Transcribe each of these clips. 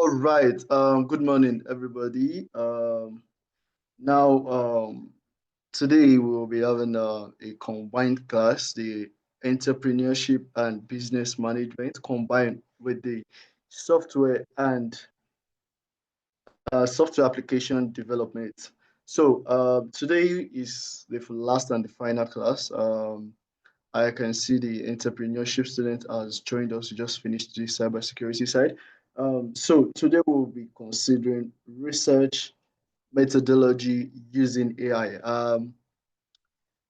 All right. Good morning, everybody. Now, today we'll be having a combined class, the entrepreneurship and business management, combined with the software and software application development. So, today is the last and the final class. I can see the entrepreneurship student has joined us. We just finished the cybersecurity side. So today we'll be considering research methodology using AI.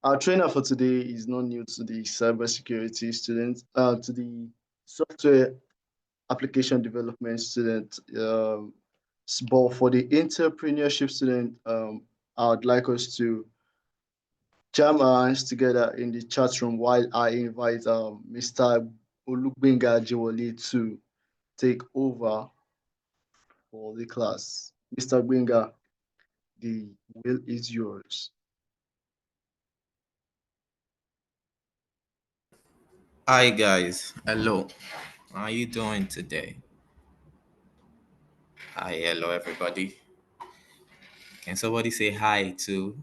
Our trainer for today is not new to the cybersecurity student, to the software application development student. But for the entrepreneurship student, I would like us to jam our hands together in the chat room while I invite Mr. Olugbenga Ajewole to take over for the class. Mr. Gbenga, the wheel is yours. Hi guys, hello. How are you doing today? Hi, hello everybody. Can somebody say hi to?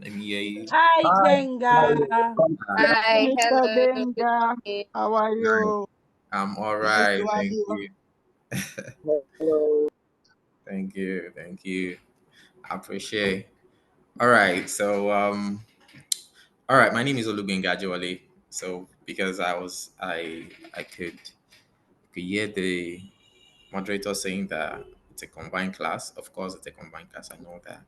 Let me hear you. Hi, Hi, Benga. hi, welcome. Hi, Mr. hello. Good Benga, day. how are Hi. you? I'm all It's good right, to have thank you. you, Hello. thank you. I appreciate. All right, all right. My name is Olugbenga Ajewole. So because I could hear the moderator saying that it's a combined class. Of course, it's a combined class. I know that.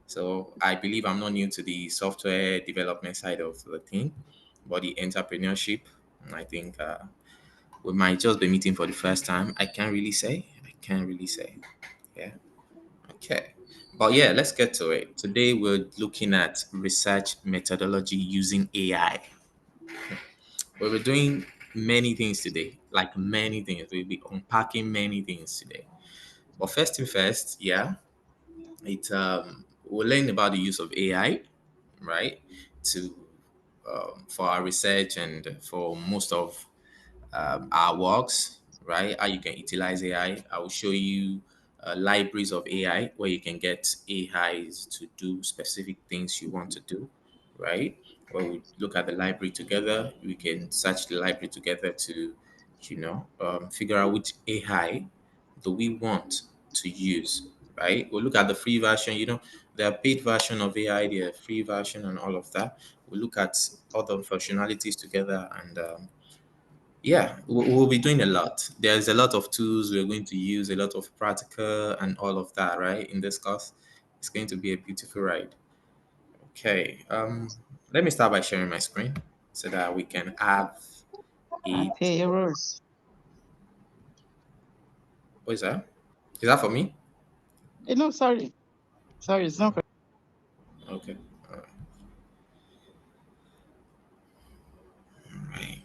So I believe I'm not new to the software development side of the thing, but the entrepreneurship. I think we might just be meeting for the first time. I can't really say. I can't really say. Yeah. Okay. But yeah, let's get to it. Today we're looking at research methodology using AI. We'll be doing many things today, like many things. We'll be unpacking many things today. But first thing first, yeah, it we'll learn about the use of AI, right? To For our research and for most of our works, right? How you can utilize AI. I will show you libraries of AI where you can get AIs to do specific things you want to do, right? Where we look at the library together, we can search the library together to, figure out which AI do we want to use, right? We'll look at the free version, there are paid version of AI, there are free version and all of that. We'll look at other functionalities together and yeah, we'll be doing a lot. There's a lot of tools we're going to use, a lot of practical and all of that, right? In this course, it's going to be a beautiful ride. Okay, let me start by sharing my screen so that we can have a. Hey, Rose. What is that? Is that for me? No, sorry. Sorry, it's not for Okay. All right.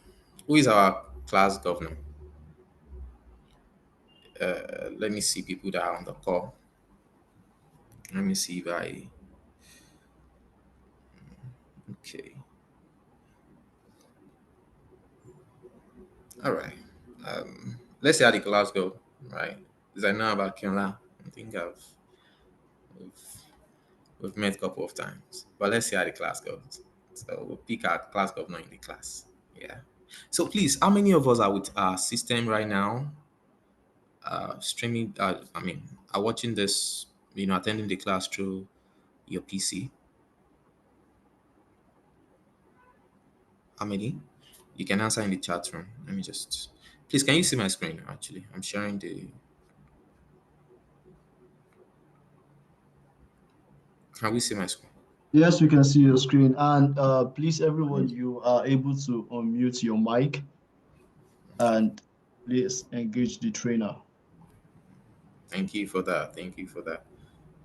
Who is our class governor? Let me see people that are on the call. Let me see if I. Okay. All right. Let's see how the class go. Right. Because I know about Kenla. I think we've, we've met a couple of times. But let's see how the class goes. So we'll pick our class governor in the class. Yeah. So please, how many of us are with our system right now? Streaming. Are watching this. Attending the class through your PC. How many? You can answer in the chat room. Let me just. Please, can you see my screen? Actually, I'm sharing the. Can we see my screen? Yes, we can see your screen. And please, everyone, you are able to unmute your mic and please engage the trainer. Thank you for that. Thank you for that.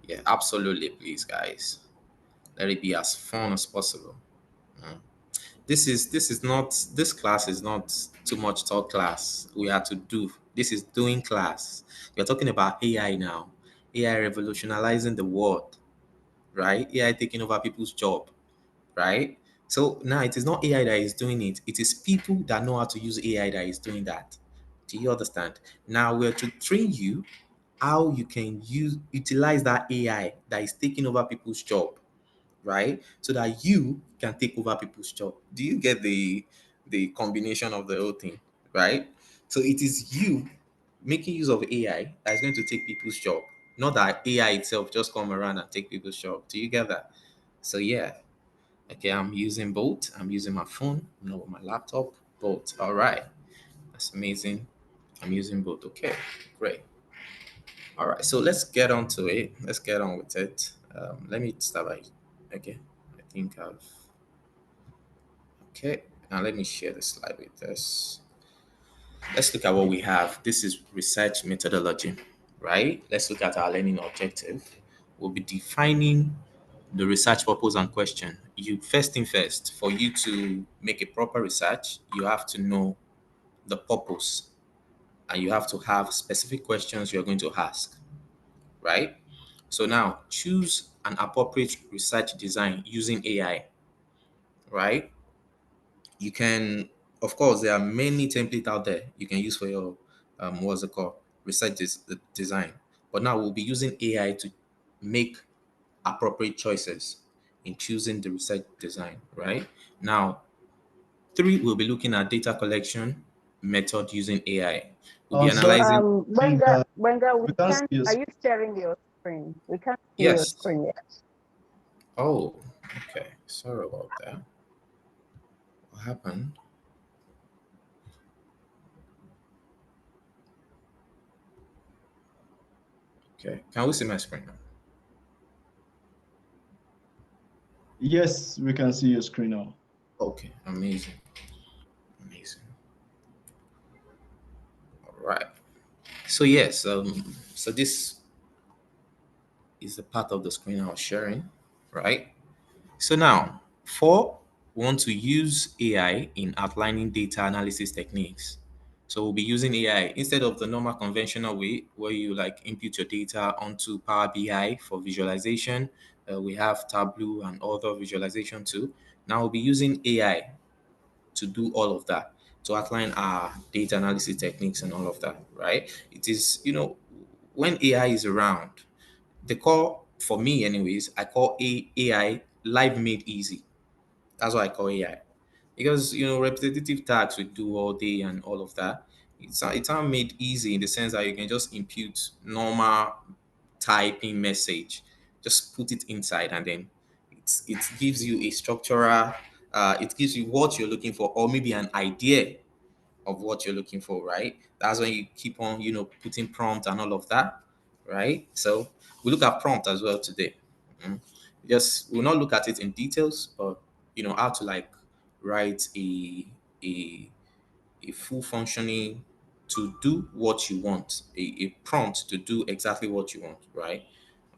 Yeah, absolutely. Please, guys, let it be as fun as possible. Mm. This class is not too much talk class. We are to do. This is doing class. We're talking about AI now. AI revolutionizing the world, right? AI taking over people's job, right? So now it is not AI that is doing it. It is people that know how to use AI that is doing that. Do you understand? Now we're to train you how you can utilize that AI that is taking over people's job, right? So that you can take over people's job. Do you get the combination of the whole thing, right? So it is you making use of AI that is going to take people's job, not that AI itself just come around and take people's job. Do you get that? So yeah, okay, I'm using both. I'm using my phone, not my laptop. Both. All right, that's amazing. I'm using both. Okay, great. All right, so let's get on to it. Let's get on with it. Let me start by, okay, I think I've, okay, now let me share the slide with us. Let's look at what we have. This is research methodology, right? Let's look at our learning objective. We'll be defining the research purpose and question. You first thing first, for you to make a proper research, you have to know the purpose and you have to have specific questions you're going to ask, right? So now choose an appropriate research design using AI, right? You can, of course, there are many templates out there you can use for your, what's it called, design. But now we'll be using AI to make appropriate choices in choosing the research design, right? Now, three, we'll be looking at data collection method using AI. We'll be Sorry, analyzing, think Benga, we we can't see can't. your Are screen. you sharing your screen? We can't see your yes. screen yet. Oh, okay. Sorry about that. What happened? Okay. Can we see my screen now? Yes, we can see your screen now. Okay. Amazing. Amazing. All right. So yes, so this is the part of the screen I was sharing, right? So now, four, we want to use AI in outlining data analysis techniques. So we'll be using AI instead of the normal conventional way where you like input your data onto Power BI for visualization. We have Tableau and other visualization too. Now we'll be using AI to do all of that, to outline our data analysis techniques and all of that, right? It is, when AI is around, the call for me, anyways, I call AI live made easy. That's what I call AI. Because repetitive tasks we do all day and all of that, it's not made easy in the sense that you can just impute normal typing message, just put it inside, and then it gives you a structural, it gives you what you're looking for, or maybe an idea of what you're looking for, right? That's when you keep on, putting prompt and all of that, right? So we look at prompt as well today. Mm. Just we'll not look at it in details, but how to like write a a full functioning to do what you want, a prompt to do exactly what you want, right?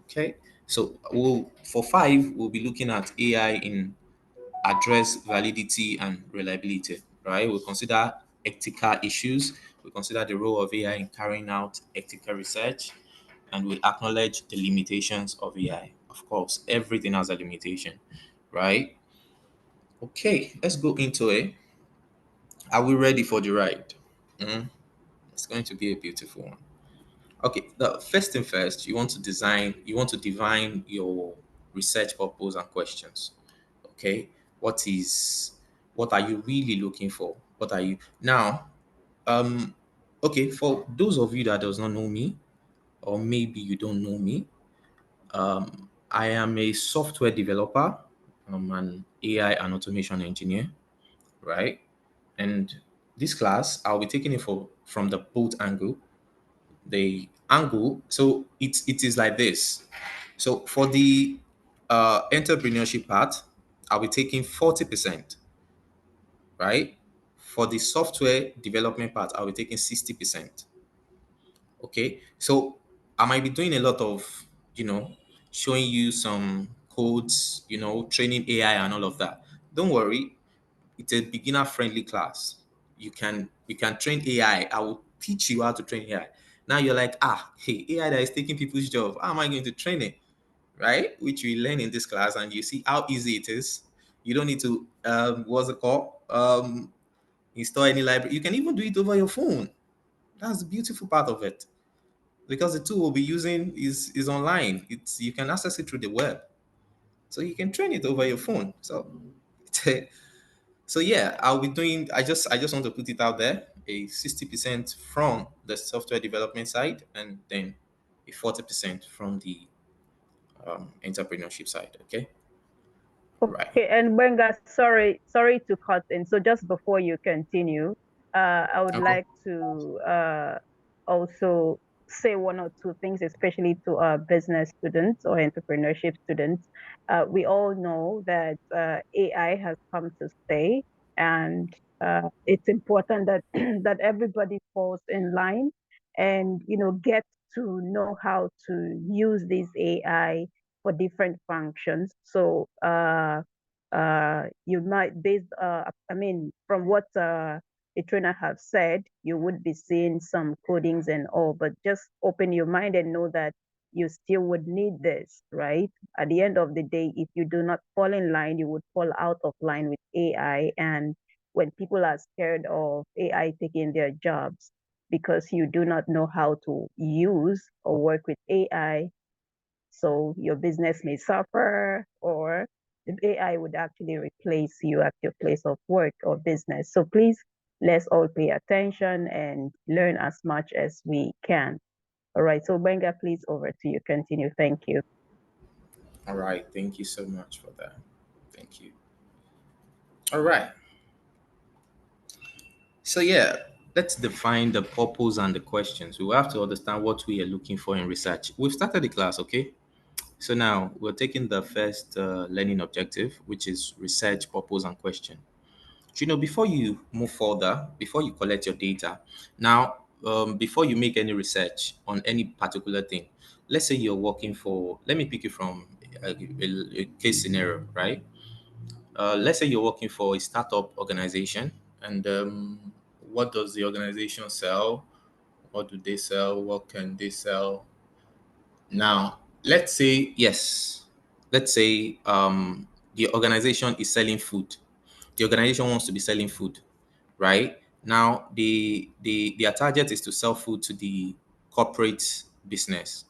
Okay. So we'll for five, we'll be looking at AI in address validity and reliability, right? We'll consider ethical issues. We consider the role of AI in carrying out ethical research, and we'll acknowledge the limitations of AI. Of course, everything has a limitation, right? Okay, let's go into it. Are we ready for the ride? Mm, it's going to be a beautiful one. Okay, the first thing first, you want to define your research purpose and questions. Okay, what is, what are you really looking for? What are you now? Um, okay, for those of you that does not know me, or maybe you don't know me, I am a software developer. I'm an AI and automation engineer, right? And this class, I'll be taking it from the both angle, the angle. So it is like this. So for the entrepreneurship part, I'll be taking 40%, right? For the software development part, I'll be taking 60%. Okay. So I might be doing a lot of, you know, showing you some codes, training AI and all of that. Don't worry, it's a beginner friendly class. You can train AI. I will teach you how to train AI. Now you're like, hey, AI that is taking people's job, how am I going to train it? Right? Which we learn in this class, and you see how easy it is. You don't need to what's it called? Install any library. You can even do it over your phone. That's the beautiful part of it, because the tool we'll be using is online. It's you can access it through the web, so you can train it over your phone. So so yeah, I'll be doing. I just want to put it out there: a 60% from the software development side, and then a 40% from the entrepreneurship side. Okay, right. Okay, and Benga, sorry to cut in. So just before you continue, I would Okay. like to also say one or two things, especially to our business students or entrepreneurship students. We all know that AI has come to stay, and it's important that that everybody falls in line and get to know how to use this AI for different functions. So you might based I mean from what the trainer have said, you would be seeing some codings and all, but just open your mind and know that you still would need this, right? At the end of the day, if you do not fall in line, you would fall out of line with AI. And when people are scared of AI taking their jobs because you do not know how to use or work with AI, so your business may suffer, or the AI would actually replace you at your place of work or business. So please, let's all pay attention and learn as much as we can. All right. So Benga, please over to you. Continue. Thank you. All right. Thank you so much for that. Thank you. All right. So yeah, let's define the purpose and the questions. We will have to understand what we are looking for in research. We've started the class, okay? So now we're taking the first learning objective, which is research purpose and question. Before you move further, before you collect your data, now, before you make any research on any particular thing, let's say you're working for, let me pick you from a case scenario, right? Let's say you're working for a startup organization, and what does the organization sell? What do they sell? What can they sell? Now, let's say, yes, let's say the organization is selling food. The organization wants to be selling food, right? Now, their target is to sell food to the corporate business,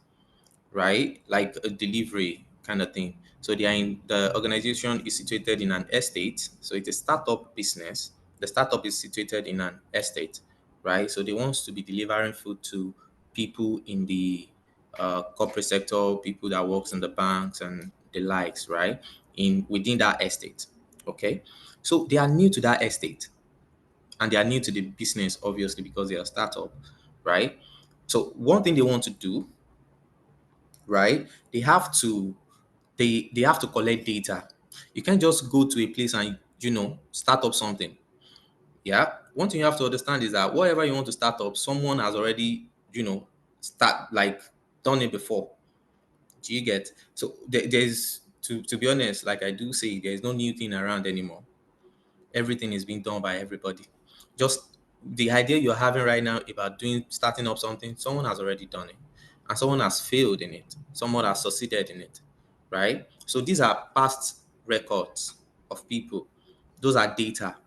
right? Like a delivery kind of thing. So the organization is situated in an estate. So it's a startup business. The startup is situated in an estate, right? So they want to be delivering food to people in the corporate sector, people that works in the banks and the likes, right? In within that estate. Okay. So they are new to that estate, and they are new to the business, obviously, because they are a startup, right? So one thing they want to do, right? They have to collect data. You can't just go to a place and start up something. Yeah. One thing you have to understand is that whatever you want to start up, someone has already start like done it before. Do you get? So there's to be honest, like I do say, there's no new thing around anymore. Everything is being done by everybody. Just the idea you're having right now about doing starting up something, someone has already done it, and someone has failed in it. Someone has succeeded in it, right? So these are past records of people. Those are data,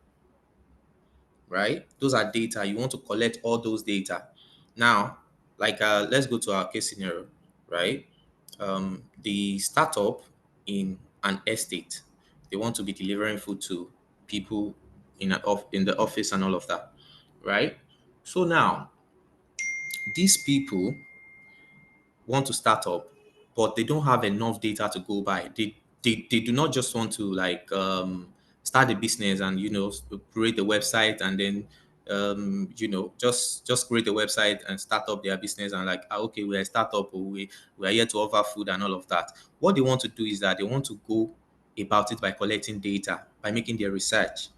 right? Those are data. You want to collect all those data. Now, like let's go to our case scenario, right? The startup in an estate, they want to be delivering food to people in the office and all of that, right? So now these people want to start up, but they don't have enough data to go by. They do not just want to like start a business and create a website and then just create a website and start up their business and like okay, we're a startup, or we are here to offer food and all of that. What they want to do is that they want to go about it by collecting data, by making their research.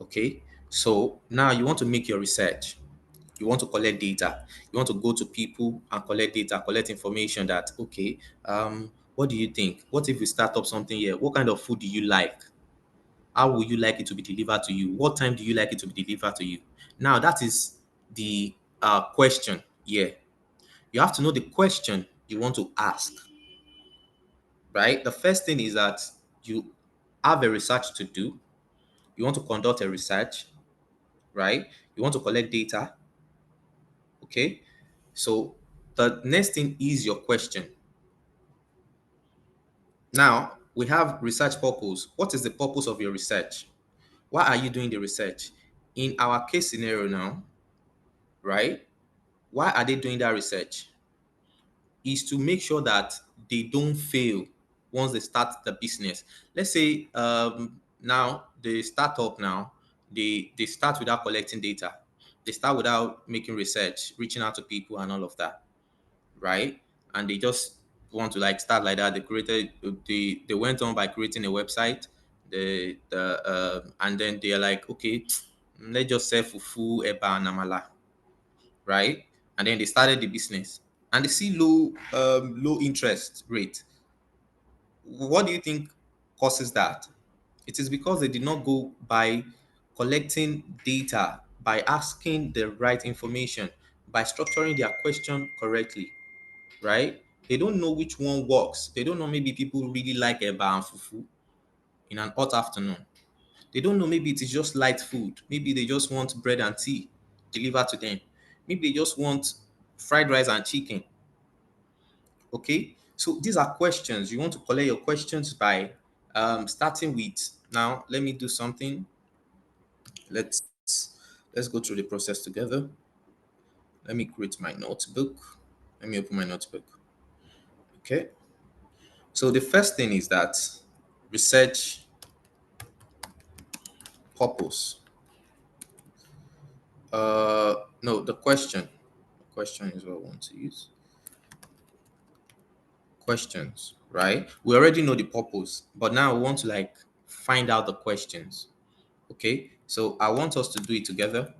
Okay, so now you want to make your research, you want to collect data, you want to go to people and collect data, collect information that okay, what do you think, what if we start up something here, what kind of food do you like, how would you like it to be delivered to you, what time do you like it to be delivered to you. Now that is the question here. You have to know the question you want to ask, right? The first thing is that you have a research to do, you want to conduct a research, right? You want to collect data. Okay, so the next thing is your question. Now we have research purpose. What is the purpose of your research? Why are you doing the research? In our case scenario now, right? Why are they doing that research? Is to make sure that they don't fail once they start the business. Let's say now the startup now, they start without collecting data. They start without making research, reaching out to people and all of that, right? And they just want to like start like that. They went on by creating a website. And then they're like, okay, let's just sell fufu, eba, and amala, right? And then they started the business, and they see low interest rate. What do you think causes that? It is because they did not go by collecting data, by asking the right information, by structuring their question correctly, right? They don't know which one works. They don't know, maybe people really like eba and fufu in an hot afternoon. They don't know, maybe it is just light food. Maybe they just want bread and tea delivered to them. Maybe they just want fried rice and chicken. Okay, so these are questions. You want to collect your questions by starting with, now let me do something. Let's go through the process together. Let me create my notebook. Let me open my notebook. Okay, so the first thing is that research purpose. No, the question. The question is what I want to use. Questions, right? We already know the purpose, but now we want to like find out the questions. Okay, so I want us to do it together,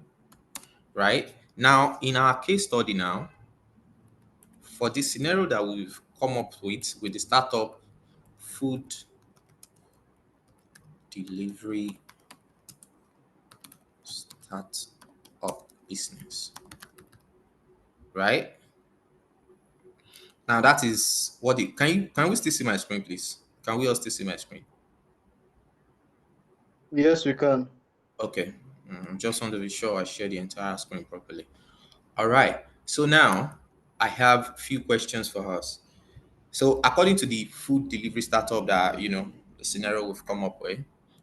right? Now, in our case study now, for this scenario that we've come up with the startup food delivery startup business, right? Now that is what the can we still see my screen, please? Can we all still see my screen? Yes, we can. Okay. Just want to be sure I share the entire screen properly. All right. So now I have a few questions for us. So according to the food delivery startup that the scenario we've come up with,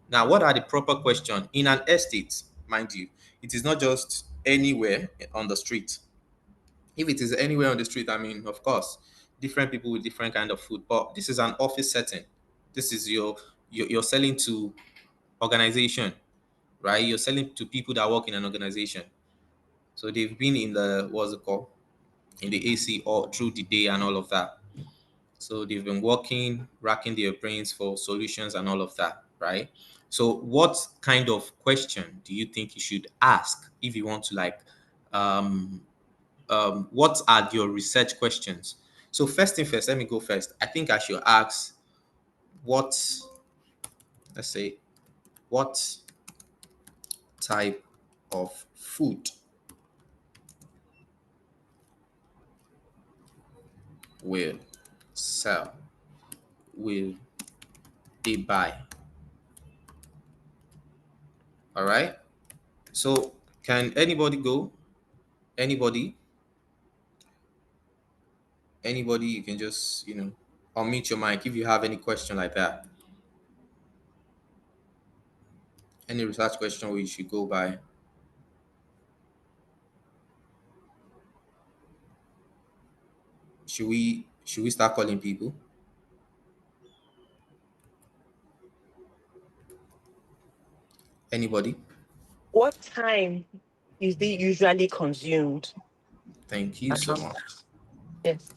now what are the proper questions in an estate? Mind you, it is not just anywhere on the street. If it is anywhere on the street, I mean, of course, different people with different kind of food. But this is an office setting. This is you're selling to organization, right? You're selling to people that work in an organization. So they've been in the what's it called, in the AC all through the day and all of that. So they've been working, racking their brains for solutions and all of that, right? So what kind of question do you think you should ask if you want to like, what are your research questions? So first thing first, let me go first. I think I should ask what, let's say, what type of food will sell, will they buy? All right. So can anybody go? Anybody? Anybody? You can just unmute your mic if you have any question like that. Any research question we should go by? Should we start calling people? Anybody? What time is it usually consumed? Thank you so much. Yes.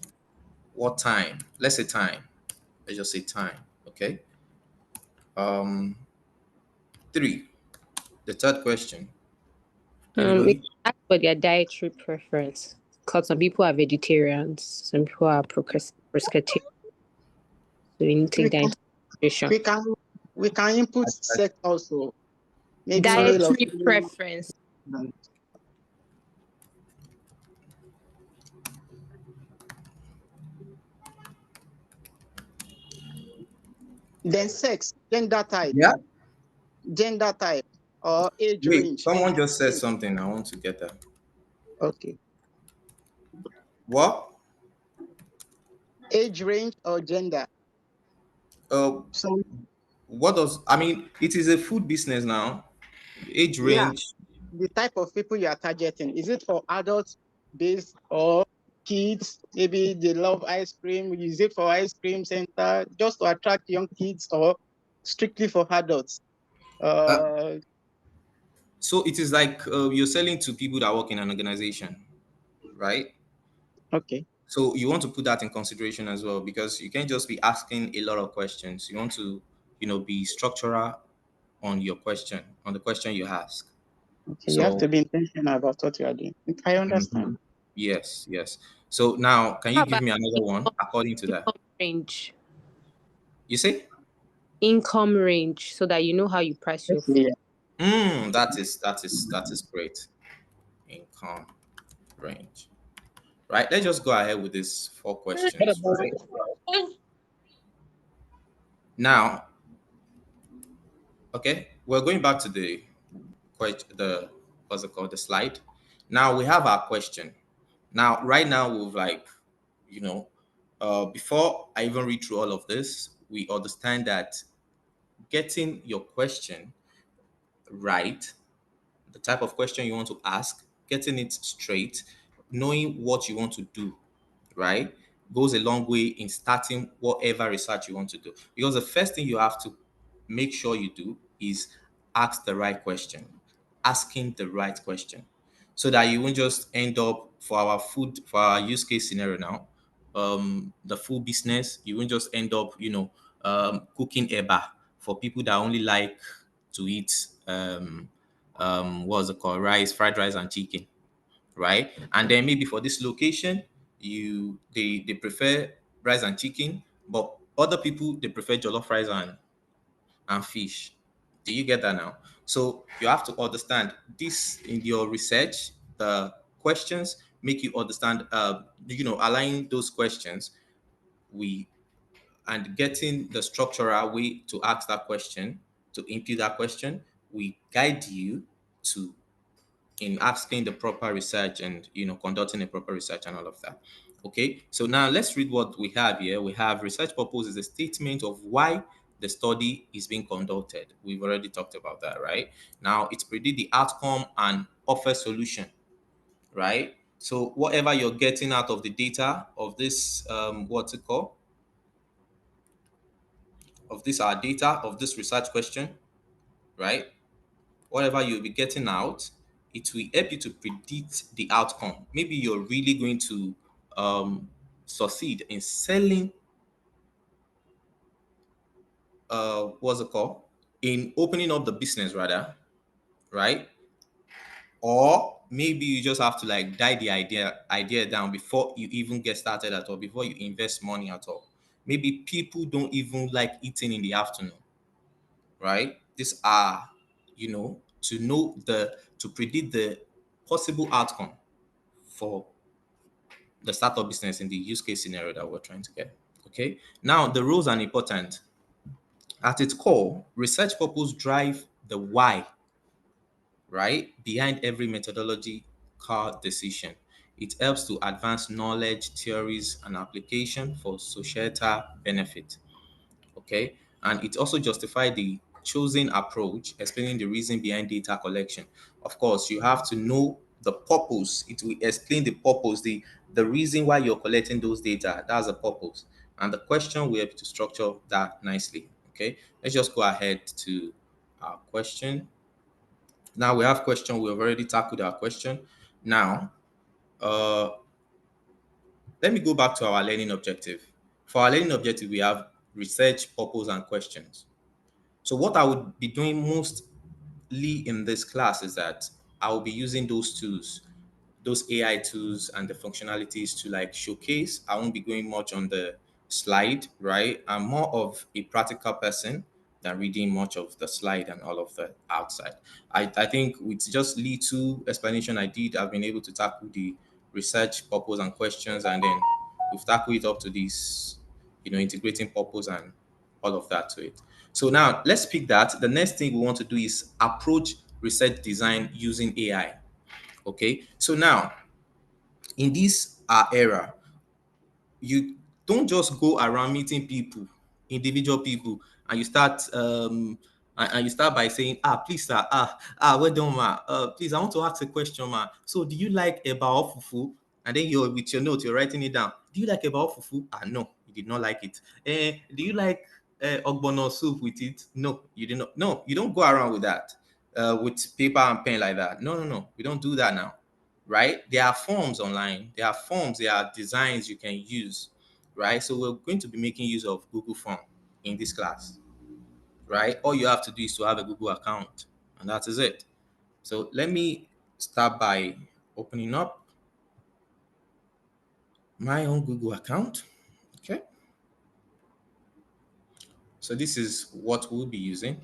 What time? Let's say time. Let's just say time. Okay. Um, 3. The third question. We Anybody? ask for their dietary preference because some people are vegetarians, some people are pescatarian. So we need to We take that can into consideration. we can input sex also. Maybe Sorry? male or Dietary female. preference. Then sex, Yeah. gender type, or age Wait, range. someone just said something. I want to get that. Okay. What? Age range or gender? Uh, So what does I mean? It is a food business now. Age yeah, range. the type of people you are targeting, is it for adults based or kids? Maybe they love ice cream. Is it for ice cream center just to attract young kids or strictly for adults? Uh, Uh, so it is like you're selling to people that work in an organization, right? okay. So you want to put that in consideration as well, because you can't just be asking a lot of questions. You want to, be structural on your question, on the question you ask. Okay, you have So to be intentional about what you are doing. I understand. yes, yes. So now, can you How give about me another one according to that? income range? You say? Income range, so that you know how you price your food. Yeah. That is great. Income range. Right. Let's just go ahead with these four What questions. about Right now, okay, we're going back to the what's it called, the slide. Now we have our question. Now, right now, we've like, you know, before I even read through all of this, we understand that getting your question right, the type of question you want to ask, getting it straight, knowing what you want to do, right, goes a long way in starting whatever research you want to do. Because the first thing you have to make sure you do is ask the right question, asking the right question, so that you won't just end up for our use case scenario now, the food business, you won't just end up, cooking eba for people that only like to eat what's it called, fried rice and chicken, right? And then maybe for this location, they prefer rice and chicken, but other people they prefer jollof rice and fish. Do you get that now? So you have to understand this in your research. The questions make you understand, aligning those questions, we and getting the structural way to ask that question, to input that question, we guide you to in asking the proper research and conducting a proper research and all of that. Okay, so now let's read what we have here. We have research purpose is a statement of why the study is being conducted. We've already talked about that, right? Now it's predict the outcome and offer solution, right? So whatever you're getting out of the data of this, what's it called, of this our data of this research question, right? Whatever you'll be getting out, it will help you to predict the outcome. Maybe you're really going to succeed in selling, what's it called? In opening up the business rather, right? Or maybe you just have to like die the idea down before you even get started at all, before you invest money at all. Maybe people don't even like eating in the afternoon, right? These are, to predict the possible outcome for the startup business in the use case scenario that we're trying to get. Okay. Now the rules are important. At its core, research purpose drive the why, right, behind every methodology car decision. It helps to advance knowledge, theories, and application for societal benefit. Okay, and it also justify the chosen approach, explaining the reason behind data collection. Of course, you have to know the purpose. It will explain the purpose, the reason why you're collecting those data. That's the purpose, and the question will help to structure that nicely. Okay, let's just go ahead to our question. Now we have question. We have already tackled our question. Now, uh let me go back to our learning objective. For our learning objective, we have research purpose and questions. So what I would be doing mostly in this class is that I will be using those tools, those AI tools and the functionalities to like showcase. I won't be going much on the slide, right? I'm more of a practical person than reading much of the slide and all of the outside. I think with just little explanation I did, I've been able to tackle the research purpose and questions, and then we've tackled it up to this, integrating purpose and all of that to it. So now let's pick that. The next thing we want to do is approach research design using AI. Okay, so now in this our era, you don't just go around meeting people, individual people, and you start and you start by saying, please sir, well done ma, please I want to ask a question ma. So do you like eba or fufu? And then you're with your note, you're writing it down. Do you like eba or fufu? No, you did not like it. Do you like ogbono soup with it? No, you did not. No, you don't go around with that, with paper and pen like that. No, no, no, we don't do that now, right? There are forms online, there are forms, there are designs you can use, right? So we're going to be making use of Google Form in this class, right? All you have to do is to have a Google account, and that is it. So let me start by opening up my own Google account. Okay. So this is what we'll be using.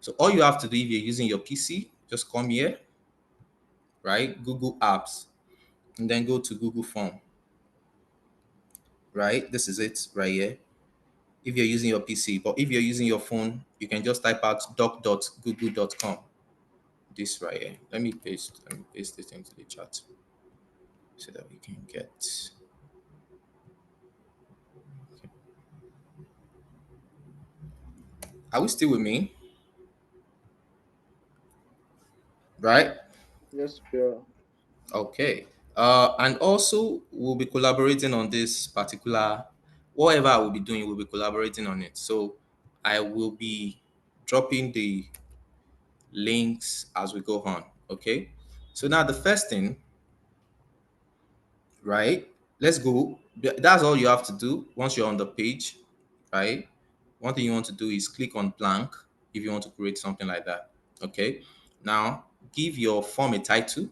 So all you have to do if you're using your PC, just come here, right? Google Apps, and then go to Google Form, right? This is it right here. If you're using your PC. But if you're using your phone, you can just type out doc.google.com. This right here. Let me paste this into the chat so that we can get. Are we still with me? Right? Yes, we are. Okay. And also we'll be collaborating on this particular, whatever I will be doing, we'll be collaborating on it. So I will be dropping the links as we go on. Okay. So now the first thing, right? Let's go. That's all you have to do once you're on the page, right? One thing you want to do is click on blank if you want to create something like that. Okay. Now give your form a title.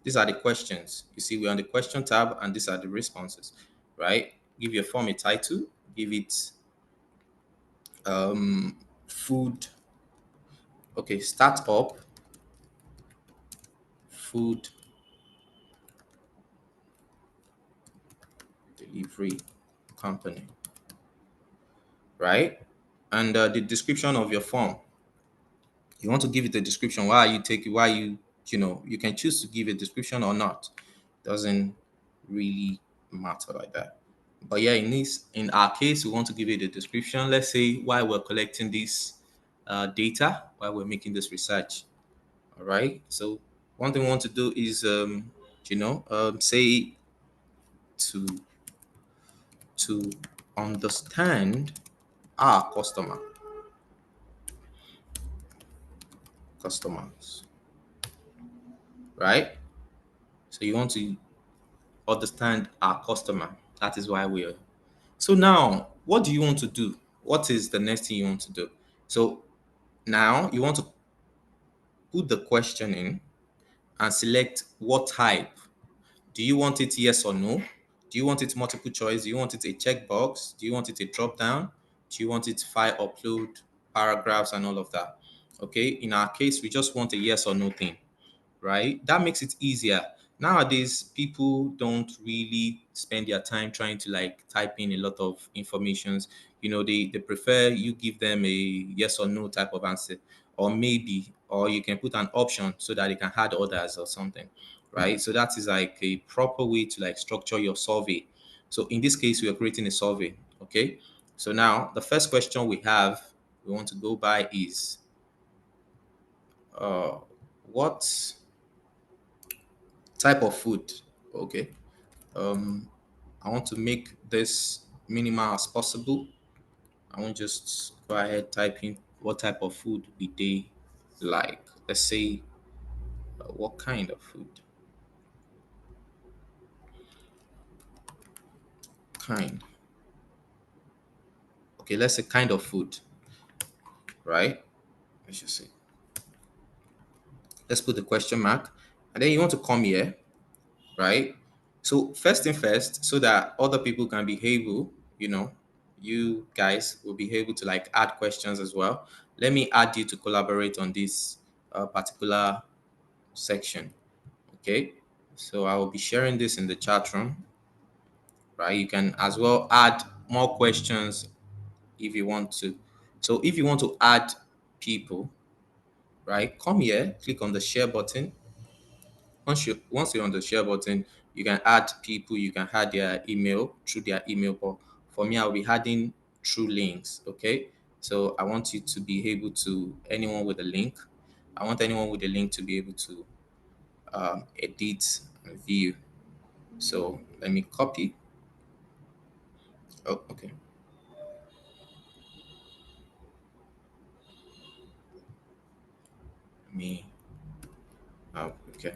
These are the questions. You see, we're on the question tab and these are the responses, right? Give your form a title, give it food. Okay, start up food delivery company, right? And the description of your form. You want to give it a description. Why you take it? Why you can choose to give a description or not. Doesn't really matter like that. But yeah, in our case, we want to give it a description. Let's say why we're collecting this data, why we're making this research. All right. So one thing we want to do is say to to understand our customers, right? So you want to understand our customer. That is why we're. So now, what do you want to do? What is the next thing you want to do? So now you want to put the question in and select what type. Do you want it yes or no? Do you want it multiple choice? Do you want it a checkbox? Do you want it a drop down? Do you want it file upload, paragraphs, and all of that? Okay, in our case, we just want a yes or no thing, right? That makes it easier. Nowadays, people don't really spend their time trying to like type in a lot of informations. They prefer you give them a yes or no type of answer, or maybe, or you can put an option so that they can add others or something, right? So that is like a proper way to like structure your survey. So in this case, we are creating a survey. Okay. So now the first question we want to go by is uh, what type of food. Okay. um I want to make this minimal as possible. I want just go ahead type in what type of food we they like. Let's say what kind of food. Kind. Okay, let's say kind of food, right? Let's just say, let's put the question mark, and then you want to come here, right? So first thing first, so that other people can be able, you guys will be able to like add questions as well. Let me add you to collaborate on this particular section. Okay. So I will be sharing this in the chat room, right? You can as well add more questions if you want to. So if you want to add people, right, come here, click on the share button. Once you're on the share button, You can add people, you can add their email through their email, but for me, I'll be adding through links. Okay. So I want you to be able to, anyone with a link, I want anyone with a link to be able to edit and view. So let me copy. Oh, okay. Me. Oh, okay.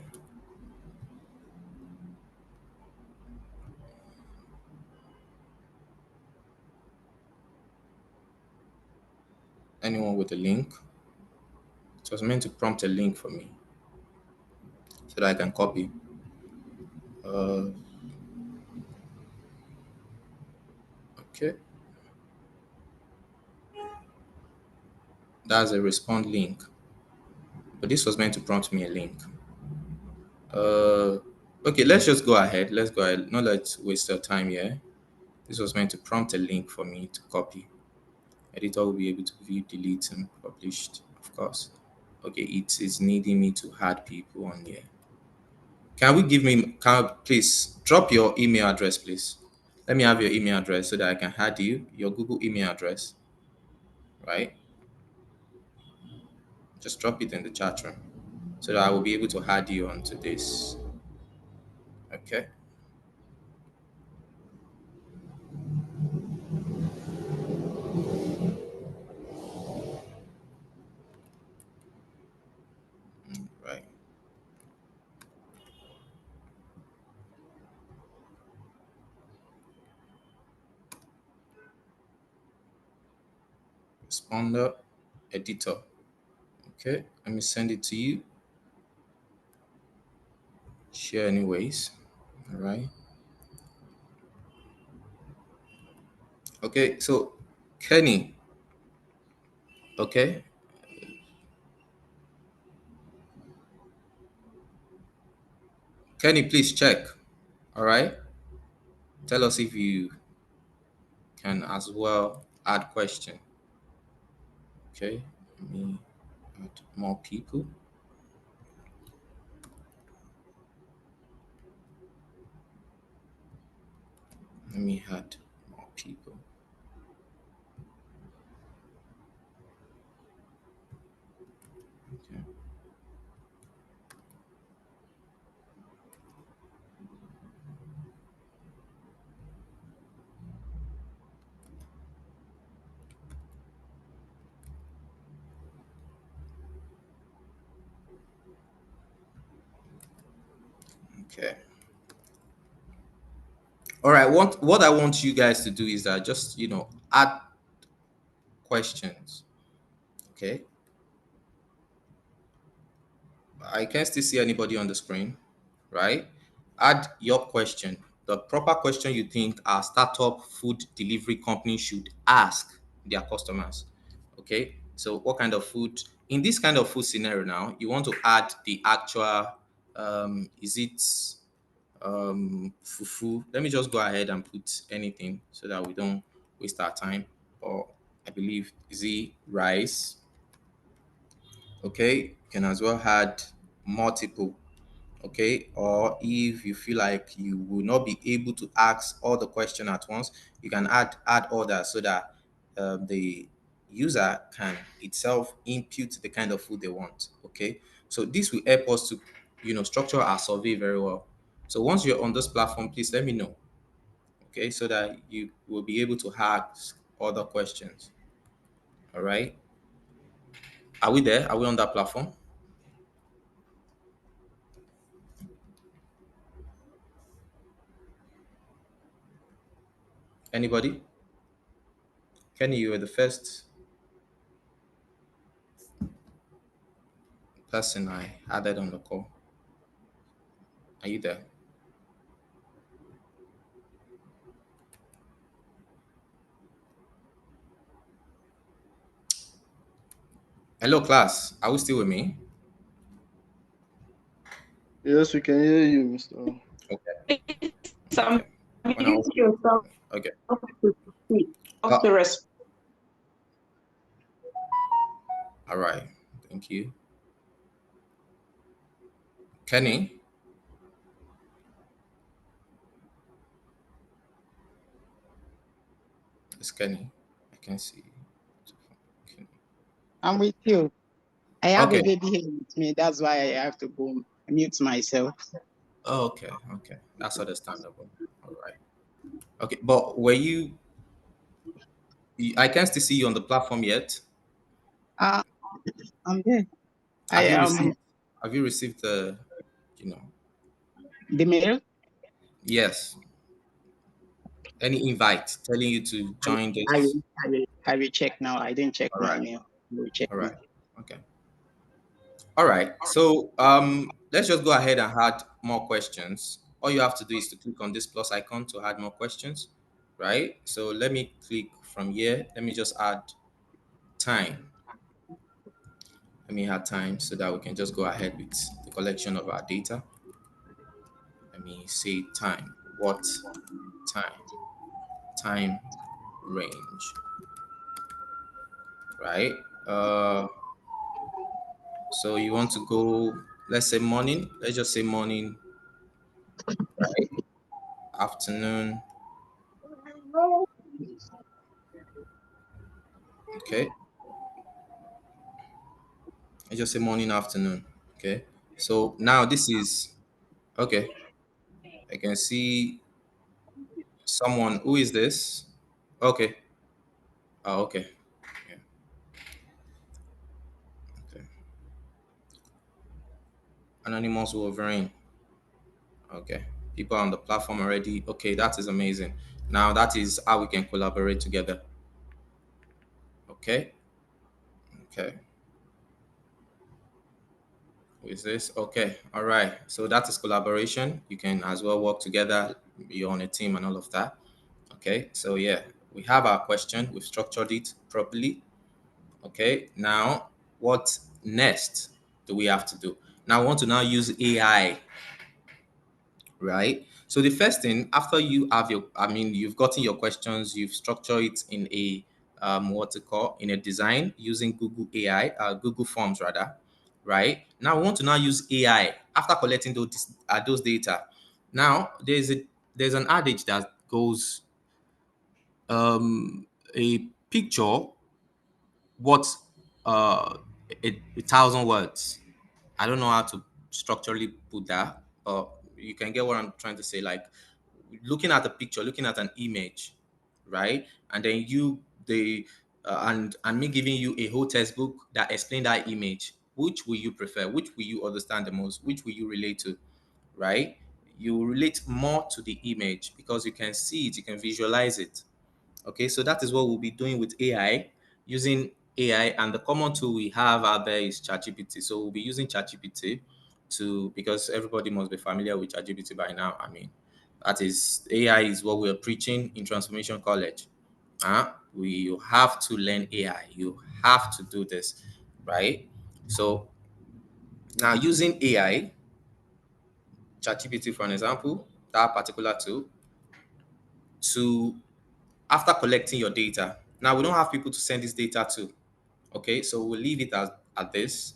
Anyone with a link. It was meant to prompt a link for me so that I can copy. Okay. That's a respond link. But this was meant to prompt me a link. Okay, let's just go ahead. Let's go ahead. Not let's waste your time here. This was meant to prompt a link for me to copy. Editor will be able to view, delete, and published, of course. Okay, it is needing me to add people on here. Please drop your email address, please. Let me have your email address so that I can add you, your Google email address, right? Just drop it in the chat room so that I will be able to add you onto this. Okay. Right. Responder, editor. Okay, let me send it to you. Share anyways. All right. Okay, so Kenny. Okay. Kenny, please check. All right. Tell us if you can as well add question. Okay. Let me add more people. Let me add more people. Okay. Okay. All right. What I want you guys to do is that just add questions. Okay. I can't still see anybody on the screen, right? Add your question, the proper question you think our startup food delivery company should ask their customers. Okay, so what kind of food in this kind of food scenario now? You want to add the actual, is it fufu? Let me just go ahead and put anything so that we don't waste our time. Or I believe is it rice? Okay, you can as well add multiple. Okay, or if you feel like you will not be able to ask all the question at once, you can add others so that the user can itself input the kind of food they want. Okay, so this will help us to structure our survey very well. So once you're on this platform, please let me know. Okay, so that you will be able to ask other questions. All right, are we there? Are we on that platform? Anybody? Kenny, you were the first person I added on the call. Are you there? Hello, class. Are we still with me? Yes, we can hear you, Mr. Okay. Some Okay. When I was, yourself okay. to speak, Uh, to respond. all right. Thank you. Kenny, It's Kenny. I can see. Kenny. I'm with you. I have a Okay. baby here with me. That's why I have to go mute myself. Oh, okay. Okay. That's understandable. All right. Okay. But were I can't still see you on the platform yet. Uh, I'm there. I Have you am received have you received the you know the mail. yes, any invite telling you to I, join I, this? will, I will check now. I didn't check All my right. mail. I will check All now. right. Okay. All right. So let's just go ahead and add more questions. All you have to do is to click on this plus icon to add more questions, right? So let me click from here. Let me just add time. Let me add time so that we can just go ahead with the collection of our data. Let me say time. What time? Time range, right? So you want to go, let's say morning. Let's just say morning, right? Afternoon. Okay. I just say morning, afternoon. Okay. So now this is okay. I can see someone. Who is this? Okay. Oh, okay. Yeah. Okay. Anonymous Wolverine. Okay. People on the platform already. Okay, that is amazing. Now that is how we can collaborate together. Okay. Okay. Who is this? Okay. All right. So that is collaboration. You can as well work together. You're on a team and all of that. Okay. So yeah, we have our question. We've structured it properly. Okay. Now, what next do we have to do? Now, I want to now use AI, right? So the first thing after you have your, I mean, you've gotten your questions, you've structured it in a what to call in a design using Google AI, Google Forms rather, right? Now I want to now use AI after collecting those data. Now there's an adage that goes a picture what a thousand words. I don't know how to structurally put that, but you can get what I'm trying to say. Like looking at a picture, looking at an image, right? And then and me giving you a whole textbook that explain that image. Which will you prefer? Which will you understand the most? Which will you relate to? Right? You relate more to the image because you can see it, you can visualize it. Okay, so that is what we'll be doing with AI, using AI, and the common tool we have out there is ChatGPT. So we'll be using ChatGPT because everybody must be familiar with ChatGPT by now. I mean, that is AI is what we're preaching in Transformation College. You have to learn AI. You have to do this, right? So now using AI, ChatGPT for an example, that particular tool to after collecting your data. Now we don't have people to send this data to. Okay, so we'll leave it at this.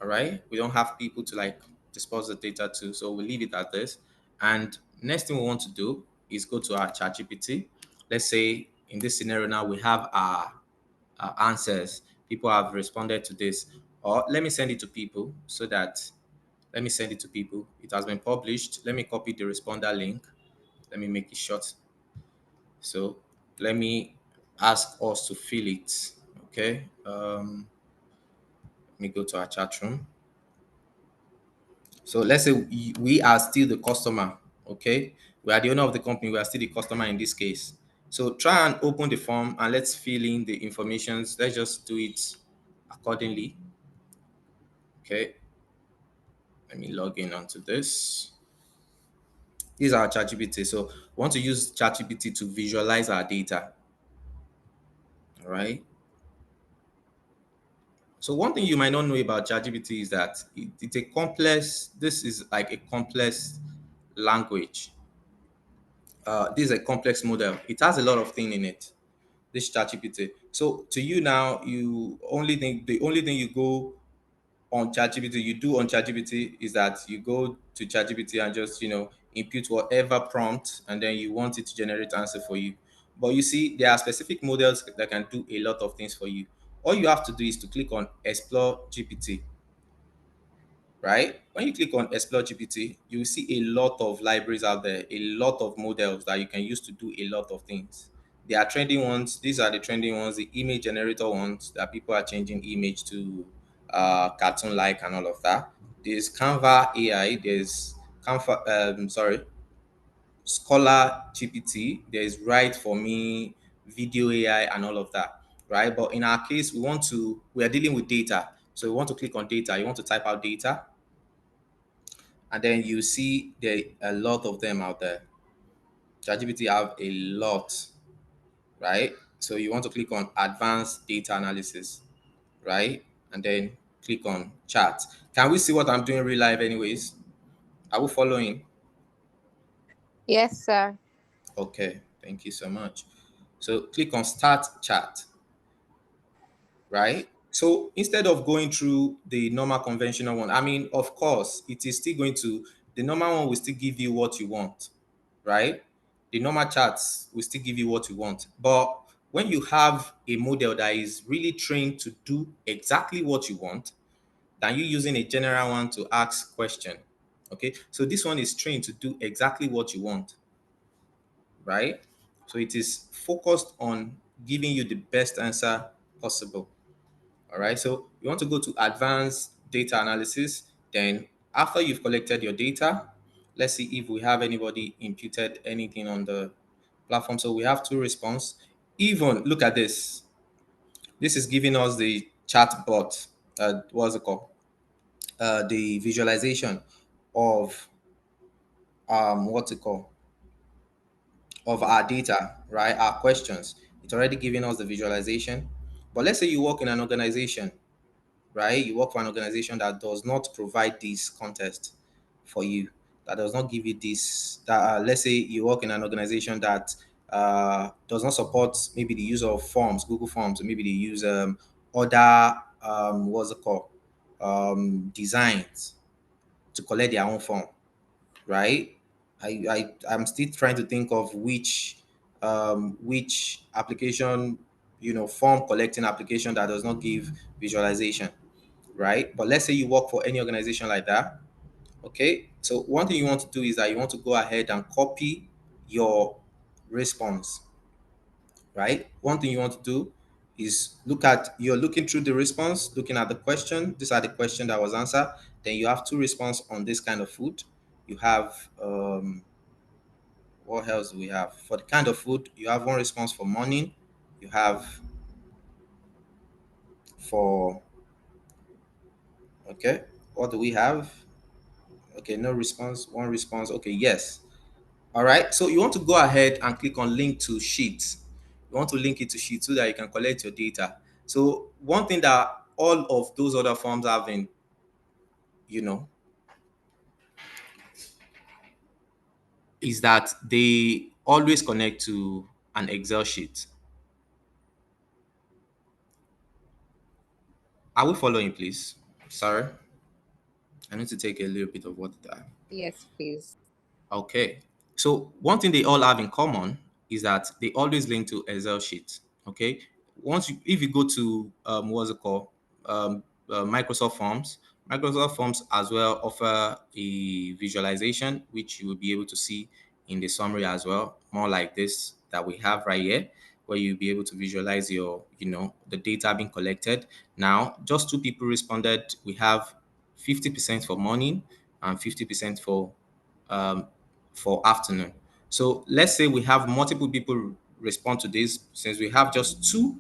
All right, we don't have people to like dispose the data to, so we'll leave it at this. And next thing we want to do is go to our ChatGPT. Let's say in this scenario now we have our answers. People have responded to this, or let me send it to people so that let me send it to people. It has been published. Let me copy the responder link. Let me make it short. So let me ask us to fill it. Okay. Let me go to our chat room. So let's say we are still the customer. Okay. We are the owner of the company. We are still the customer in this case. So try and open the form and let's fill in the informations. Let's just do it accordingly. Okay. Let me log in onto this. This is our ChatGPT. So we want to use ChatGPT to visualize our data. All right. So one thing you might not know about ChatGPT is that it's a complex. This is like a complex language. This is a complex model. It has a lot of things in it. This ChatGPT. So to you now, the only thing you go on ChatGPT, you do on ChatGPT is that you go to ChatGPT and just input whatever prompt, and then you want it to generate answer for you. But you see, there are specific models that can do a lot of things for you. All you have to do is to click on Explore GPT, right? When you click on Explore GPT, you will see a lot of libraries out there, a lot of models that you can use to do a lot of things. There are trending ones. These are the trending ones, the image generator ones that people are changing image to cartoon like and all of that. There's Canva AI. There's Scholar GPT. There's Write for Me, Video AI, and all of that, right? But in our case, we are dealing with data. So we want to click on data. You want to type out data, and then you see there are a lot of them out there. ChatGPT have a lot, right? So you want to click on advanced data analysis, right? And then click on chat. Can we see what I'm doing real live anyways? Are we following? Yes, sir. Okay, thank you so much. So click on start chat, right? So instead of going through the normal conventional one, I mean, of course, it is still going to, the normal one will still give you what you want, right? The normal charts will still give you what you want. But when you have a model that is really trained to do exactly what you want, than you using a general one to ask question. Okay, so this one is trained to do exactly what you want, right? So it is focused on giving you the best answer possible. All right, so you want to go to advanced data analysis. Then after you've collected your data, let's see if we have anybody imputed anything on the platform. So we have two response. Even look at this. This is giving us the chat bot. What's it called? The visualization of what's it called? Of our data, right? Our questions. It's already giving us the visualization. But let's say you work in an organization, right? You work for an organization that does not provide this contest for you, that does not give you this. That let's say you work in an organization that does not support maybe the use of forms, Google Forms, or maybe they use other what's it called, designs to collect their own form, right? I'm still trying to think of which application, form collecting application that does not give visualization, right? But let's say you work for any organization like that. Okay, so one thing you want to do is that you want to go ahead and copy your response, right? One thing you want to do is you're looking through the response, looking at the question. These are the question that was answered. Then you have two response on this kind of food. You have what else do we have? For the kind of food, you have one response for morning. You have for okay. What do we have? Okay, no response. One response. Okay, yes. All right. So you want to go ahead and click on link to sheets. You want to link it to sheets so that you can collect your data. So one thing that all of those other forms have in, you know, is that they always connect to an Excel sheet. Are we following, please? Sorry, I need to take a little bit of water. Yes, please. Okay. So one thing they all have in common is that they always link to Excel sheets. Okay. If you go to what's it called, Microsoft Forms, Microsoft Forms as well offer a visualization which you will be able to see in the summary as well, more like this that we have right here, where you'll be able to visualize the data being collected. Now, just two people responded. We have 50% for morning and 50% um, for afternoon. So let's say we have multiple people respond to this, since we have just two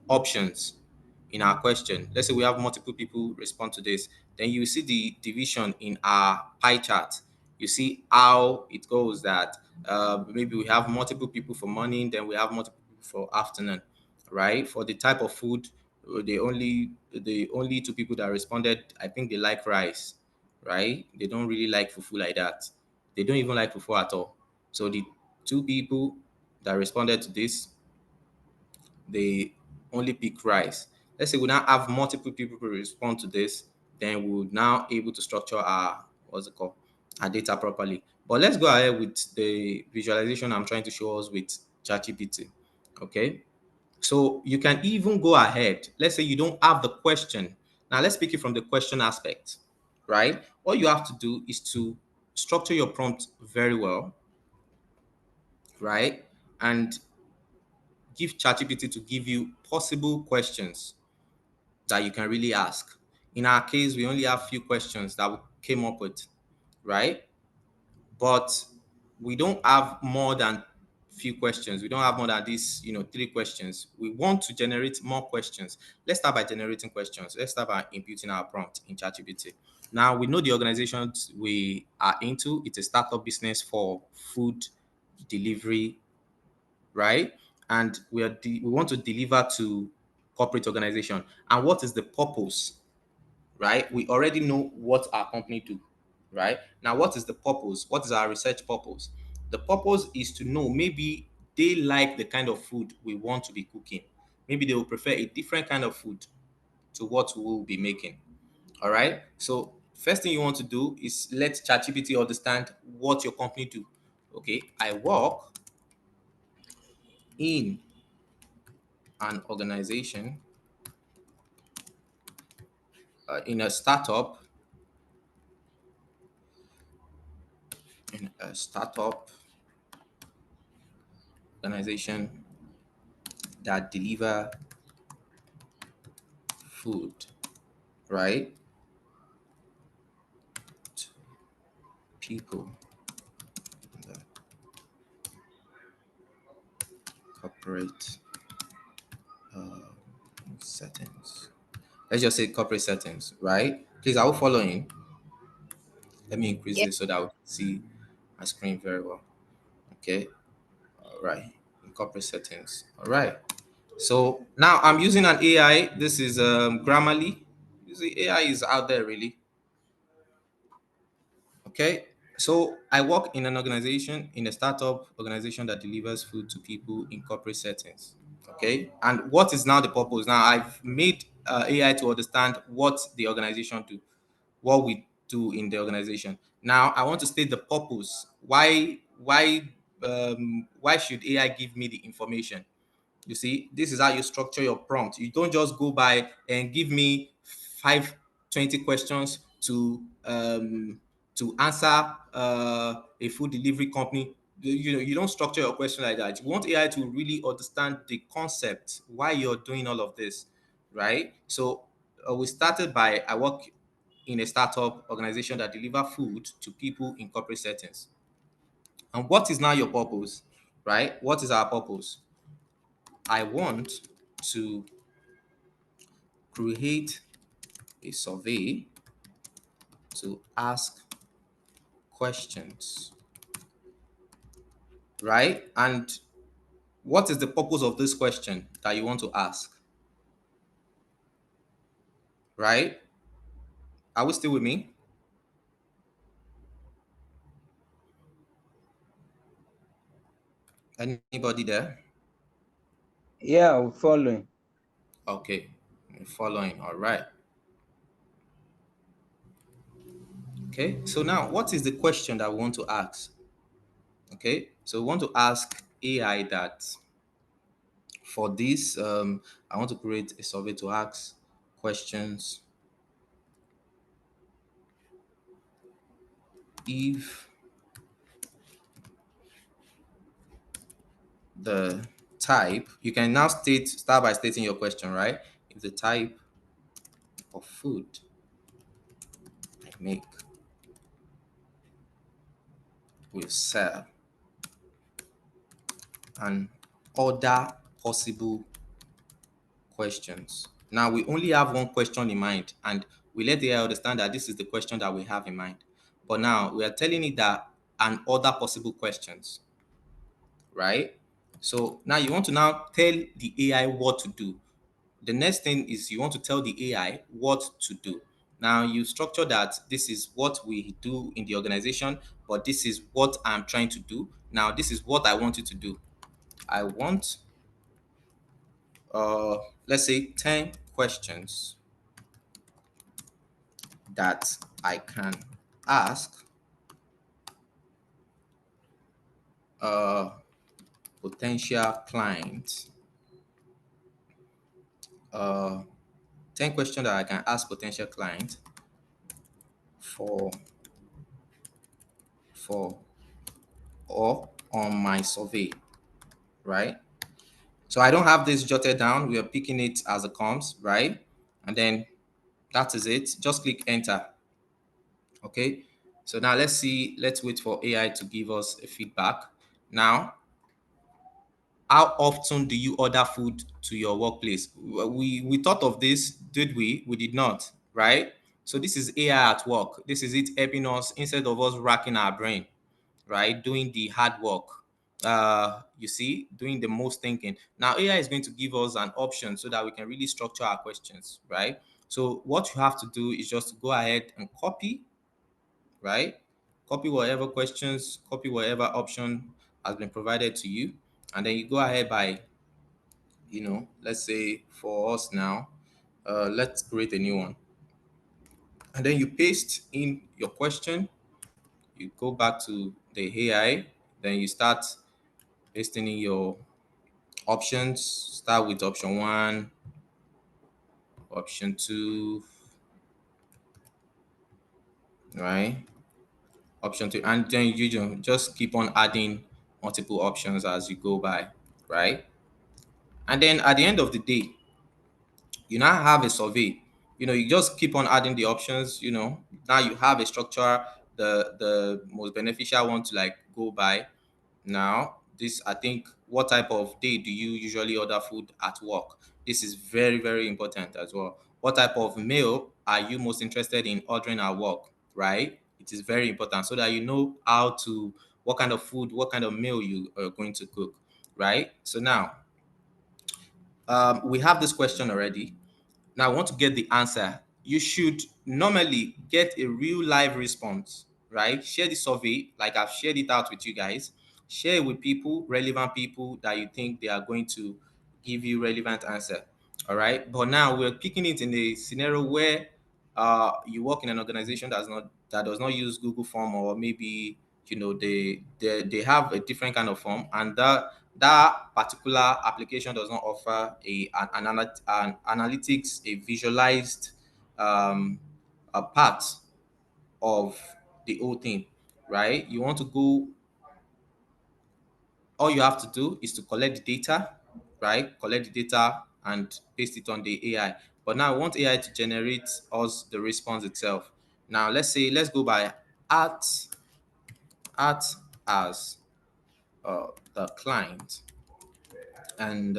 options in our question. Let's say we have multiple people respond to this, then you see the division in our pie chart. You see how it goes that maybe we have multiple people for morning, then we have multiple people for afternoon, right? For the type of food, the only two people that responded, I think they like rice, right? They don't really like fufu like that. They don't even like fufu at all. So the two people that responded to this, they only pick rice. Let's say we now have multiple people who respond to this, then we'll now able to structure our what's it called, our data properly. But let's go ahead with the visualization I'm trying to show us with ChatGPT. Okay. So you can even go ahead. Let's say you don't have the question. Now let's speak it from the question aspect, right? All you have to do is to structure your prompt very well, right? And give ChatGPT to give you possible questions that you can really ask. In our case, we only have few questions that we came up with, right? But we don't have more than few questions. We don't have more than these, 3 questions. We want to generate more questions. Let's start by generating questions. Let's start by inputting our prompt in ChatGPT. Now we know the organizations we are into. It's a startup business for food delivery, right? And we want to deliver to corporate organization. And what is the purpose, right? We already know what our company do, right? Now, what is the purpose? What is our research purpose? The purpose is to know maybe they like the kind of food we want to be cooking. Maybe they will prefer a different kind of food to what we will be making. All right. So first thing you want to do is let ChatGPT understand what your company do. Okay, I work in an organization, in a startup, in a startup organization that deliver food, right? To people in the corporate uh, settings. Let's just say corporate settings, right? Please, are you following? Let me increase Yeah. this so that we can see my screen very well. Okay. All right. In corporate settings. All right. So now I'm using an AI. This is Grammarly. You see, AI is out there really. Okay. So I work in an organization, in a startup organization that delivers food to people in corporate settings. Okay. And what is now the purpose? Now I've made AI to understand what the organization do, what we do in the organization. Now I want to state the purpose. Why should AI give me the information? You see, this is how you structure your prompt. You don't just go by and give me 520 questions to answer a food delivery company. You don't structure your question like that. You want AI to really understand the concept, why you're doing all of this, right? So we started by I work in a startup organization that deliver food to people in corporate settings. And what is now your purpose, right? What is our purpose? I want to create a survey to ask questions, right? And what is the purpose of this question that you want to ask, right? Are we still with me? Anybody there? Yeah, I'm following. Okay, I'm following. All right. Okay, so now what is the question that we want to ask? Okay, so we want to ask AI that for this, I want to create a survey to ask questions if the type, you can now start by stating your question, right? If the type of food I make will sell, and other possible questions. Now we only have one question in mind, and we let the AI understand that this is the question that we have in mind. But now we are telling it that and other possible questions, right? So now you want to now tell the AI what to do. The next thing is you want to tell the AI what to do. Now you structure that this is what we do in the organization, but this is what I'm trying to do. Now this is what I want you to do. I want, let's say, 10 questions that I can ask potential client. 10 questions that I can ask potential client for for or on my survey, right? So I don't have this jotted down. We are picking it as it comes, right? And then that is it. Just click enter. Okay. So now let's wait for AI to give us a feedback. Now, how often do you order food to your workplace? We thought of this, did we? We did not, right? So this is AI at work. This is it helping us instead of us racking our brain, right? Doing the hard work. You see, doing the most thinking. Now AI is going to give us an option so that we can really structure our questions, right? So what you have to do is just to go ahead and copy, right? Copy whatever questions, copy whatever option has been provided to you, and then you go ahead by, let's say for us now, let's create a new one, and then you paste in your question. You go back to the AI, then you start pasting in your options. Start with option one, option two, right? Option two, and then you just keep on adding multiple options as you go by, right? And then at the end of the day, you now have a survey. You just keep on adding the options. Now you have a structure, the most beneficial one to like go by. Now, this, I think, what type of day do you usually order food at work? This is very, very important as well. What type of meal are you most interested in ordering at work, right? It is very important so that you know what kind of food, what kind of meal you are going to cook, right? So now, we have this question already. Now I want to get the answer. You should normally get a real live response, right? Share the survey, like I've shared it out with you guys. Share it with people, relevant people that you think they are going to give you relevant answer. All right. But now we're picking it in a scenario where you work in an organization that does not use Google Form, or maybe they have a different kind of form, and that particular application does not offer an analytics, a visualized a part of the whole thing, right? You want to go, all you have to do is to collect the data, right? Collect the data and paste it on the AI. But now I want AI to generate us the response itself. Now let's go by at as the client, and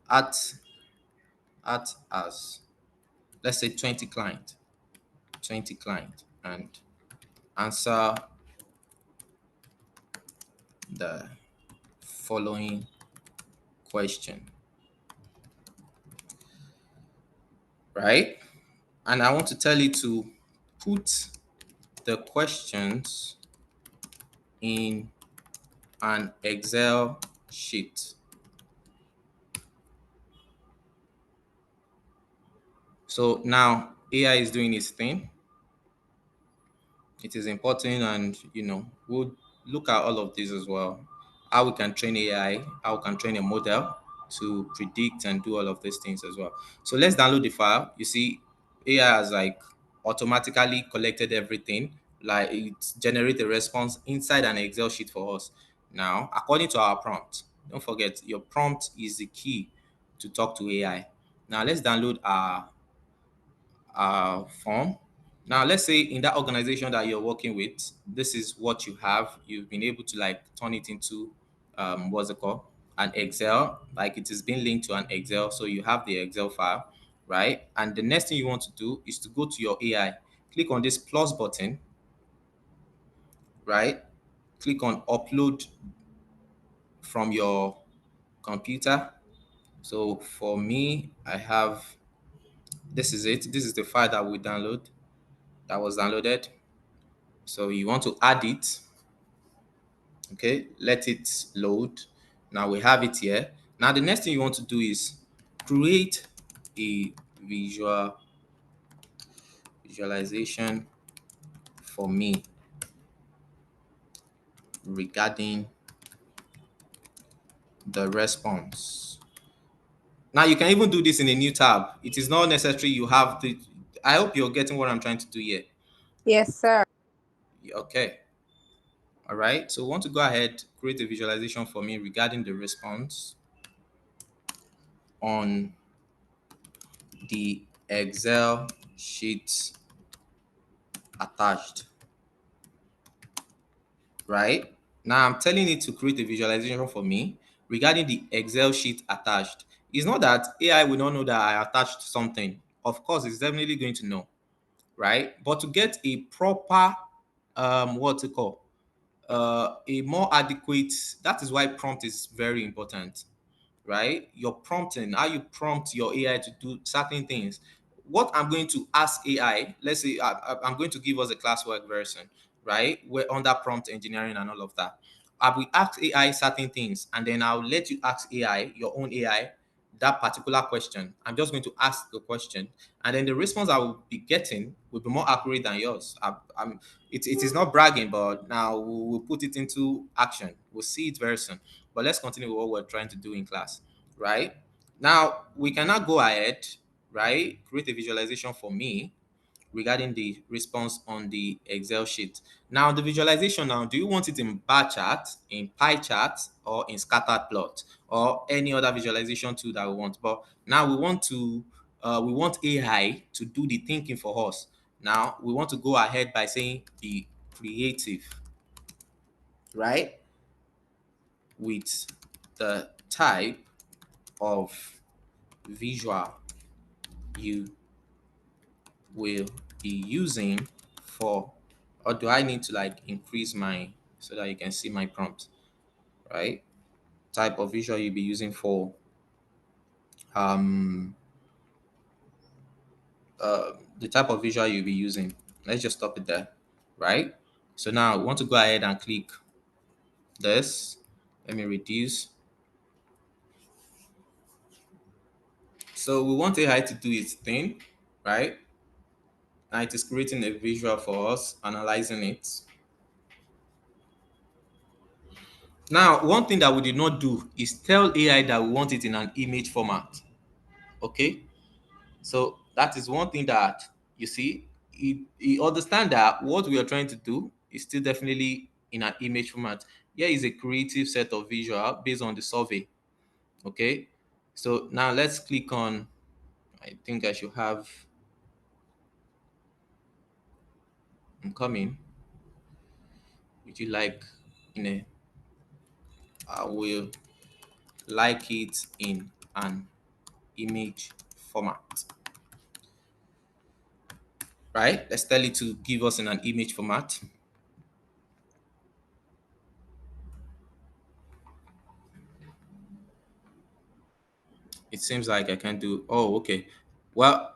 at as, let's say, 20 client, and answer the following question, right? And I want to tell you to put the questions in an Excel sheet. So now AI is doing its thing. It is important, and we'll look at all of this as well. How we can train AI, how we can train a model to predict and do all of these things as well. So let's download the file. You see, AI has like automatically collected everything, like it generates a response inside an Excel sheet for us. Now, according to our prompt, don't forget your prompt is the key to talk to AI. Now let's download our form. Now, let's say in that organization that you're working with, this is what you have. You've been able to like turn it into what's it called? An Excel. Like it is being linked to an Excel. So you have the Excel file, right? And the next thing you want to do is to go to your AI. Click on this plus button, right? Click on upload from your computer. So for me, I have, this is it. This is the file that was downloaded. So you want to add it. Okay, let it load. Now we have it here. Now the next thing you want to do is create a visualization for me regarding the response. Now you can even do this in a new tab. It is not necessary you have the. I hope you're getting what I'm trying to do here. Yes, sir. Okay. All right. So we want to go ahead, create a visualization for me regarding the response on the Excel sheet attached. Right? Now I'm telling it to create a visualization for me regarding the Excel sheet attached. It's not that AI will not know that I attached something. Of course, it's definitely going to know, right? But to get a proper, what to call, a more adequate, that is why prompt is very important, right? Your prompting, how you prompt your AI to do certain things. What I'm going to ask AI, let's say I'm going to give us a classwork version, right? We're under prompt engineering and all of that. I will ask AI certain things, and then I'll let you ask AI, your own AI, that particular question. I'm just going to ask the question, and then the response I will be getting will be more accurate than yours. It is not bragging, but now we'll put it into action. We'll see it very soon. But let's continue with what we're trying to do in class, right? Now, we can now go ahead, right? Create a visualization for me regarding the response on the Excel sheet. Now, the visualization now, do you want it in bar chart, in pie chart, or in scattered plot, or any other visualization tool that we want? But now we want AI to do the thinking for us. Now, we want to go ahead by saying be creative, right? With the type of visual you will be using for, or do I need to like increase my, so that you can see my prompt, right? Type of visual you'll be using for um the type of visual you'll be using. Let's just stop it there, right? So now we want to go ahead and click this. Let me reduce. So we want AI to do its thing, right? And it is creating a visual for us, analyzing it. Now, one thing that we did not do is tell AI that we want it in an image format. Okay, so that is one thing that you see. It understand that what we are trying to do is still definitely in an image format. Here is a creative set of visual based on the survey. Okay, so now let's click on. I think I should have. I'm coming. Would you like in a? I will like it in an image format. Right? Let's tell it to give us in an image format. It seems like I can do. Oh, okay. Well,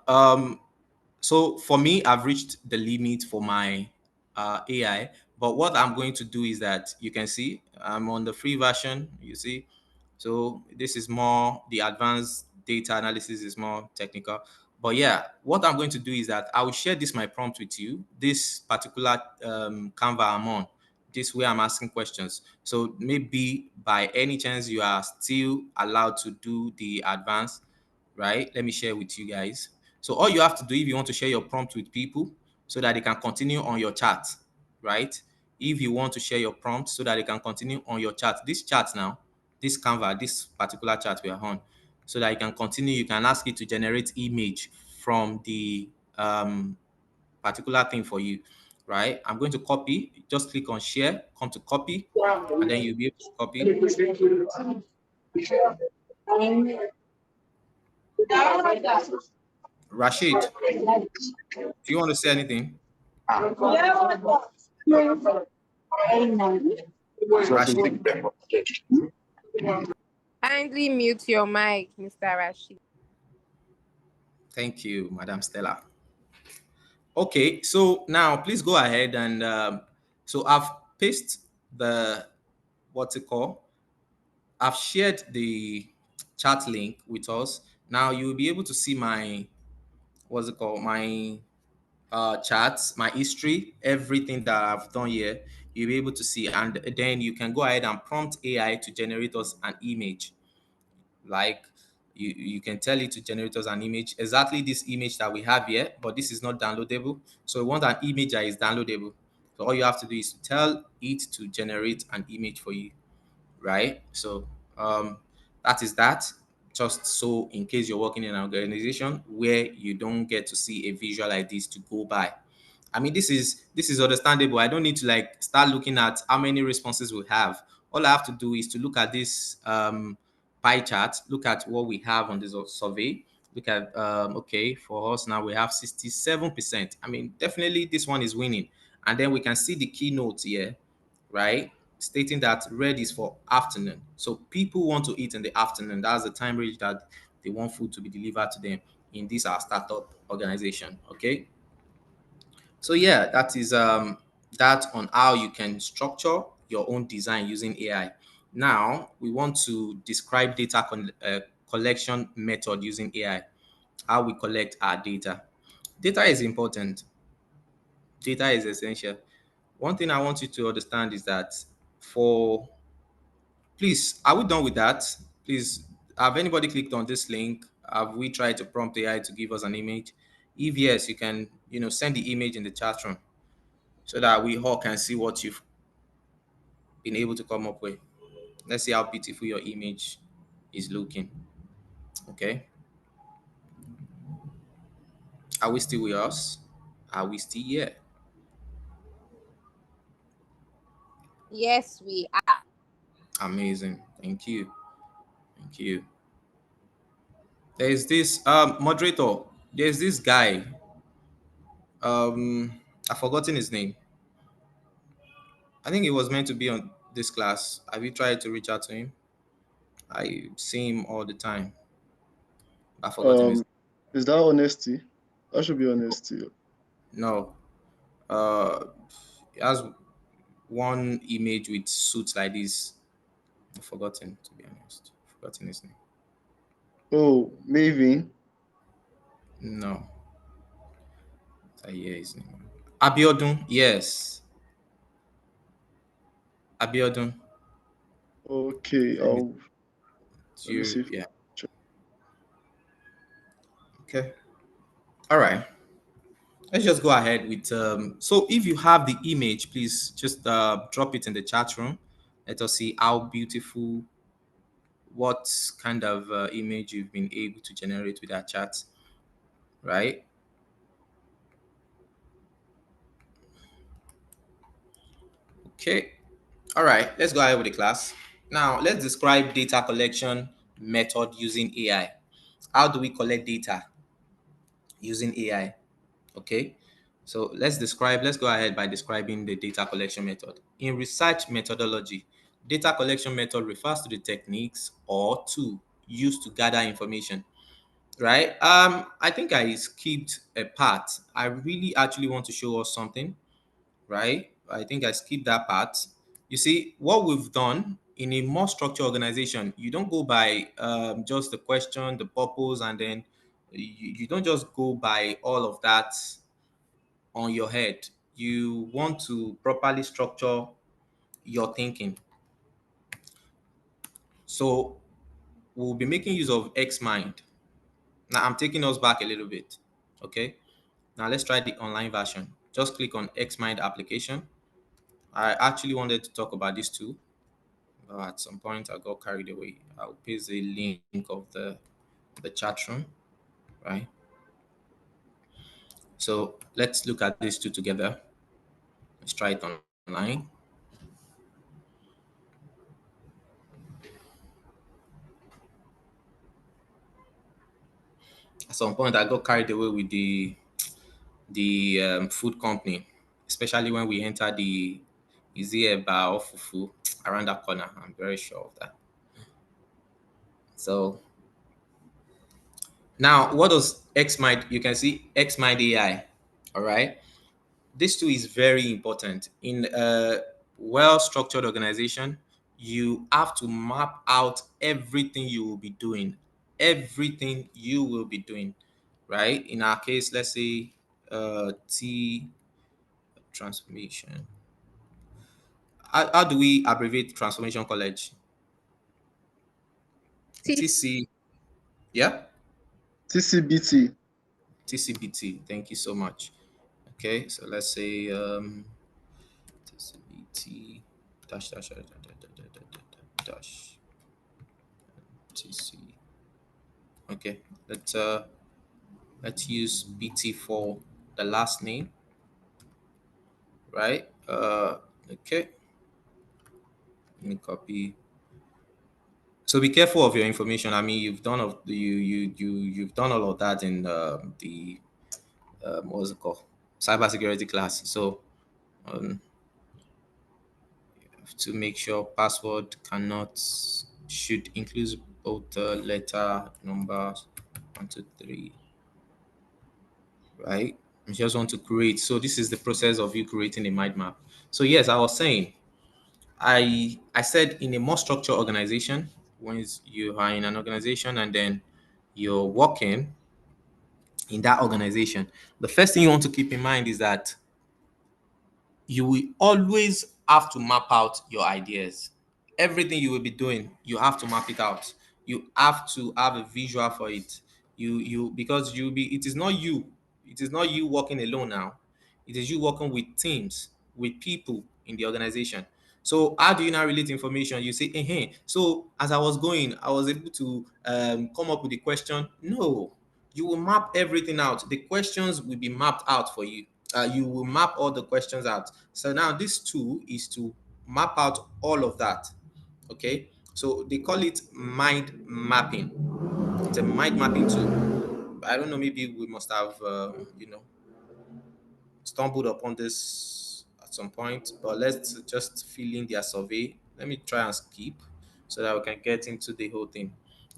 so for me, I've reached the limit for my AI. But what I'm going to do is that you can see I'm on the free version. You see, so this is more the advanced data analysis is more technical. But yeah, what I'm going to do is that I will share this my prompt with you. This particular Canva I'm on. This way I'm asking questions. So maybe by any chance you are still allowed to do the advanced, right? Let me share with you guys. So all you have to do if you want to share your prompt with people so that they can continue on your chat, right? If you want to share your prompt so that they can continue on your chat, this chat now, this Canva, this particular chat we are on, so that you can continue, you can ask it to generate image from the particular thing for you, right? I'm going to copy, just click on share, come to copy, and then you'll be able to copy. Rashid, do you want to say anything? Rashid, Kindly mute your mic, Mr. Rashid. thank you, Madam Stella. Okay, so now please go ahead and so I've pasted the what's it called? I've shared the chat link with us. Now you'll be able to see my what's it called? My charts, my history, everything that I've done here. you'll be able to see, and then you can go ahead and prompt AI to generate us an image. Like you can tell it to generate us an image, exactly this image that we have here, but this is not downloadable. So we want an image that is downloadable. So all you have to do is to tell it to generate an image for you, right? So that is that. Just so in case you're working in an organization where you don't get to see a visual like this to go by. I mean, this is understandable. I don't need to like start looking at how many responses we have. All I have to do is to look at this pie chart, look at what we have on this survey. Look at okay, for us now we have 67%. I mean, definitely this one is winning. And then we can see the keynote here, right? Stating that red is for afternoon. So people want to eat in the afternoon. That's the time range that they want food to be delivered to them in this our startup organization. Okay. So yeah, that is that on how you can structure your own design using AI. Now we want to describe data collection method using AI. How we collect our data. Data is important. Data is essential. One thing I want you to understand is that for please, are we done with that? Please, have anybody clicked on this link? Have we tried to prompt AI to give us an image? If yes, you can, send the image in the chat room so that we all can see what you've been able to come up with. Let's see how beautiful your image is looking. Okay. Are we still with us? Are we still here? Yes, we are. Amazing. Thank you. Thank you. There's this moderator. There's this guy. I've forgotten his name. I think he was meant to be on this class. Have you tried to reach out to him? I see him all the time. I've forgotten his Um, is that honesty? That should be honesty. no. Uh he has one image with suits like this. I've forgotten, to be honest. Forgotten his name. Oh, Maven. No. I hear his name. Abiodun, yes. Abiodun. Okay, Let me let me see. yeah. Okay. All right. Let's just go ahead with so if you have the image, please just drop it in the chat room. Let us see how beautiful, what kind of image you've been able to generate with that chat, right? Okay. All right, let's go ahead with the class. Now let's describe data collection method using AI. How do we collect data using AI? Okay. So let's go ahead by describing the data collection method. In research methodology, data collection method refers to the techniques or tool used to gather information, right? I think I skipped a part. I really actually want to show us something, right? I think I skipped that part. You see, what we've done in a more structured organization, you don't go by just the question, the purpose, and then you don't just go by all of that on your head. You want to properly structure your thinking. So we'll be making use of XMind. Now I'm taking us back a little bit. Okay. Now let's try the online version. Just click on XMind application. I actually wanted to talk about this too, but at some point I got carried away. I'll paste the link of the chat room, right? So let's look at these two together. Let's try it online. At some point I got carried away with the food company, especially when we enter the Izieba or Fufu around that corner. I'm very sure of that. So now, what does XMind? You can see XMind AI. All right, this too is very important in a well-structured organization. You have to map out everything you will be doing, everything you will be doing, right? In our case, let's say T transformation. how do we abbreviate Transformation College? T- TC, yeah, TCBT. TCBT. Thank you so much. Okay, so let's say TCBT dash dash dash dash dash dash dash dash TC. Okay, let's use BT for the last name, right? Okay, let me copy. So be careful of your information. I mean, you've done of you've done all of that in the what's it called, cybersecurity class. So um, to make sure password cannot should include both letter numbers 1 2 3, right? You just want to create. So this is the process of you creating a mind map. So yes, I was saying, I said in a more structured organization, when you are in an organization and then you're working in that organization, the first thing you want to keep in mind is that you will always have to map out your ideas. Everything you will be doing, you have to map it out. You have to have a visual for it. You because you'll be it is not you. It is not you working alone now. It is you working with teams, with people in the organization. So how do you now relate information? You say, hey, so as I was going, I was able to come up with a question. No, you will map everything out. The questions will be mapped out for you. You will map all the questions out. So now this tool is to map out all of that. Okay, so they call it mind mapping. It's a mind mapping tool. I don't know, maybe we must have stumbled upon this at some point, but let's just fill in their survey. Let me try and skip so that we can get into the whole thing.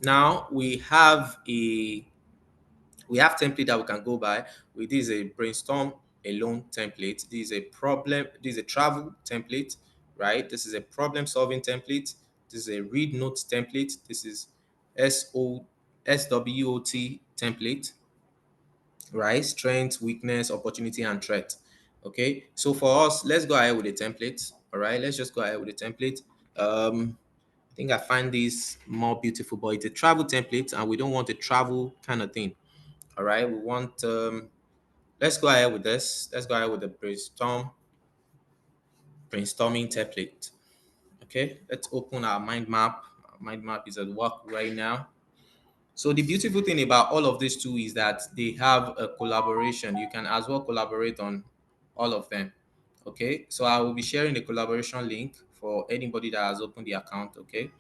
Now we have template that we can go by. This is a brainstorm alone template. This is a problem. This is a travel template, right? This is a problem solving template. This is a read notes template. This is SWOT template, right? Strength, weakness, opportunity, and threat. Okay. So for us, let's go ahead with the template. All right. Let's just go ahead with the template. I think I find this more beautiful, but it's a travel template, and we don't want a travel kind of thing. All right, we want let's go ahead with this. Let's go ahead with the brainstorming template. Okay, let's open our mind map. Our mind map is at work right now. So the beautiful thing about all of these two is that they have a collaboration. You can as well collaborate on all of them. Okay, so I will be sharing the collaboration link for anybody that has opened the account. Okay,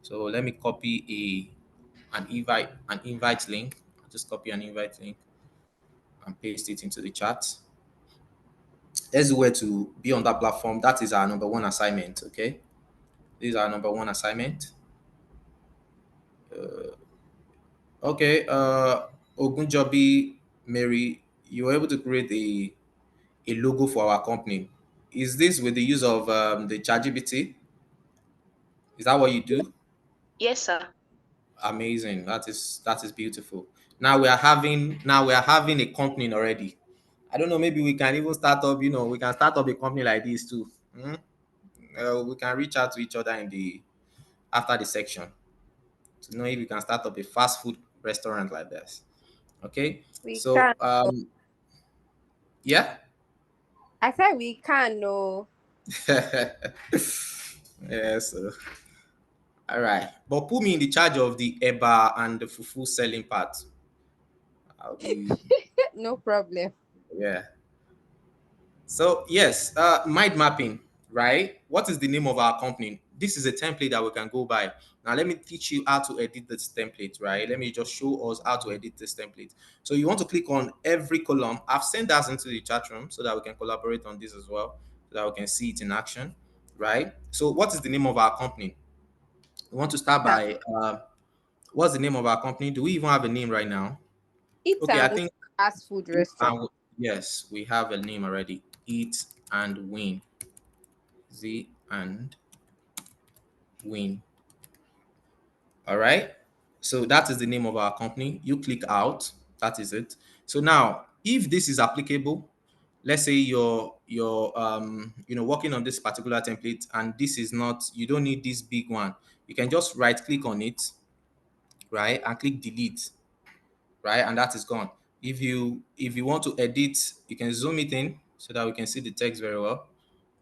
so let me copy an invite link. I'll just copy an invite link and paste it into the chat. Let's do where to be on that platform. That is our number one assignment. Okay, this is our number one assignment. Okay, Ogunjobi Mary, you were able to create a logo for our company. Is this with the use of the ChatGPT? Is that what you do? Yes, sir. Amazing. That is beautiful. Now we are having a company already. I don't know. Maybe we can even start up. We can start up a company like this too. We can reach out to each other in the after the section to know if you can start up a fast food restaurant like this. Okay, we so can. yeah. I said we can. No. Yeah, so all right, but put me in the charge of the eba and the fufu selling part. I'll be No problem. yeah. So yes, mind mapping, right? What is the name of our company? This is a template that we can go by. Now let me teach you how to edit this template, right? Let me just show us how to edit this template. So you want to click on every column. I've sent that into the chat room so that we can collaborate on this as well, so that we can see it in action, right? So what is the name of our company? We want to start Yeah. by what's the name of our company? Do we even have a name right now? Eat Okay, I and think fast food restaurant. yes, we have a name already. Eat and Win. Z and Win. All right. So that is the name of our company. You click out. That is it. So now, if this is applicable, let's say you're working on this particular template, and this is not, you don't need this big one, you can just right click on it, right, and click delete, right, and that is gone. If you want to edit, you can zoom it in so that we can see the text very well,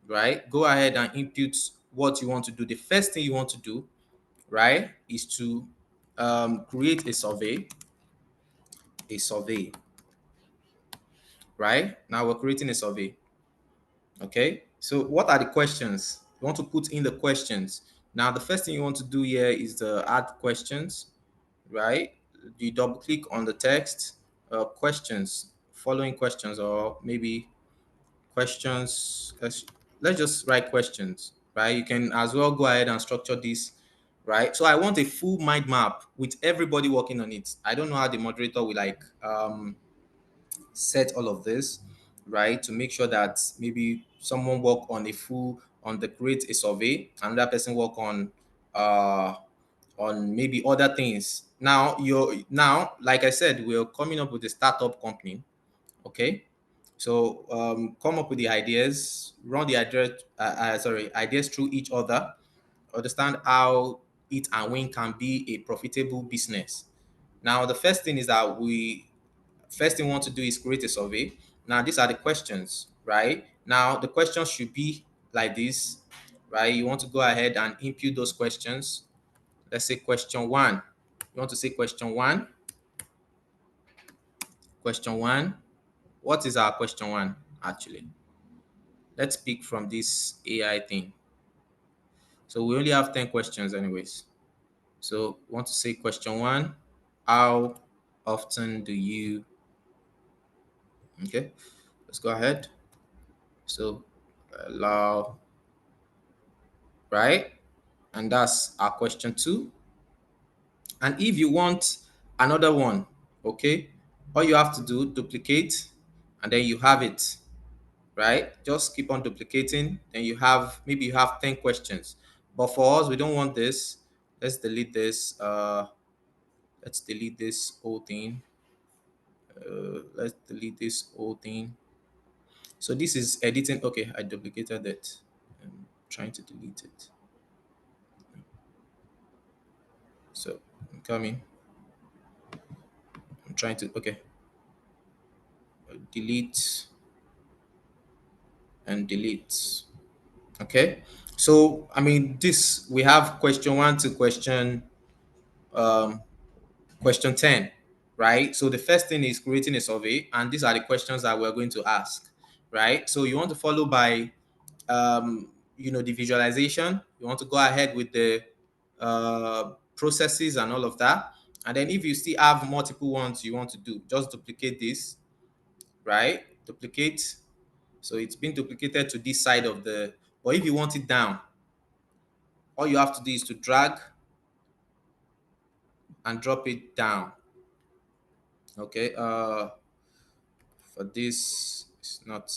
right. Go ahead and input what you want to do. The first thing you want to do, right, is to create a survey, right. Now we're creating a survey. Okay, so what are the questions? You want to put in the questions. Now, the first thing you want to do here is the add questions, right? You double click on the text, questions, following questions, or maybe questions. Let's just write questions, right? You can as well go ahead and structure this, right? So I want a full mind map with everybody working on it. I don't know how the moderator will set all of this, right, to make sure that maybe someone work on a full on the create a survey, another person work on maybe other things. Now, like I said, we're coming up with a startup company. Okay, so come up with the ideas, run the ideas through each other, understand how it and win can be a profitable business. Now, the first thing is that first thing we want to do is create a survey. Now, these are the questions, right? Now, the questions should be like this, right? You want to go ahead and input those questions. Let's say question one. You want to say question one. Question one. What is our question one, actually? Let's pick from this AI thing. So we only have 10 questions anyways. So we want to say question one. How often do you, okay, let's go ahead. So allow, right? And that's our question two. And if you want another one, okay, all you have to do, duplicate, and then you have it, right? Just keep on duplicating. Then you have, maybe you have 10 questions. But for us, we don't want this. Let's delete this. Let's delete this whole thing. Let's delete this whole thing. So this is editing. Okay, I duplicated it. I'm trying to delete it. So I'm coming. I'm trying to, okay. Delete and delete. Okay. So, I mean, this, we have question one to um, question 10, right? So the first thing is creating a survey, and these are the questions that we're going to ask, right? So you want to follow by, the visualization. You want to go ahead with the processes and all of that. And then if you still have multiple ones you want to do, just duplicate this, right? Duplicate. So it's been duplicated to this side of the, but if you want it down, all you have to do is to drag and drop it down. Okay, for this, it's not,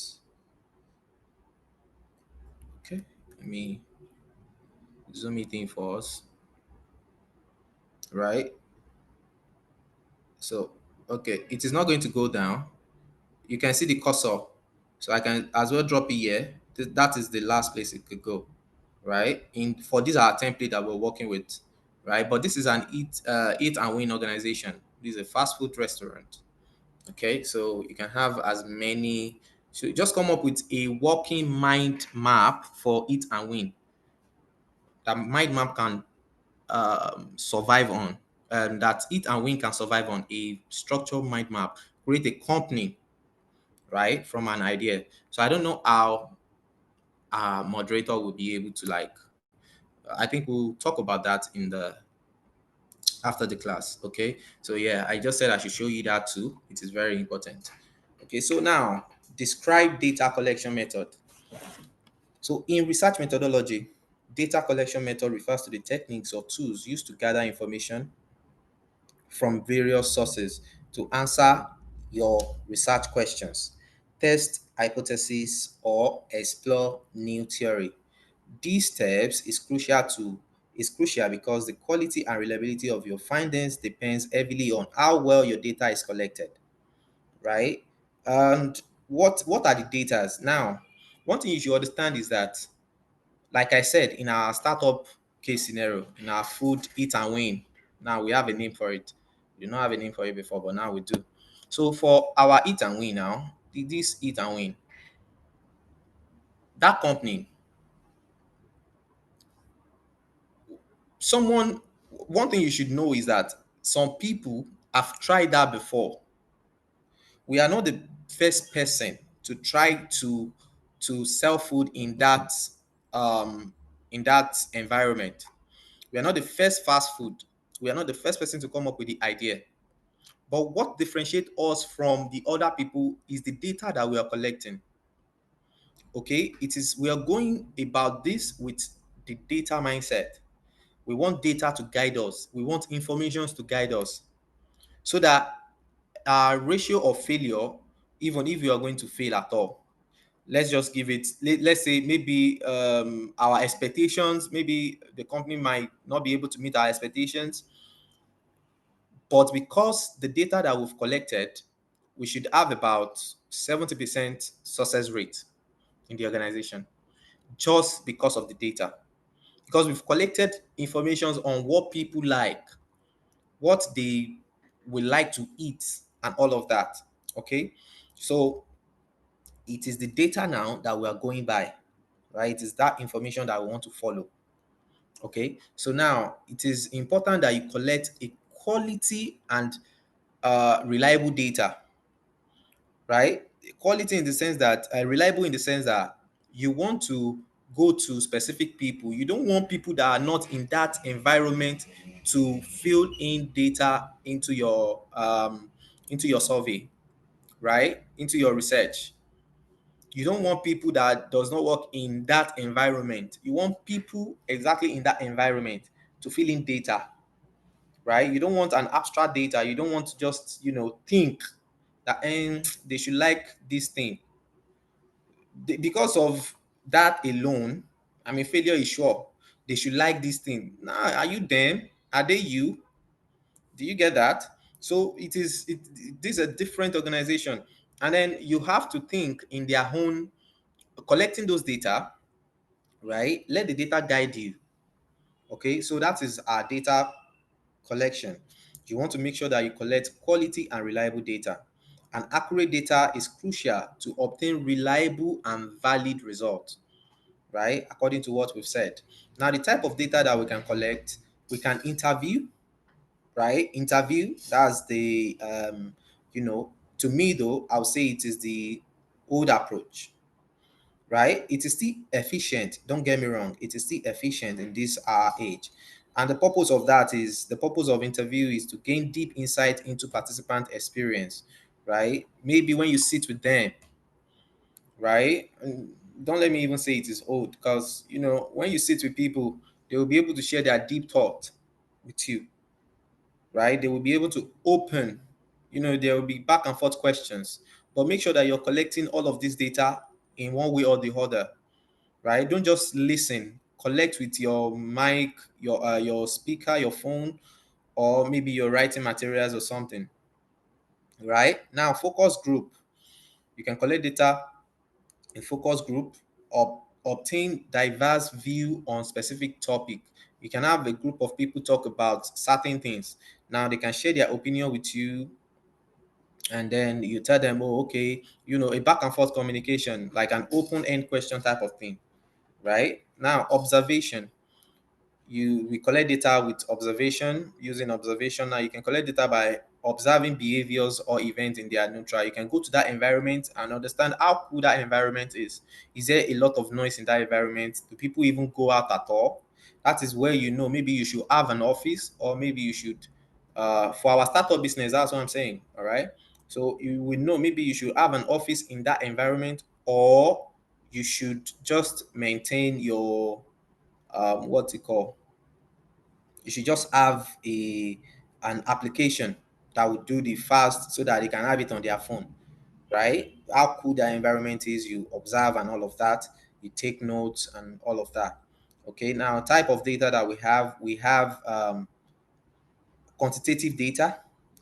okay, let me zoom it in for us, right? So, okay, it is not going to go down. You can see the cursor, so I can as well drop it here. That is the last place it could go, right? In for this our template that we're working with, right? But this is an eat and win organization. This is a fast food restaurant. Okay, so you can have as many. So just come up with a working mind map for eat and win. That mind map can survive on, that eat and win can survive on a structured mind map. Create a company, right, from an idea. So I don't know how our moderator will be able to like. I think we'll talk about that in the after the class. Okay, so yeah, I just said I should show you that too. It is very important. Okay, so now describe data collection method. So in research methodology, data collection method refers to the techniques or tools used to gather information from various sources to answer your research questions, test hypotheses, or explore new theory. These steps is crucial because the quality and reliability of your findings depends heavily on how well your data is collected, right? And what are the data now? one thing you should understand is that, like I said, in our startup case scenario, in our food eat and win, now we have a name for it. We did not have a name for it before, but now we do. So for our eat and win now, this eat and win, that company, someone, one thing you should know is that some people have tried that before. We are not the first person to try to sell food um in that environment. We are not the first fast food. We are not the first person to come up with the idea. But what differentiates us from the other people is the data that we are collecting. Okay, it is we are going about this with the data mindset. We want data to guide us. We want informations to guide us so that our ratio of failure, even if you are going to fail at all, let's just give it, let's say maybe our expectations, maybe the company might not be able to meet our expectations, but because the data that we've collected, we should have about 70% success rate in the organization, just because of the data, because we've collected information on what people like, what they will like to eat, and all of that. Okay, so it is the data now that we are going by, right? It is that information that we want to follow. Okay, so now it is important that you collect a quality and reliable data, right? Quality in the sense that reliable in the sense that you want to go to specific people. You don't want people that are not in that environment to fill in data into your survey, right? Into your research. You don't want people that does not work in that environment. You want people exactly in that environment to fill in data, right? You don't want an abstract data. You don't want to just think that they should like this thing. Because of that alone, I mean, failure is sure. They should like this thing. Nah, are you them? Are they you? Do you get that? So this is a different organization, and then you have to think in their own collecting those data, right? Let the data guide you. Okay, so that is our data collection. You want to make sure that you collect quality and reliable data. And accurate data is crucial to obtain reliable and valid results, right? According to what we've said. Now, the type of data that we can collect, we can interview, right? Interview, that's the, to me though, I'll say it is the old approach, right? It is still efficient. Don't get me wrong. It is still efficient in this age. And the purpose of that is the purpose of interview is to gain deep insight into participant experience, right? Maybe when you sit with them, right? And don't let me even say it is old because, when you sit with people, they will be able to share their deep thought with you, right? They will be able to open, there will be back and forth questions, but make sure that you're collecting all of this data in one way or the other, right? Don't just listen. Collect with your mic, your speaker, your phone, or maybe your writing materials or something. Right now, focus group. You can collect data in focus group or obtain diverse view on specific topic. You can have a group of people talk about certain things. Now they can share their opinion with you, and then you tell them, oh, okay, a back and forth communication, like an open end question type of thing. Right now, observation. We collect data with observation. Using observation, now you can collect data by observing behaviors or events in their neutral. You can go to that environment and understand how cool that environment is there a lot of noise in that environment? Do people even go out at all? That is where maybe you should have an office, or maybe you should for our startup business, that's what I'm saying. All right, so you will know maybe you should have an office in that environment, or you should just maintain your what's it called, you should just have an application that will do the fast so that they can have it on their phone, right? How cool their environment is, you observe and all of that, you take notes and all of that. Okay, now type of data that we have quantitative data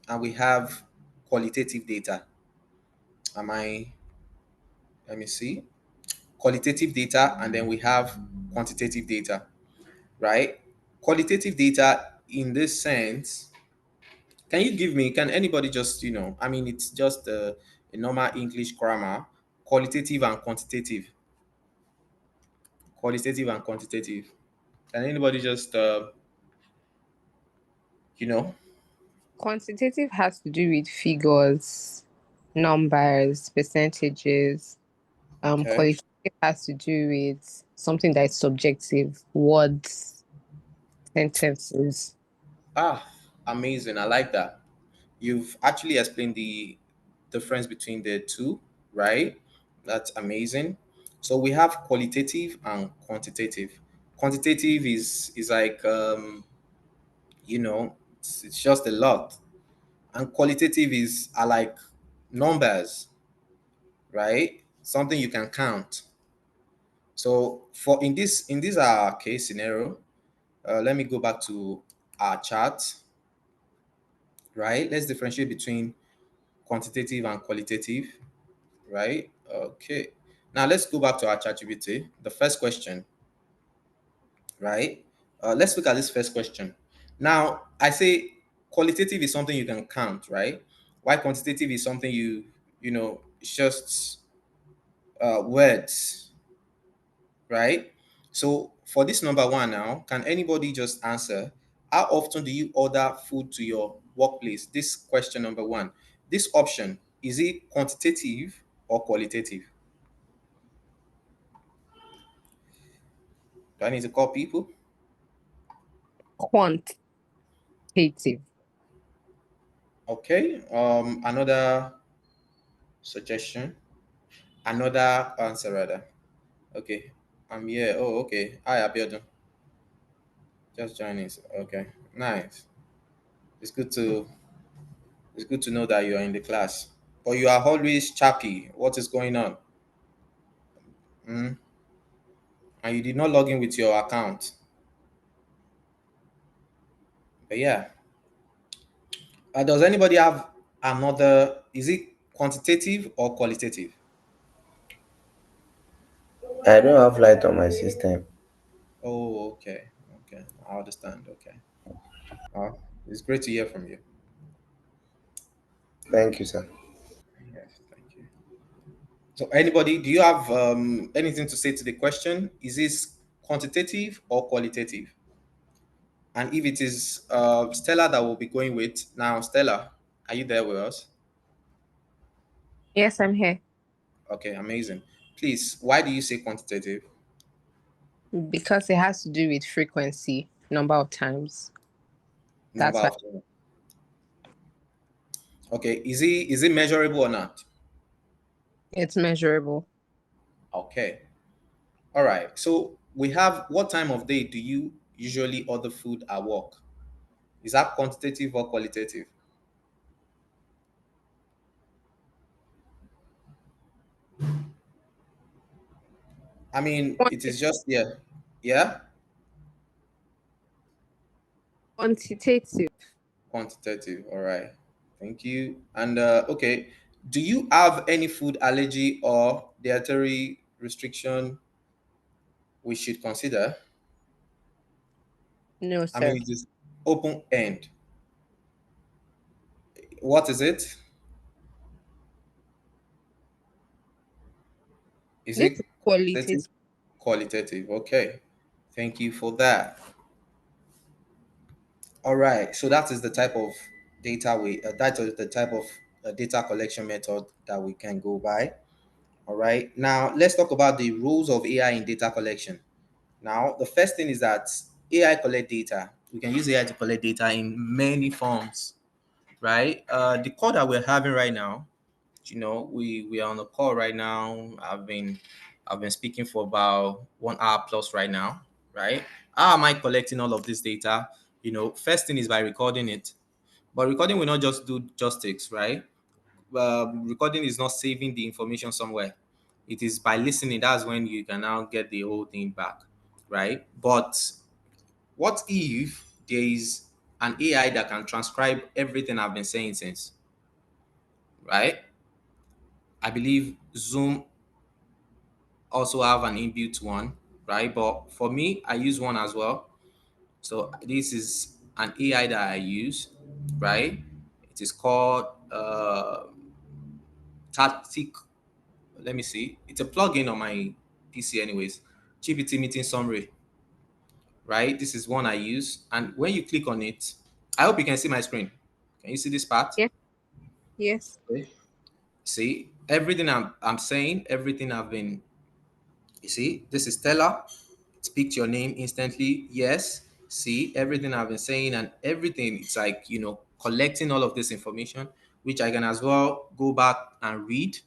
and we have qualitative data. Am I Let me see. qualitative data and then we have quantitative data, right? Qualitative data in this sense, can you give me, can anybody just, I mean, it's just a normal English grammar, qualitative and quantitative, qualitative and quantitative. Can anybody just, you know, Quantitative has to do with figures, numbers, percentages. okay. Qualitative has to do with something that is subjective, words, sentences. Ah, amazing. I like that. You've actually explained the difference between the two, right? That's amazing. So we have qualitative and quantitative. Quantitative is like it's just a lot. And qualitative is are like numbers, right? Something you can count. So for in this case scenario, let me go back to our chart, right? Let's differentiate between quantitative and qualitative, right? Okay. Now let's go back to our ChatGPT. The first question, right? Let's look at this first question. Now I say qualitative is something you can count, right? Why quantitative is something it's just words, right? So for this number one now, can anybody just answer? How often do you order food to your workplace? This question number one. This option, is it quantitative or qualitative? Do I need to call people? Quantitative. Okay. Another suggestion, another answer rather. Okay. I'm here. Oh, okay. Hi, Abiodun. Just joining. Okay. Nice. It's good to it's good to know that you are in the class. But you are always chappy. What is going on? Mm? And you did not log in with your account. But yeah. Does anybody have another? Is it quantitative or qualitative? I don't have light on my system. Oh, okay. Okay. I understand. Okay. It's great to hear from you. Thank you, sir. Yes, thank you. So, anybody, do you have anything to say to the question? Is this quantitative or qualitative? And if it is Stella that will be going with, now, Stella, are you there with us? Yes, I'm here. Okay, amazing. Please, why do you say quantitative? Because it has to do with frequency, number of times. Number That's why of. Okay, is it measurable or not? it's measurable. Okay, all right. So we have, what time of day do you usually order food at work? Is that quantitative or qualitative? I mean, it is just, yeah. Yeah. Quantitative. Quantitative. All right. Thank you. And okay, do you have any food allergy or dietary restriction we should consider? No, I mean, sir. it is open end. What is it? Is This it is quantitative? qualitative. Qualitative. Okay. Thank you for that. All right. So that is the type of that is the type of data collection method that we can go by. All right. Now let's talk about the rules of AI in data collection. Now, the first thing is that AI collect data. We can use AI to collect data in many forms, right? The call that we're having right now, we are on a call right now. I've been speaking for about 1 hour plus right now, right? How am I collecting all of this data? First thing is by recording it, but recording will not just do justice, right? Recording is not saving the information somewhere. It is by listening. That's when you can now get the whole thing back, right? But what if there is an AI that can transcribe everything I've been saying since, right? I believe Zoom also have an inbuilt one, right? But for me, I use one as well. So this is an AI that I use, right? It is called Tactic. Let me see. It's a plugin on my PC, anyways. GPT meeting summary, right? This is one I use, and when you click on it, I hope you can see my screen. Can you see this part? Yes. Yes. Okay. See everything I'm saying, everything I've been. You see, this is Stella. It picked your name instantly. Yes. See everything I've been saying and everything. It's like, collecting all of this information, which I can as well go back and read,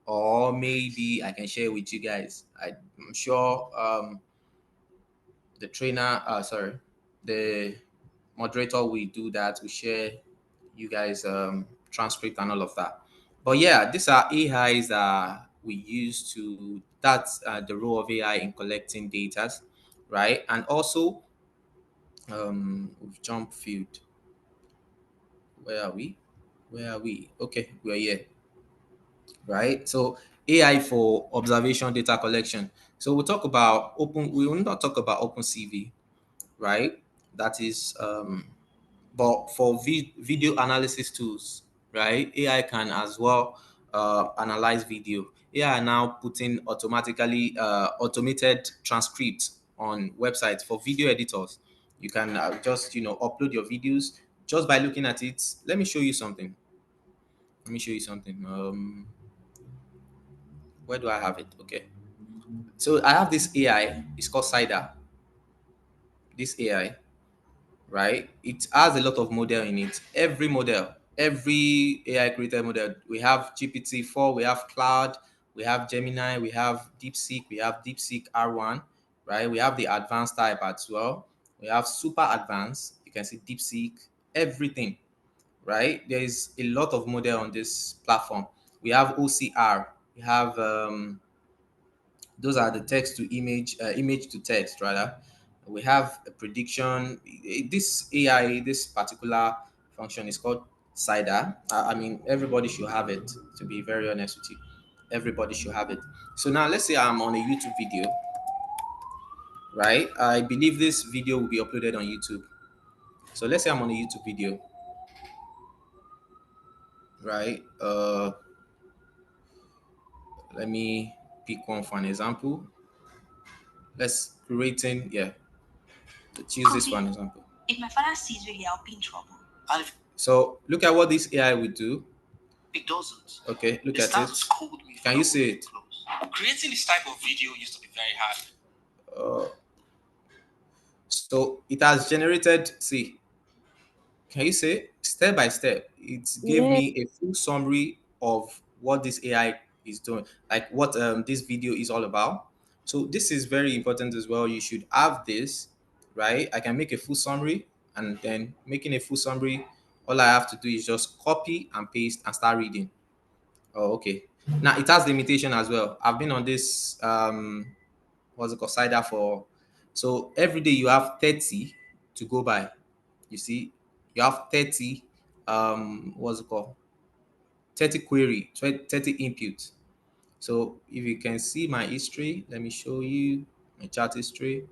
or maybe I can share with you guys. I'm sure the trainer, sorry, the moderator will do that. We share you guys transcript and all of that. But yeah, these are AIs that we use to. That's the role of AI in collecting data, right? And also, we've jump field. Where are we? Where are we? Okay, we're here, right? So AI for observation data collection. So we'll talk about open. We will not talk about open CV, right? That is but for video analysis tools, right? AI can as well analyze video. AI are now putting automated transcripts on websites for video editors. You can just upload your videos just by looking at it. Let me show you something. Let me show you something. Where do I have it? Okay. So I have this AI. It's called Cider. This AI, right? It has a lot of model in it. Every model, every AI created model, we have GPT-4, we have Cloud, we have Gemini, we have DeepSeek, we have DeepSeek R1, right? We have the advanced type as well. We have super advanced. You can see DeepSeek, everything, right? There is a lot of model on this platform. We have OCR. We have those are the text to image, image to text rather. We have a prediction. This AI, this particular function is called Cider. I mean, everybody should have it. To be very honest with you, everybody should have it. So now let's say I'm on a YouTube video, right? I believe this video will be uploaded on YouTube. So let's say I'm on a YouTube video, right? Let me pick one for an example. Let's creating, yeah. Let's use this one example. If my father sees me, I'll be in trouble. So look at what this AI will do. It doesn't. Okay, look at it. Can you see it? Creating this type of video used to be very hard. So it has generated, see, can you say step by step? It gave Yeah. me a full summary of what this AI is doing, like what this video is all about. So this is very important as well. You should have this, right? I can make a full summary, and then making a full summary, all I have to do is just copy and paste and start reading. Oh, okay. Now it has limitation as well. I've been on this what's it called, cider for. So every day you have 30 to go by. You see, you have 30 what's it called, 30 query, 30 input. So if you can see my history, let me show you my chat history,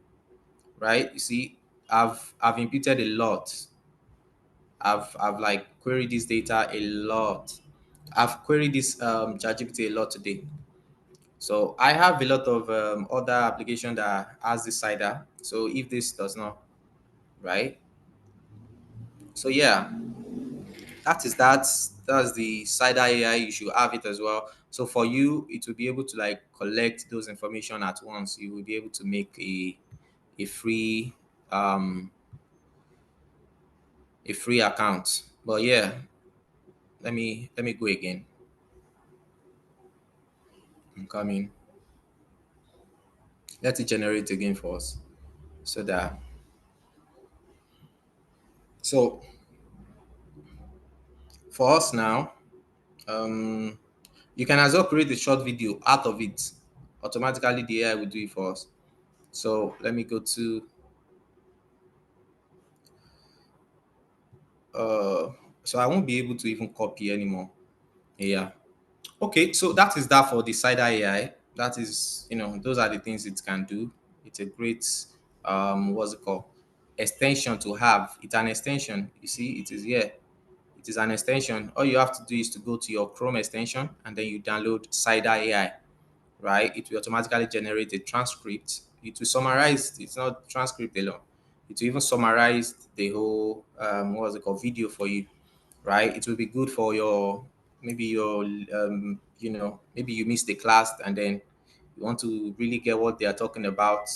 right? You see, I've imputed a lot. I've like queried this data a lot. I've queried this ChatGPT a lot today. So I have a lot of other application that has this cider. So if this does not, right? So yeah, that's the cider AI. You should have it as well. So for you, it will be able to like collect those information at once. You will be able to make a free um a free account. But yeah, let me go again. I'm coming. Let it generate again for us. So that so for us now, um you can as well create a short video out of it. Automatically the AI will do it for us. So let me go to uh so I won't be able to even copy anymore. Yeah. Okay, so that is that for the cider AI. That is, those are the things it can do. It's a great, what's it called? Extension to have. It's an extension. You see, it is here. It is an extension. All you have to do is to go to your Chrome extension and then you download Cider AI, right? It will automatically generate a transcript. It will summarize. It's not transcript alone. It will even summarize the whole, what's it called, video for you, right? It will be good for your, maybe your, maybe you missed the class and then you want to really get what they are talking about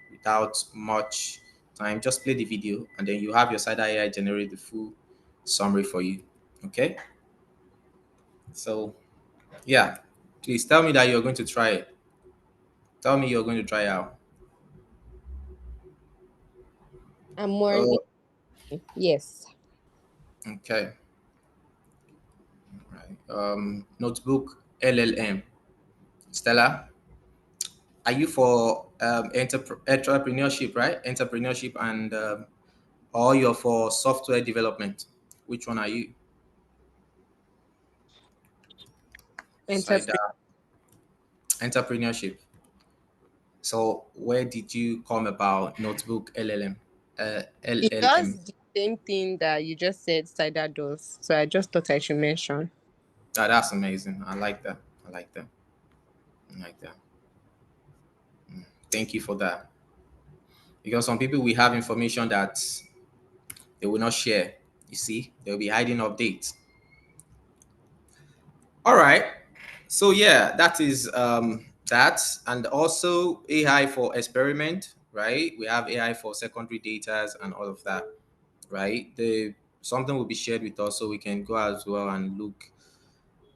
without much time. Just play the video and then you have your side AI generate the full summary for you. Okay. So yeah, please tell me that you're going to try it. Tell me you're going to try out. I'm more Oh, yes. okay. Right. Notebook LLM. Stella, are you for entrepreneurship, right? Entrepreneurship and or you're for software development? Which one are you? Side Entrepreneur. entrepreneurship. So where did you come about notebook LLM? It LLM. does the same thing that you just said Cider does. So I just thought I should mention. Ah, that's amazing. I like that. I like that. I like that. Thank you for that. Because some people we have information that they will not share. You see, they'll be hiding updates. All right. So yeah, that is that, and also AI for experiment, right? We have AI for secondary data and all of that, right? The something will be shared with us so we can go as well and look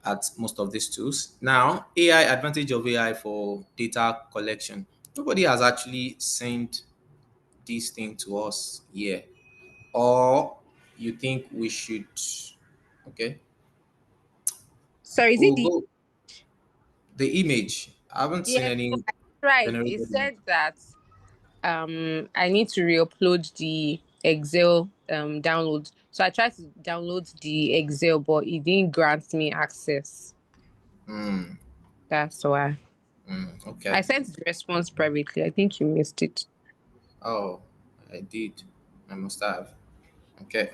at most of these tools. Now, AI advantage of AI for data collection. Nobody has actually sent this thing to us here, or you think we should? Okay, Sorry, is it we'll the go the image. I haven't seen yeah, any right. It generated image. said that I need to re-upload the Excel download. So I tried to download the Excel, but it didn't grant me access. Mm, That's why. I okay. sent the response privately. I think you missed it. Oh, I did. I must have. Okay.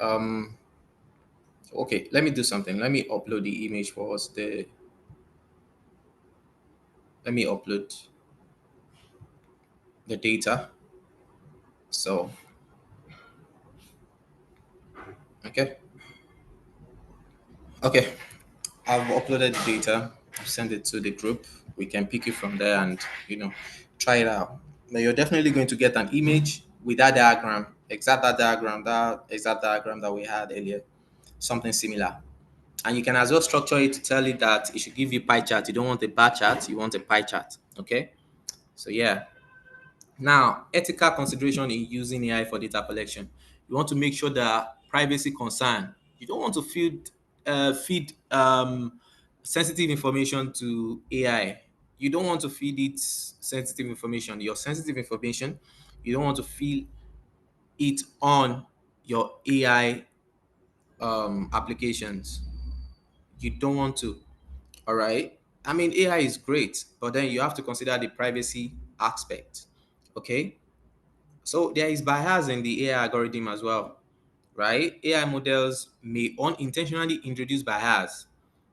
Okay. Let me do something. Let me upload the image for us. Let me upload the data. So, okay. Okay. I've uploaded the data. I've sent it to the group. We can pick it from there and try it out. But you're definitely going to get an image with that diagram, that exact diagram that we had earlier, something similar. And you can as well structure it to tell it that it should give you pie chart. You don't want a bar chart, you want a pie chart. Okay. So yeah. Now, ethical consideration in using AI for data collection. You want to make sure that privacy concern. You don't want to feed sensitive information to AI. You don't want to feed it sensitive information. Your sensitive information, you don't want to feed it on your AI applications. You don't want to. All right. I mean, AI is great, but then you have to consider the privacy aspect. Okay. So there is bias in the AI algorithm as well, right? AI models may unintentionally introduce bias,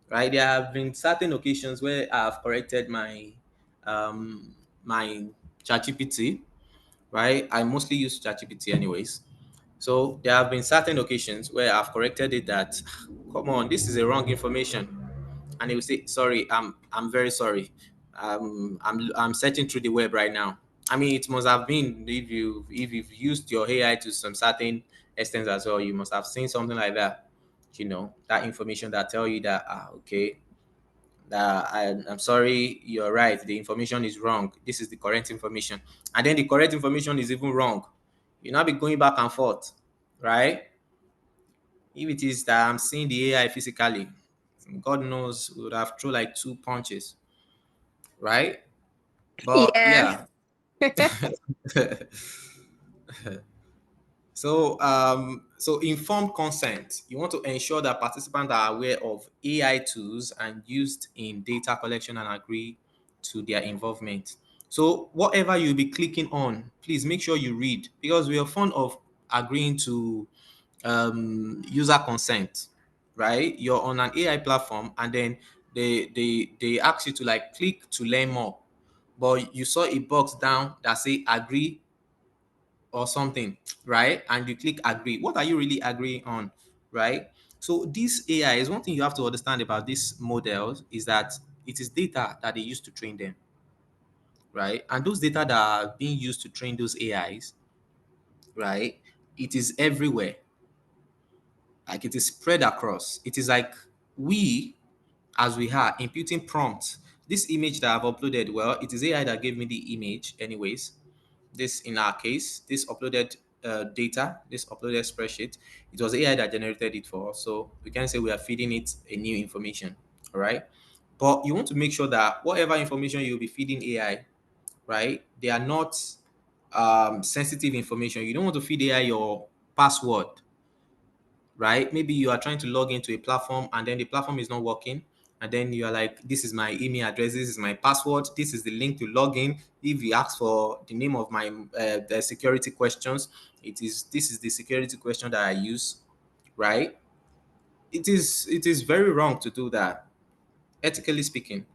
right? There have been certain occasions where I've corrected my ChatGPT, right? I mostly use ChatGPT anyways. So there have been certain occasions where I've corrected it that, come on, this is a wrong information, and he will say, "Sorry, I'm very sorry. I'm searching through the web right now." I mean, it must have been if you've used your AI to some certain extent as well, you must have seen something like that. That information that tell you that okay, that I'm sorry, you're right. The information is wrong. This is the correct information, and then the correct information is even wrong. You now be going back and forth, right? If it is that I'm seeing the AI physically, God knows we would have thrown like two punches, right? But Yes. yeah. So informed consent. You want to ensure that participants are aware of AI tools and used in data collection and agree to their involvement. So whatever you'll be clicking on, please make sure you read, because we are fond of agreeing to user consent, right? You're on an AI platform and then they ask you to like click to learn more, but you saw a box down that say agree or something, right? And you click agree. What are you really agreeing on, right? So this AI is one thing you have to understand about these models is that it is data that they use to train them, right? And those data that are being used to train those AIs, right? It is everywhere. Like it is spread across. It is like we, as we are imputing prompts. This image that I've uploaded, well, it is AI that gave me the image, anyways. This, in our case, this uploaded data, this uploaded spreadsheet, it was AI that generated it for us. So we can say we are feeding it a new information, all right? But you want to make sure that whatever information you'll be feeding AI, right, they are not sensitive information. You don't want to feed AI your password, right? Maybe you are trying to log into a platform and then the platform is not working. And then you are like, this is my email address, this is my password, this is the link to log in. If you ask for the name of my the security questions, this is the security question that I use, right? It is very wrong to do that, ethically speaking.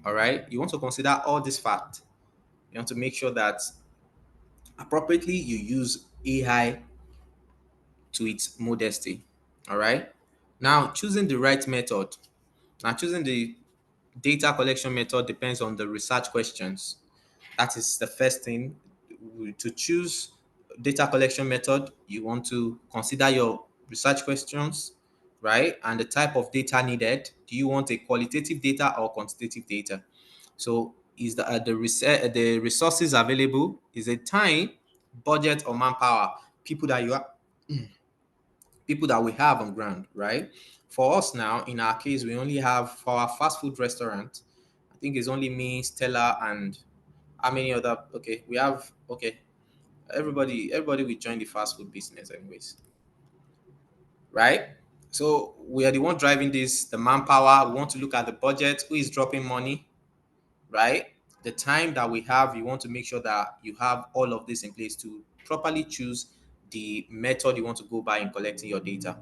All right. You want to consider all this fact. You want to make sure that appropriately you use AI to its modesty. All right. Now, choosing the right method. Now, choosing the data collection method depends on the research questions. That is the first thing. To choose data collection method, you want to consider your research questions, right? And the type of data needed. Do you want a qualitative data or quantitative data? So is the resources available? Is it time, budget, or manpower? People that you are people that we have on ground, right? For us now, in our case, we only have for our fast food restaurant, I think it's only me, Stella, and how many other? Okay, we have okay. Everybody will join the fast food business, anyways, right? So we are the one driving this, the manpower. We want to look at the budget, who is dropping money, right? The time that we have, you want to make sure that you have all of this in place to properly choose the method you want to go by in collecting your data.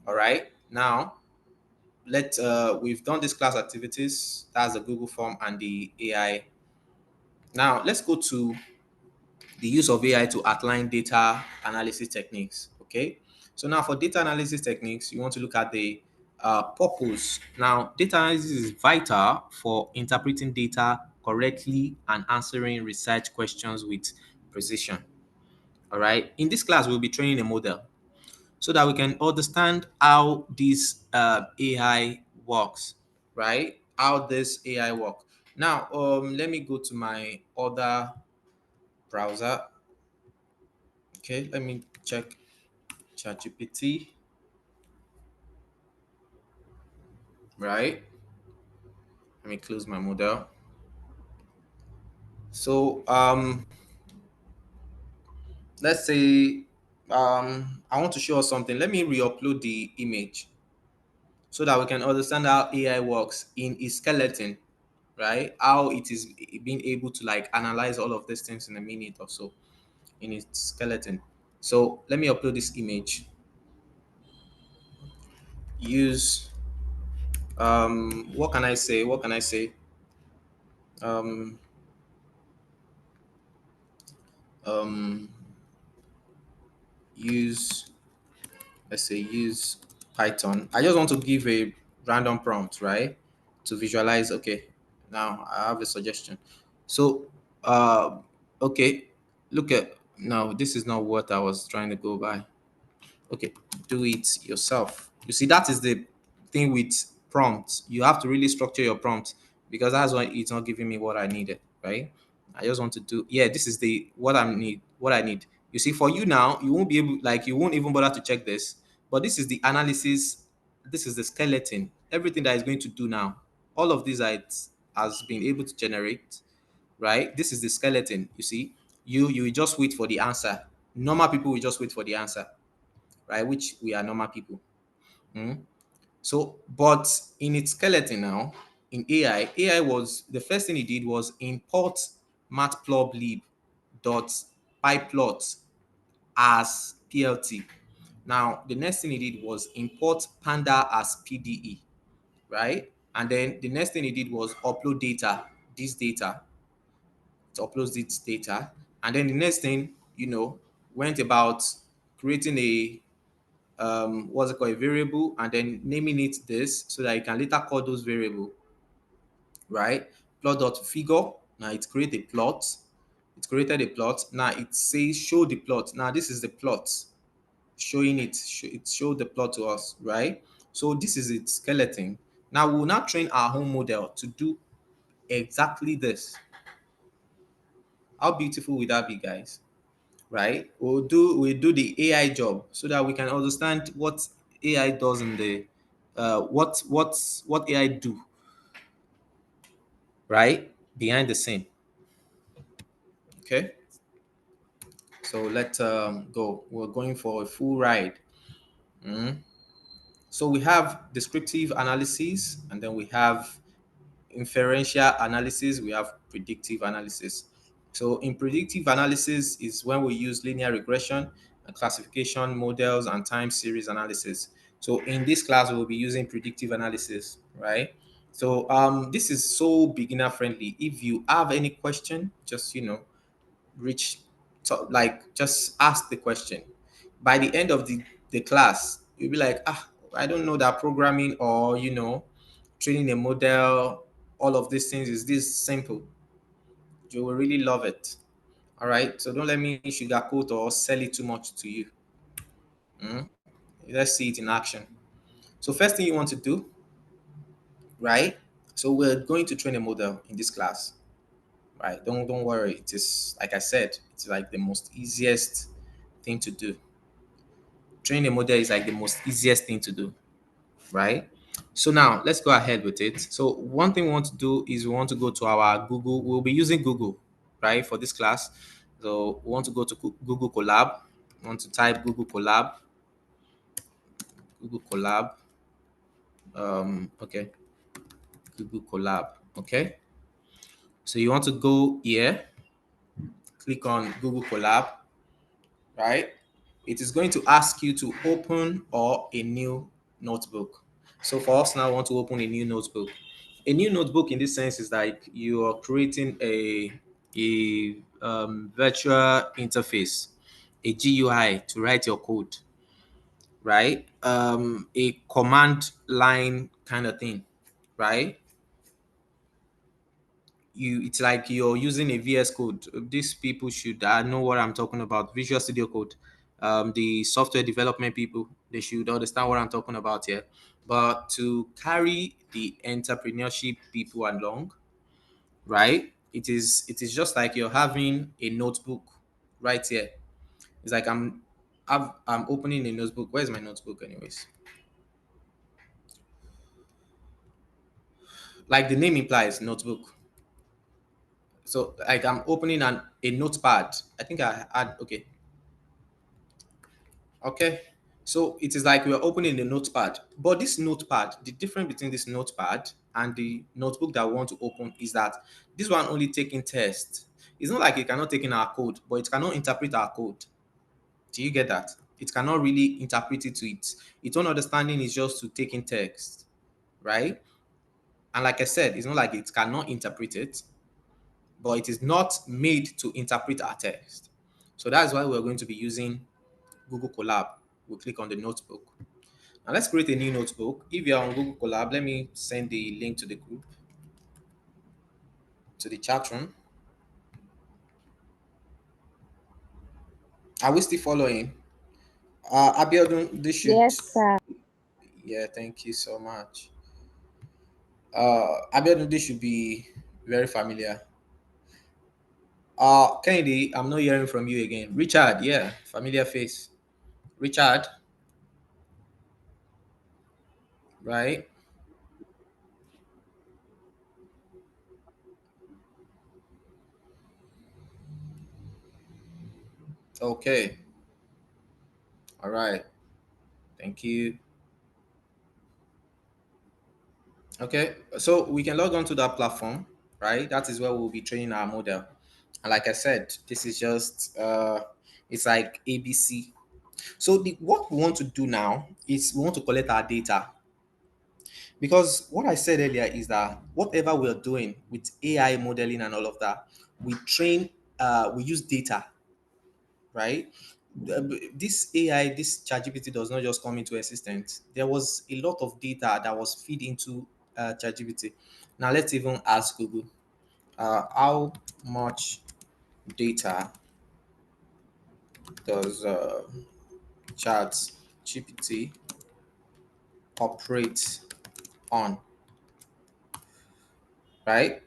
All right. Now, we've done this class activities. That's the Google form and the AI. Now, let's go to the use of AI to outline data analysis techniques. Okay. So now for data analysis techniques, you want to look at the purpose. Now, data analysis is vital for interpreting data correctly and answering research questions with precision. All right. In this class, we'll be training a model so that we can understand how this AI works, right? How this AI work. Now, let me go to my other browser. Okay, let me check ChatGPT, right? Let me close my model. So, let's say I want to show us something. Let me re-upload the image so that we can understand how AI works in its skeleton, right? How it is being able to like analyze all of these things in a minute or so in its skeleton. So let me upload this image. Use what can I say? What can I say? Um um use let's say use Python. I just want to give a random prompt, right? To visualize. Okay, now I have a suggestion. So, okay, look at now. This is not what I was trying to go by. Okay, do it yourself. You see, that is the thing with prompts. You have to really structure your prompt because that's why it's not giving me what I needed, right? I just want to do, yeah, this is the what I need. You see, for you now, you won't be able, like, you won't even bother to check this, but this is the analysis, this is the skeleton, everything that is going to do now. All of these are it has been able to generate, right? This is the skeleton. You see, you will just wait for the answer. Normal people will just wait for the answer, right? Which we are normal people. Mm. So, but in its skeleton now, in AI was the first thing it did was import matplotlib dot pyplot as PLT. Now the next thing it did was import panda as PDE, right? And then the next thing it did was upload data, this data, it uploads its data. And then the next thing, went about creating a what's it called, a variable, and then naming it this so that you can later call those variable, right? Plot dot figure. Now it create a plot. It created a plot. Now it says show the plot. Now this is the plot showing it. It showed the plot to us, right? So this is its skeleton. Now we will now train our own model to do exactly this. How beautiful would that be, guys? Right? We'll do the AI job so that we can understand what AI does in the what AI do, right? Behind the scene. Okay. So let's go. We're going for a full ride. Mm. So we have descriptive analysis, and then we have inferential analysis, we have predictive analysis. So in predictive analysis is when we use linear regression, classification models, and time series analysis. So in this class, we'll be using predictive analysis, right? So this is so beginner friendly. If you have any question, just reach like just ask the question. By the end of the class, you'll be like, I don't know that programming, or training a model, all of these things is this simple. You will really love it. All right. So don't let me sugarcoat or sell it too much to you. Mm? Let's see it in action. So first thing you want to do, right? So we're going to train a model in this class, right? Don't worry. It is, like I said, it's like the most easiest thing to do. Training a model is like the most easiest thing to do, right? So now let's go ahead with it. So one thing we want to do is we want to go to our Google. We'll be using Google, right, for this class. So we want to go to Google Colab. We want to type Google Colab. Google Colab. Okay. Google Colab. Okay. So you want to go here, click on Google Colab, right? It is going to ask you to open or a new notebook. So for us now, we want to open a new notebook. A new notebook in this sense is like you are creating a virtual interface, a GUI to write your code, right? A command line kind of thing, right? It's like you're using a VS Code. These people should know what I'm talking about. Visual Studio Code. The software development people, they should understand what I'm talking about here. But to carry the entrepreneurship people along, right? It is just like you're having a notebook right here. It's like I'm opening a notebook. Where's my notebook, anyways? Like the name implies, notebook. So like I'm opening a notepad. I think I had okay. Okay. So it is like we are opening the notepad. But this notepad, the difference between this notepad and the notebook that we want to open is that this one only taking text. It's not like it cannot take in our code, but it cannot interpret our code. Do you get that? It cannot really interpret it to it. Its own understanding is just to take in text, right? And like I said, it's not like it cannot interpret it, but it is not made to interpret our text. So that's why we're going to be using Google Colab. We'll click on the notebook. Now let's create a new notebook. If you're on Google Colab, let me send the link to the group, to the chat room. Are we still following? Abiodun, this should, Yes, sir. yeah, thank you so much. Abiodun, this should be very familiar. Kennedy, I'm not hearing from you again. Richard, yeah, familiar face. Richard, right? Okay, all right, thank you. Okay, so we can log on to that platform, right? That is where we'll be training our model. And like I said, this is just it's like ABC. So what we want to do now is we want to collect our data, because what I said earlier is that whatever we're doing with AI modeling and all of that, we train, we use data, right? This AI, this ChatGPT does not just come into existence. There was a lot of data that was feed into ChatGPT. Now let's even ask Google, how much data does ChatGPT operate on, right?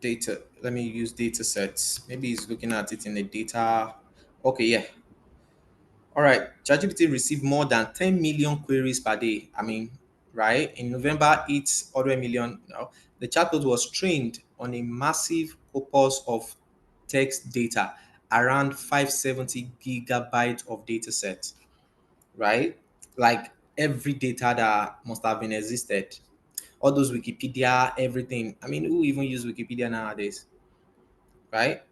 Data. Let me use data sets. Maybe he's looking at it in the data. Okay, yeah. All right. ChatGPT received more than 10 million queries per day. I mean, right? In November, it's 100 million. Now, the chatbot was trained on a massive corpus of text data, around 570 gigabytes of data set, right? Like every data that must have been existed. All those Wikipedia, everything. I mean, who even use Wikipedia nowadays, right?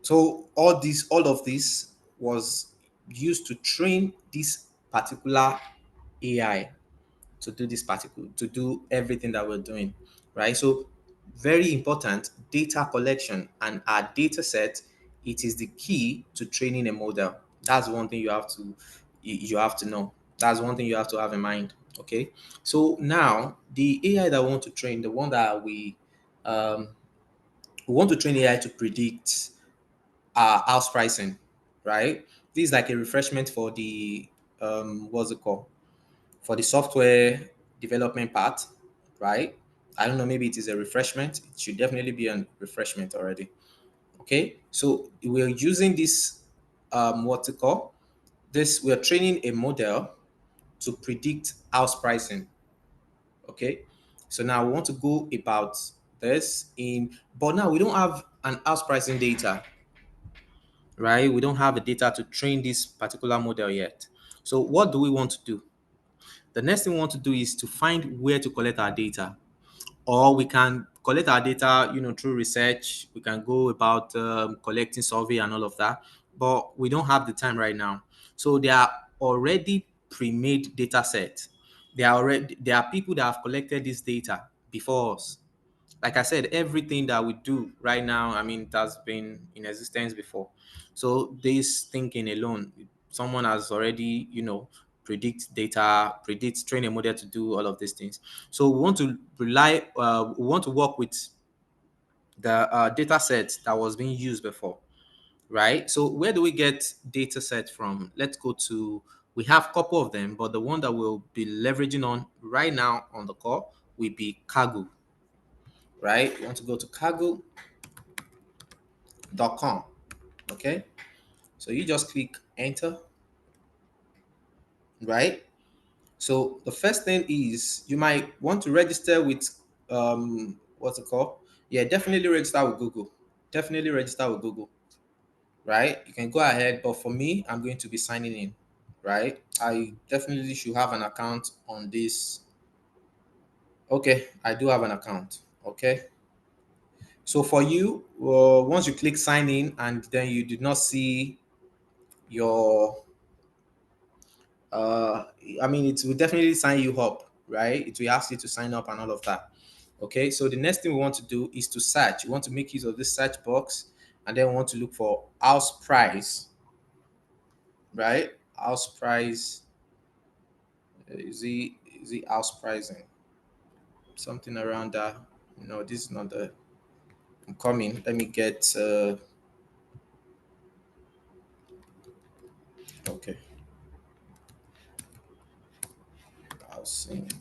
So all of this was used to train this particular AI to do this particular, to do everything that we're doing, right? So very important data collection and our data set. It is the key to training a model. That's one thing you have to know. That's one thing you have to have in mind. Okay. So now the AI that we want to train, the one that we want to train AI to predict house pricing, right? This is like a refreshment for the what's it called? For the software development part, right? I don't know, maybe it is a refreshment. It should definitely be a refreshment already. Okay, so we're using this what's it called? This we're training a model to predict house pricing. Okay, so now we want to go about this in, but now we don't have an house pricing data, right? We don't have the data to train this particular model yet. So what do we want to do? The next thing we want to do is to find where to collect our data, or we can collect our data, through research. We can go about collecting survey and all of that, but we don't have the time right now. So there are already pre-made data sets. There are people that have collected this data before us. Like I said, everything that we do right now, I mean, it has been in existence before. So this thinking alone, someone has already, predict data, predict, train a model to do all of these things. So we want to work with the data set that was being used before, right? So where do we get data set from? Let's go to, we have a couple of them, but the one that we'll be leveraging on right now on the call will be Kaggle, right? You want to go to kaggle.com. Okay, so you just click enter, right? So the first thing is you might want to register with what's it called? Yeah, definitely register with Google. Definitely register with Google, right? You can go ahead, but for me, I'm going to be signing in, right? I definitely should have an account on this. Okay, I do have an account. Okay, so for you, once you click sign in and then you did not see your uh I mean, it will definitely sign you up, right? It will ask you to sign up and all of that. Okay, so the next thing we want to do is to search. We want to make use of this search box, and then we want to look for house price, right? House price. Is it house pricing? Something around that. No, this is not the. I'm coming. Let me get. Okay, housing.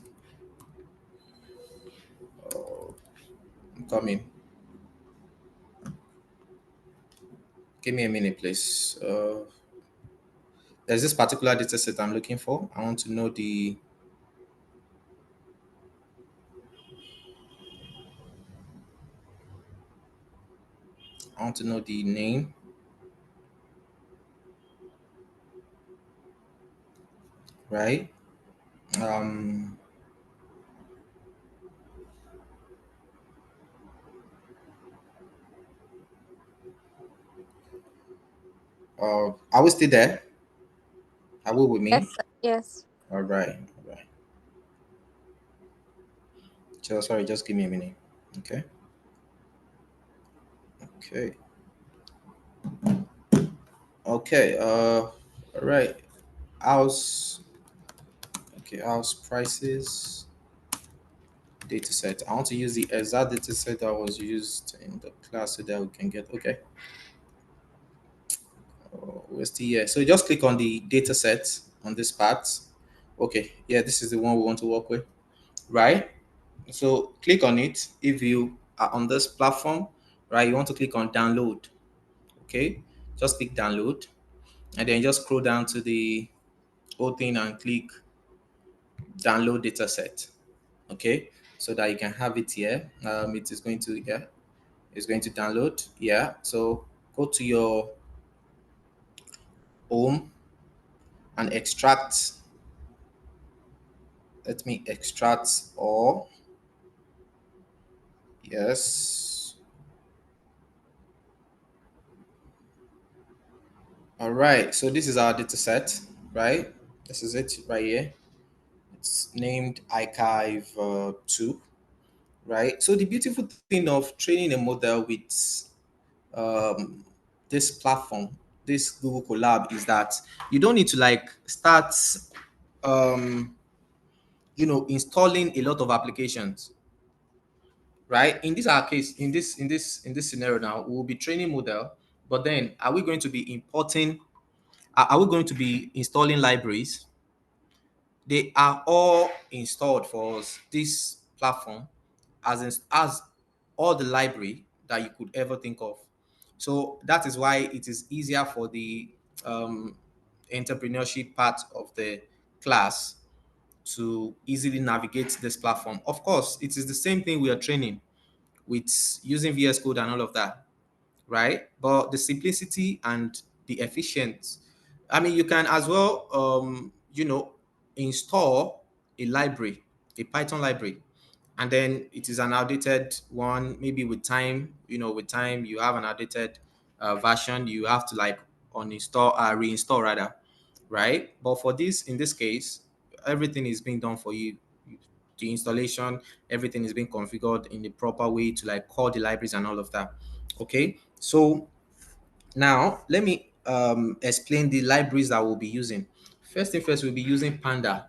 Oh, I'm coming. Give me a minute, please. There's this particular data set I'm looking for. I want to know the. I want to know the name. right? Um, are we still there? Are we with Yes, me? yes. All right, all right. So sorry, just give me a minute. Okay, okay, okay. All right. House. Okay, house prices. Data set. I want to use the exact data set that was used in the class so that we can get. Okay. We're still here. So just click on the data set on this part. Okay, yeah, this is the one we want to work with, right? So click on it. If you are on this platform, right, you want to click on download. Okay, just click download and then just scroll down to the whole thing and click download data set. Okay, so that you can have it here. It is going to, yeah, it's going to download. Yeah, so go to your home and extract. Let me extract all. Yes. All right. So this is our data set, right? This is it right here. It's named archive 2, right? So the beautiful thing of training a model with um, this platform, this Google Colab, is that you don't need to like start, um, installing a lot of applications, right? In this our case, in this scenario now, we will be training model, but then are we going to be importing? Are we going to be installing libraries? They are all installed for us. This platform as all the library that you could ever think of. So that is why it is easier for the um, entrepreneurship part of the class to easily navigate this platform. Of course, it is the same thing we are training with using VS Code and all of that, right? But the simplicity and the efficient, I mean, you can as well, install a library, a Python library, and then it is an outdated one. Maybe with time, with time, you have an outdated version. You have to like uninstall, reinstall rather, right? But for this, in this case, everything is being done for you. The installation, everything is being configured in the proper way to like call the libraries and all of that. Okay, so now let me explain the libraries that we'll be using. First thing first, we'll be using Panda,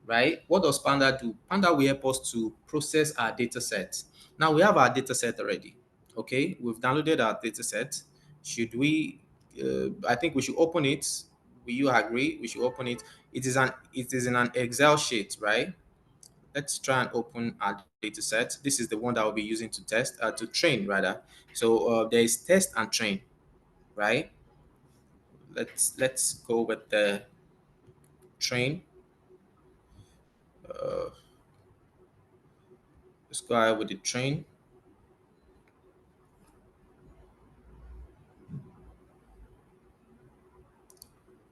right? What does Panda do? Panda will help us to process our data set. Now we have our data set already. Okay, we've downloaded our data set. Should we? I think we should open it. Will you agree? We should open it. It is in an Excel sheet, right? Let's try and open our data set. This is the one that we'll be using to test, to train rather. So there is test and train, right? Let's go with the train. Let's go ahead with the train.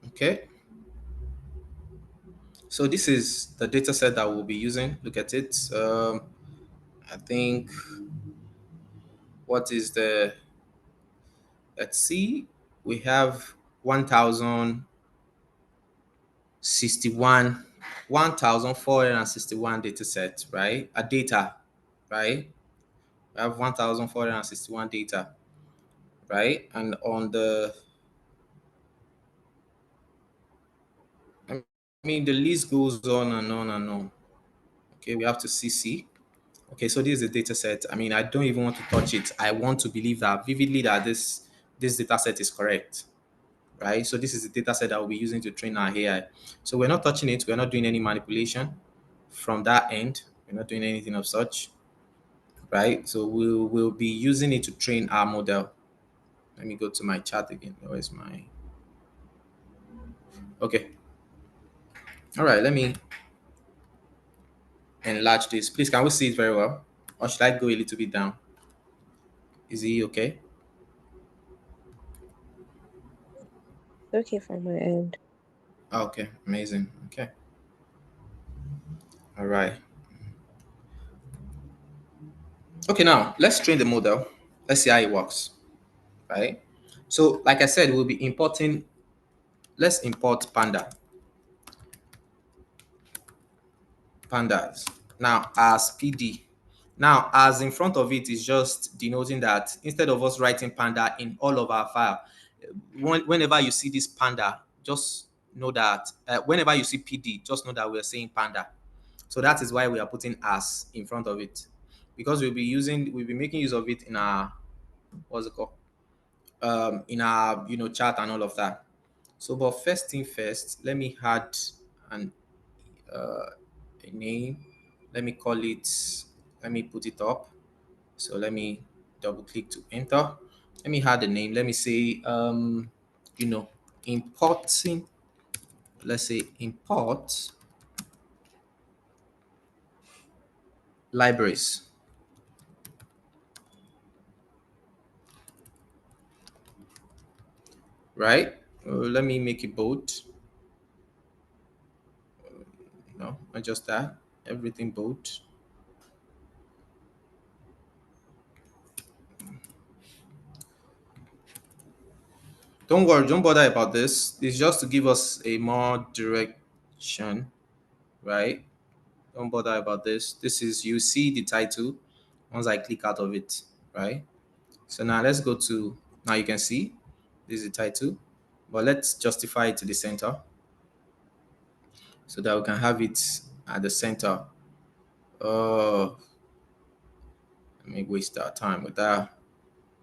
Okay. So this is the data set that we'll be using. Look at it. I think what is the, let's see, we have 1061, 1461 data set, right? A data, right? We have 1461 data, right? And on the, I mean, the list goes on and on and on. Okay, we have to CC. Okay, so this is the data set. I mean, I don't even want to touch it. I want to believe that vividly that this data set is correct, right? So this is the data set that we'll be using to train our AI. So we're not touching it. We're not doing any manipulation from that end. We're not doing anything of such, right? So we'll be using it to train our model. Let me go to my chat again. Where's my, okay. All right, let me enlarge this. Please, can we see it very well? Or should I go a little bit down? Is he okay? Okay from my end. Okay, amazing. Okay. All right. Okay, now let's train the model. Let's see how it works. Right. So, like I said, we'll be importing. Let's import pandas. Now, as PD. Now, as in front of it is just denoting that instead of us writing panda in all of our file, whenever you see this panda, just know that whenever you see PD, just know that we're saying panda. So that is why we are putting as in front of it, because we'll be making use of it in our, what's it called, in our chart and all of that. So, but first thing first, let me add an a name. Let me call it. Let me put it up. So let me double click to enter. Let me add a name. Let me say you know importing. Let's say import libraries. Right. Let me make it bold. No, not just that. Everything bold. Don't worry, don't bother about this. It's just to give us a more direction, right? Don't bother about this. This is, you see the title once I click out of it, right? So now let's go to, now you can see this is the title, but let's justify it to the center so that we can have it at the center. Let me waste our time with that.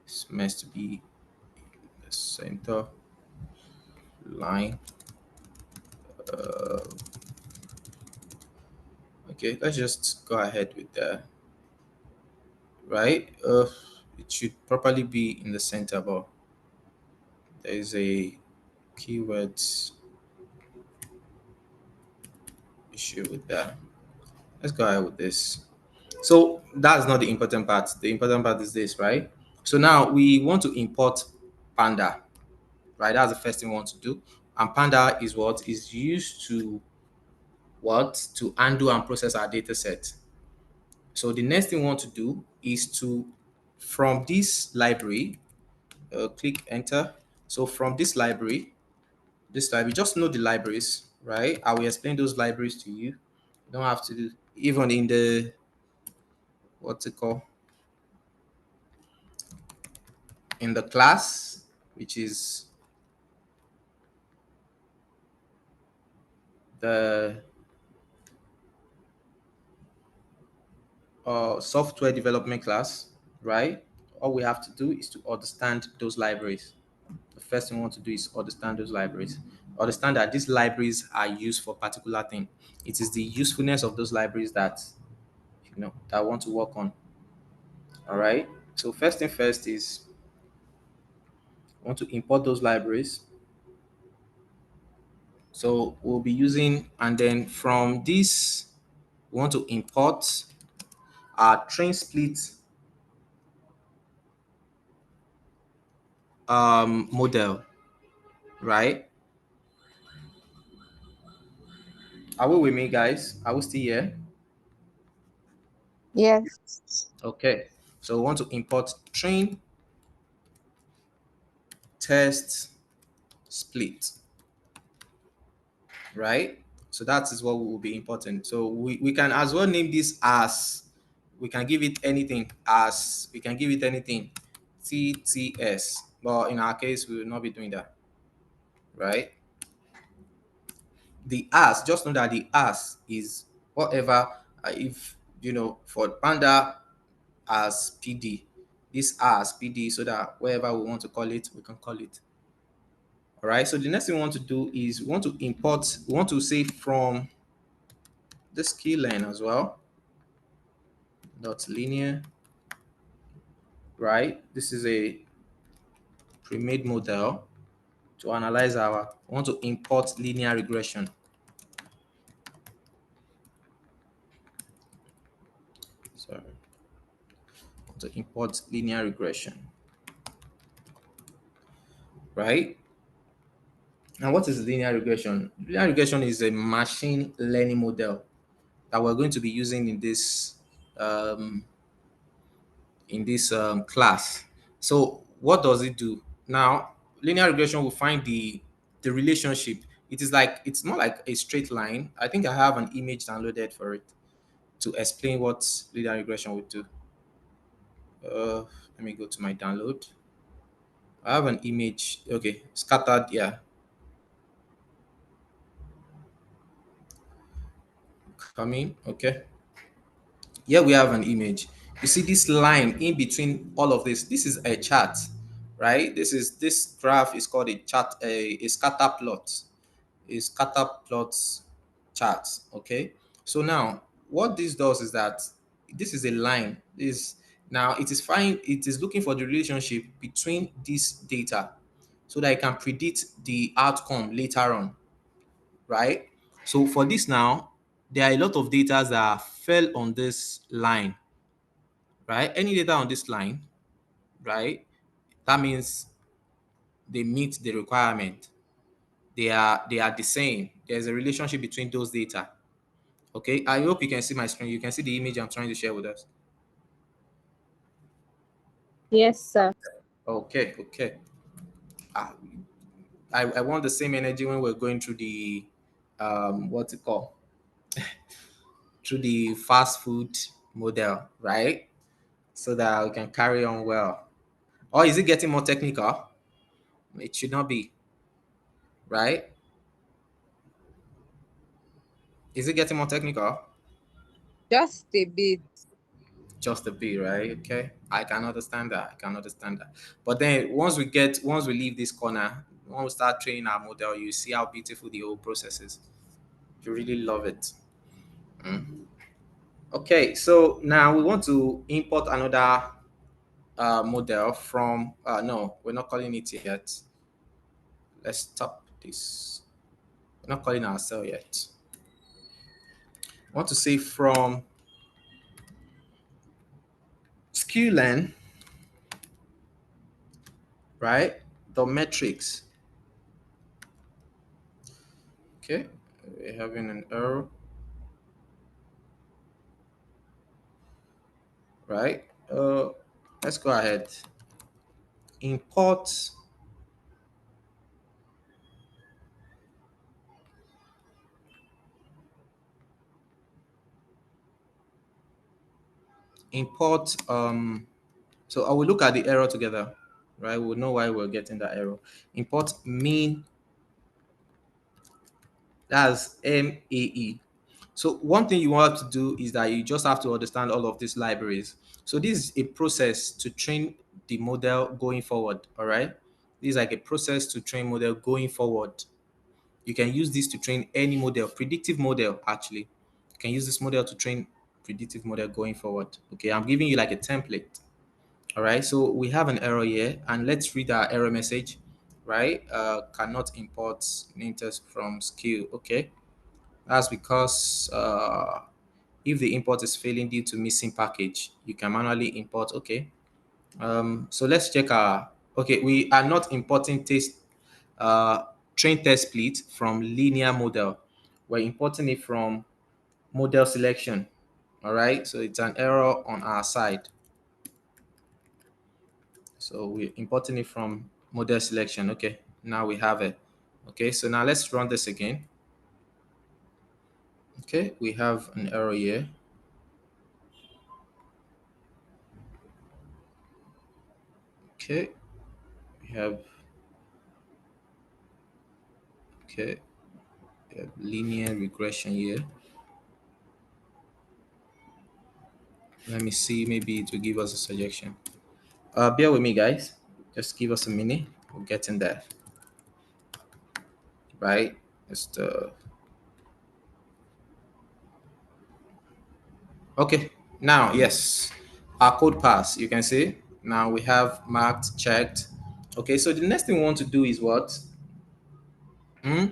It's meant to be the center line. Okay, let's just go ahead with that. Right? It should properly be in the center, but there is a keywords issue with that. Let's go ahead with this. So that's not the important part. The important part is this, right? So now we want to import Panda, right? That's the first thing we want to do. And Panda is what is used to what? To undo and process our data set. So the next thing we want to do is to, from this library, click enter. So from this library, just know the libraries, right? I will explain those libraries to you. You don't have to do, even in the, what's it called? In the class, which is the software development class, right? All we have to do is to understand those libraries. The first thing we want to do is understand those libraries. Understand that these libraries are used for particular thing. It is the usefulness of those libraries that that I want to work on. All right. So first thing first is I want to import those libraries. So we'll be using, and then from this, we want to import our train split model, right? Are we with me, guys? Are we still here? Yes. Okay. So we want to import train test split, right? So that is what will be important. So we can as well name this as, we can give it anything, as we can give it anything, TTS. But in our case, we will not be doing that, right? The as, just know that the as is whatever, if for panda as PD, this as PD, so that wherever we want to call it, we can call it. All right. So the next thing we want to do is we want to import, we want to say from this key line as well, dot linear, right? This is a pre-made model to analyze our, we want to import linear regression. Sorry. To import linear regression, right? And what is linear regression? Linear regression is a machine learning model that we're going to be using um, in this class. So what does it do? Now, linear regression will find the relationship. It's not like a straight line. I think I have an image downloaded for it to explain what linear regression would do. Let me go to my download. I have an image. Okay, scattered. Yeah, coming. Okay. Here we have an image. You see this line in between all of this. This is a chart, right? This graph is called a chart, a scatter plot, a scatter plot chart. Okay. So now what this does is that this is a line. This now it is fine. It is looking for the relationship between this data so that it can predict the outcome later on, right? So for this now, there are a lot of data that fell on this line, right? Any data on this line, right? That means they meet the requirement. They are the same. There's a relationship between those data. Okay. I hope you can see my screen. You can see the image I'm trying to share with us. Yes, sir. Okay. Okay. Ah, I want the same energy when we're going through the what's it called? Through the fast food model, right? So that we can carry on well. Or is it getting more technical? It should not be, right? Is it getting more technical? Just a bit. Just a bit, right? Okay, I can understand that. I can understand that. But then once we leave this corner, when we start training our model, you see how beautiful the whole process is. You really love it. Mm. Okay, so now we want to import another model from. No, we're not calling it yet. Let's stop this. We're not calling ourselves yet. I want to say from SkillLearn, right? The metrics. Okay, we're having an error, right? Let's go ahead. Import import so I will look at the error together, right? We'll know why we're getting that error. Import mean, that's MAE. So one thing you want to do is that you just have to understand all of these libraries. So this is a process to train the model going forward. All right. This is like a process to train model going forward. You can use this to train any model, predictive model actually. You can use this model to train predictive model going forward. Okay, I'm giving you like a template. All right, so we have an error here, and let's read our error message, right? Cannot import name test from skill. Okay, that's because if the import is failing due to missing package, you can manually import. Okay, so let's check our. Okay, we are not importing test train test split from linear model. We're importing it from model selection. All right, so it's an error on our side. So we're importing it from model selection. Okay, now we have it. Okay, so now let's run this again. Okay, we have an error here. Okay, we have okay, we have linear regression here. Let me see, maybe it will give us a suggestion. Bear with me, guys. Just give us a minute. We'll get in there. Right? Just okay. Now, yes, our code pass. You can see now we have marked, checked. Okay, so the next thing we want to do is what? Hmm?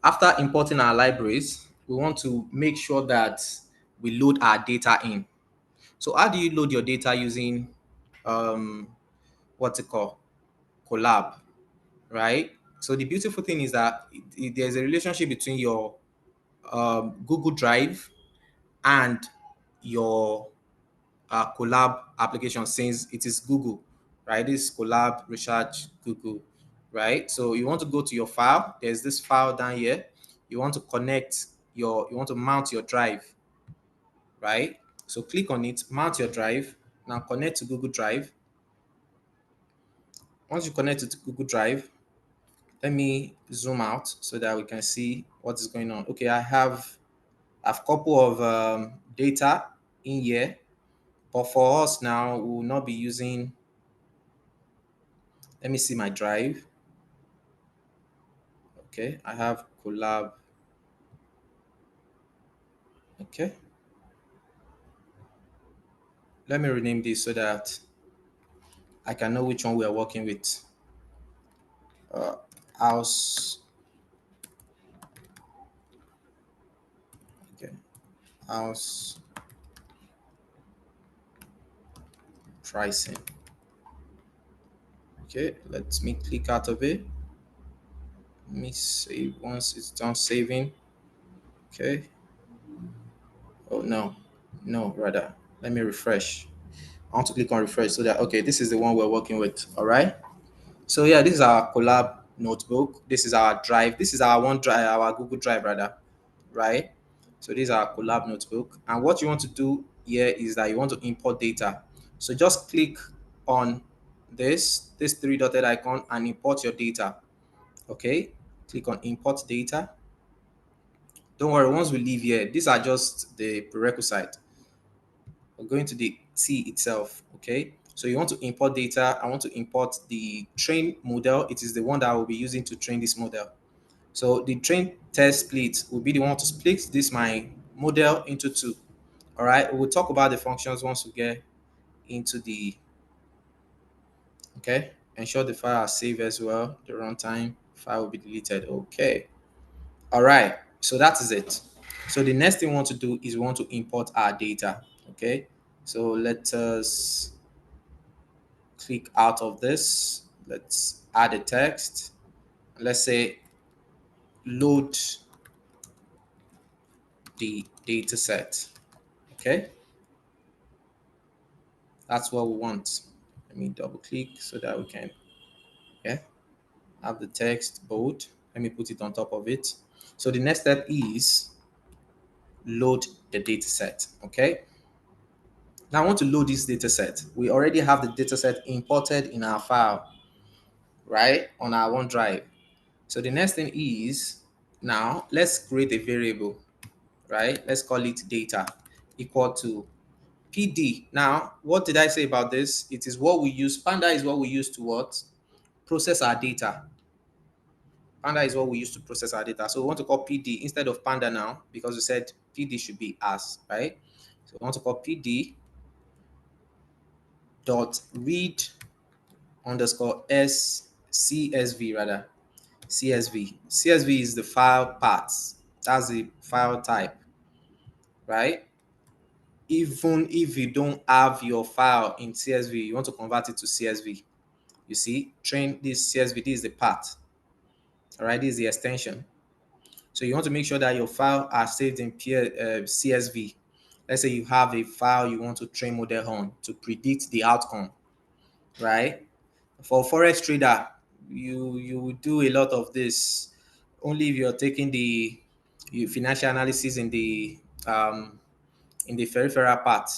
After importing our libraries, we want to make sure that we load our data in. So how do you load your data using what's it called? Collab, right? So the beautiful thing is that there's a relationship between your Google Drive and your collab application, since it is Google, right? This collab research Google, right? So you want to go to your file. There's this file down here. You want to connect you want to mount your drive, right? So click on it, mount your drive. Now connect to Google Drive. Once you connect it to Google Drive, let me zoom out so that we can see what is going on. Okay, I've a couple of data in here, but for us now, we will not be using. Let me see my drive. Okay, I have collab. Okay, let me rename this so that I can know which one we are working with. Uh, house. Okay, house pricing. Okay, let me click out of it. Let me save once it's done saving. Okay. Oh no, no, rather. Let me refresh. I want to click on refresh so that, okay, this is the one we're working with. All right. So yeah, this is our collab notebook. This is our drive. This is our OneDrive, our Google Drive rather, right? So this is our collab notebook. And what you want to do here is that you want to import data. So just click on this three dotted icon and import your data. Okay. Click on import data. Don't worry, once we leave here, these are just the prerequisite. We're going to the T itself. Okay. So you want to import data. I want to import the train model. It is the one that I will be using to train this model. So the train test split will be the one to split this my model into two. All right. We'll talk about the functions once we get into the, okay. Ensure the file are saved as well. The runtime file will be deleted. Okay. All right. So that is it. So the next thing we want to do is we want to import our data. Okay. So let us click out of this. Let's add a text. Let's say load the data set. Okay, that's what we want. Let me double click so that we can, yeah, have the text bold. Let me put it on top of it. So the next step is load the data set. Okay, now I want to load this data set. We already have the data set imported in our file, right, on our OneDrive. So the next thing is, now let's create a variable, right? Let's call it data equal to PD. Now, what did I say about this? It is what we use. Panda is what we use to what? Process our data. Panda is what we use to process our data. So we want to call PD instead of Panda now because we said PD should be as, right? So we want to call PD dot read underscore s CSV rather. CSV. CSV is the file path. That's the file type, right? Even if you don't have your file in CSV, you want to convert it to CSV. You see, train this CSV, this is the path. All right, this is the extension. So you want to make sure that your file are saved in CSV. Let's say you have a file you want to train model on to predict the outcome, right? For forex trader, you will do a lot of this only if you're taking the financial analysis in the peripheral part.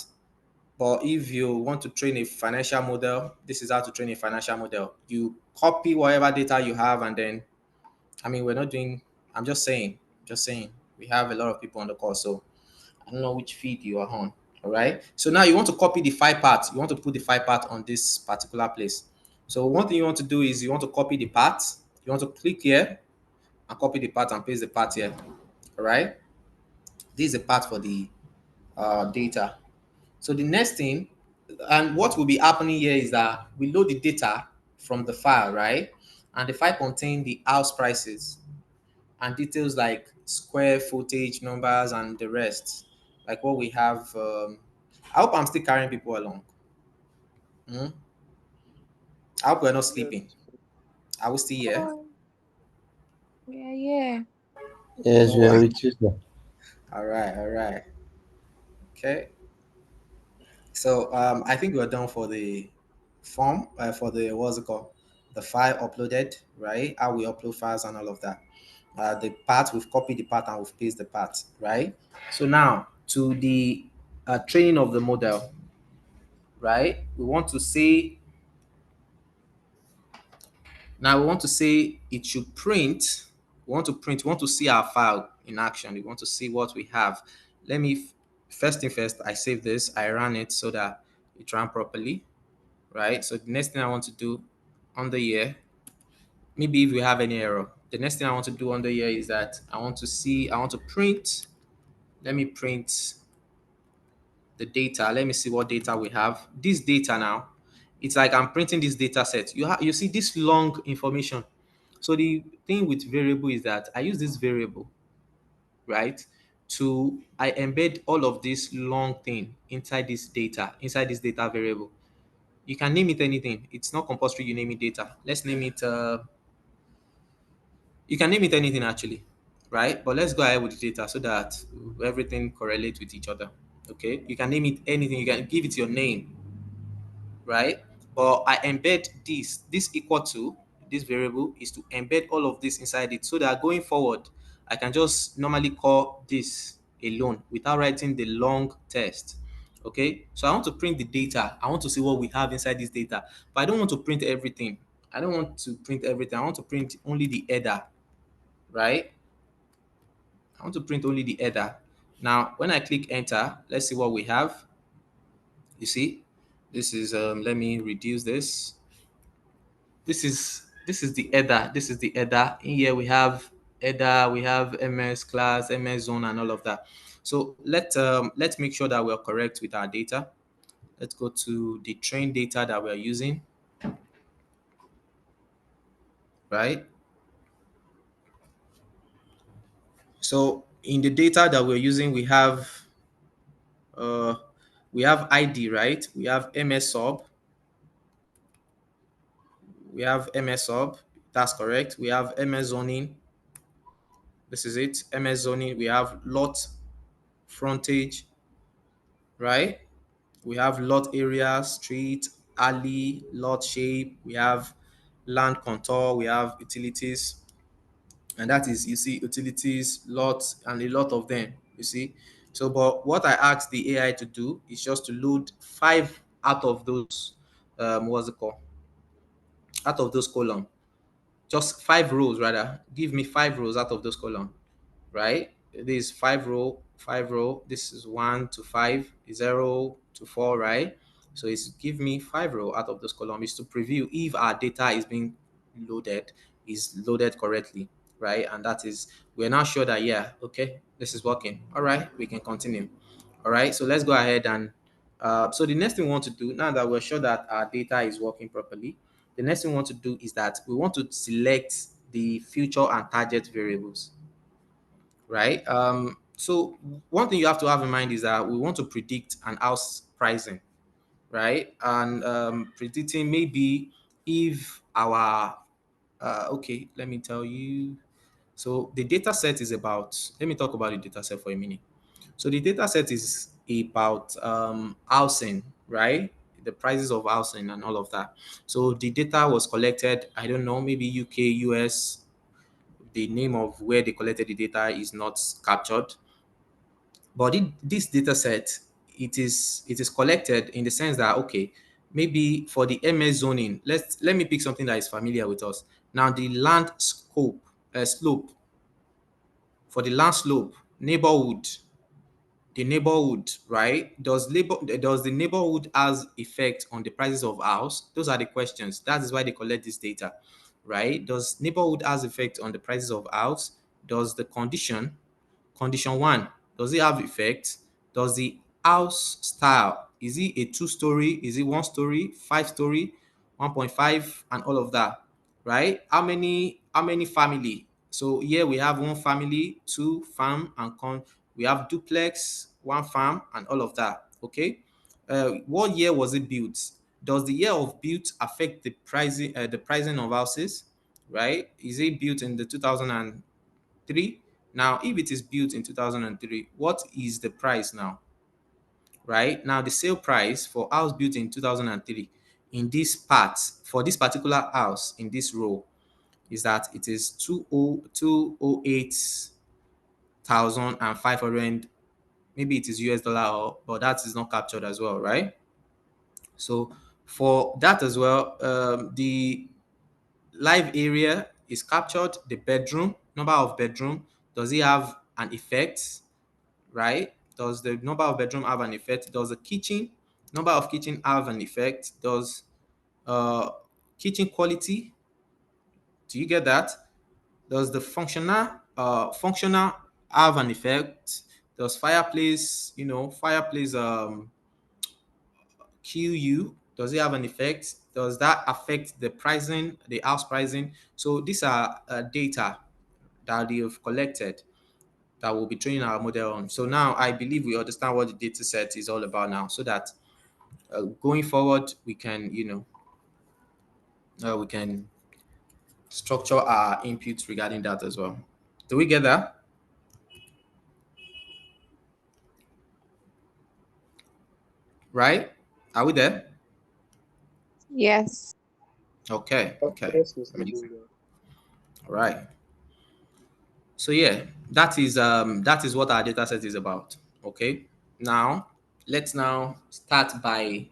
But if you want to train a financial model, this is how to train a financial model. You copy whatever data you have, and then, I mean, we're not doing, I'm just saying, we have a lot of people on the call, so I don't know which feed you are on. All right. So now you want to copy the file part. You want to put the file part on this particular place. So one thing you want to do is you want to copy the part. You want to click here and copy the part and paste the part here. All right. This is the part for the data. So the next thing, and what will be happening here is that we load the data from the file, right? And the file contain the house prices and details like square footage, numbers, and the rest, like what we have. I hope I'm still carrying people along. Hmm? I hope we're not sleeping. Yes. Are we still here? Yeah, yeah. Yes, we Oh, are with you, sir. all right, all right. Okay. So I think we're done for the form, for the what's it called, the file uploaded, right? How we upload files and all of that. The part we've copied the part and we've pasted the part, right? So now to the training of the model, right? We want to say now we want to say it should print. We want to print. We want to see our file in action. We want to see what we have. Let me first thing first. I save this. I run it so that it ran properly, right? So the next thing I want to do on the year, maybe if we have any error, the next thing I want to do on the year is that I want to see, I want to print. Let me print the data. Let me see what data we have. This data now, it's like I'm printing this data set. You see this long information. So the thing with variable is that I use this variable, right? I embed all of this long thing inside this data variable. You can name it anything. It's not compulsory you name it data. Let's name it, you can name it anything actually, right? But let's go ahead with the data so that everything correlates with each other. Okay, you can name it anything. You can give it your name, right? But I embed this equal to this variable is to embed all of this inside it so that going forward, I can just normally call this alone without writing the long text. Okay, so I want to print the data. I want to see what we have inside this data, but I don't want to print everything. I don't want to print everything. I want to print only the header, right? I want to print only the header. Now, when I click enter, let's see what we have. You see, this is let me reduce this. This is the header. This is the header. In here we have header, we have MS class, MS zone, and all of that. So let's make sure that we're correct with our data. Let's go to the train data that we're using, right? So in the data that we're using, uh we have ID, right? We have MS sub, we have MS sub. That's correct. We have MS zoning. This is it. MS zoning. We have lot frontage, right? We have lot area, street, alley, lot shape. We have land contour. We have utilities, and that is, you see, utilities, lots, and a lot of them. You see. So, but what I asked the AI to do is just to load five out of those. What's it called? Out of those column, just 5 rows rather. Give me 5 rows out of those column, right? This 5 row, 5 row. This is 1 to 5, 0 to 4, right? So it's give me 5 row out of those columns is to preview if our data is being loaded, is loaded correctly, right? And that is, we're now sure that, yeah, okay, this is working. All right, we can continue. All right, so let's go ahead and so the next thing we want to do now that we're sure that our data is working properly, the next thing we want to do is that we want to select the future and target variables, right? So one thing you have to have in mind is that we want to predict an house pricing, right? And predicting maybe if our okay, let me tell you. So the data set is about. Let me talk about the data set for a minute. So the data set is about housing, right? The prices of housing and all of that. So the data was collected. I don't know, maybe UK, US. The name of where they collected the data is not captured, but this data set, it is collected in the sense that, okay, maybe for the MS zoning, let me pick something that is familiar with us. Now the land scope, slope, for the land slope, neighborhood, the neighborhood, right? Does the neighborhood has effect on the prices of house? Those are the questions. That is why they collect this data, right? Does neighborhood has effect on the prices of house? Does the condition one, does it have effect? Does the house style, is it a two-story? Is it one-story, five-story, 1.5, and all of that, right? How many family? So here we have one family, two farm and we have duplex, one farm, and all of that. Okay. What year was it built? Does the year of built affect the pricing of houses? right? Is it built in the 2003? Now, if it is built in 2003, what is the price now? Right now, the sale price for house built in 2003 in this part, for this particular house in this row, is that it is 208,500. Maybe it is US dollar, or but that is not captured as well, right? So for that as well, the live area is captured. The bedroom, number of bedroom, does it have an effect, right? Does the number of bedroom have an effect? Does the kitchen, number of kitchen have an effect? Does uh kitchen quality, do you get that? Does the functional have an effect? Does fireplace, fireplace kill you? Does it have an effect? Does that affect the pricing, the house pricing? So these are data that they have collected that we'll be training our model on. So now I believe we understand what the data set is all about now, so that going forward we can, we can structure our inputs regarding that as well. Do we get that? Right? Are we there? Yes. Okay. Okay. Yes, Mr. Amazing. Builder. All right. So yeah, that is what our data set is about. Okay. Now let's now start by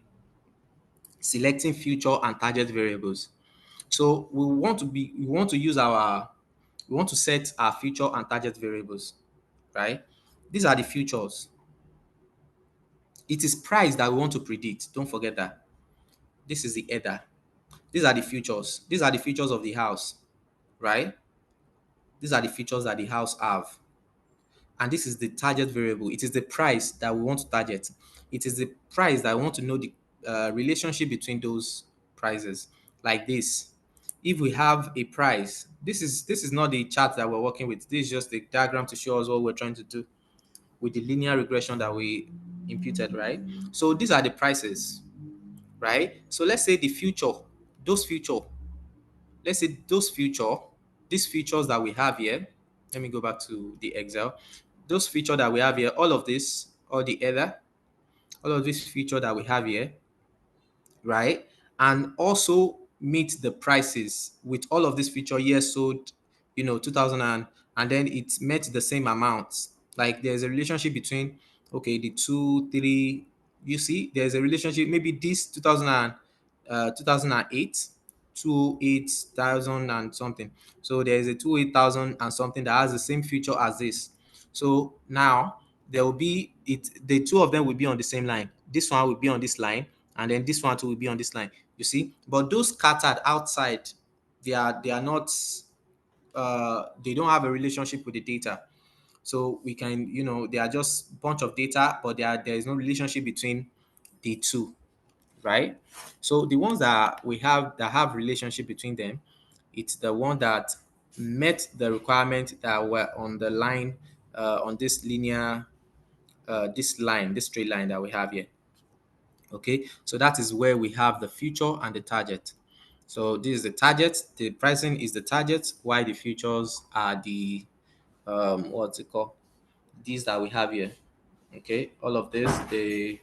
selecting future and target variables. So we want to use our we want to set our future and target variables, right? These are the futures. It is price that we want to predict. Don't forget that. This is the header. These are the futures. These are the futures of the house, right? These are the features that the house have. And this is the target variable. It is the price that we want to target. It is the price that I want to know the relationship between those prices. Like this, if we have a price, this is not the chart that we're working with. This is just the diagram to show us what we're trying to do with the linear regression that we imputed, right? So these are the prices, right? So let's say the future, those future, let's say those future, these features that we have here. Let me go back to the Excel. Those feature that we have here, all of this, all the other, all of this feature that we have here, right? And also meet the prices with all of this feature years sold, 2000, and then it met the same amount. Like there's a relationship between, okay, the two, three, you see, there's a relationship, maybe this 2008, 208,000 and something. So there's a 208,000 and something that has the same feature as this. So now there will be the two of them will be on the same line. This one will be on this line, and then this one too will be on this line. You see, but those scattered outside, they are not they don't have a relationship with the data. So we can, they are just bunch of data, but there is no relationship between the two, right? So the ones that we have that have relationship between them, it's the one that met the requirement that were on the line, on this linear, this straight line that we have here. Okay, so that is where we have the future and the target. So this is the target, the pricing is the target, while the futures are the what's it called, these that we have here. Okay, all of this, the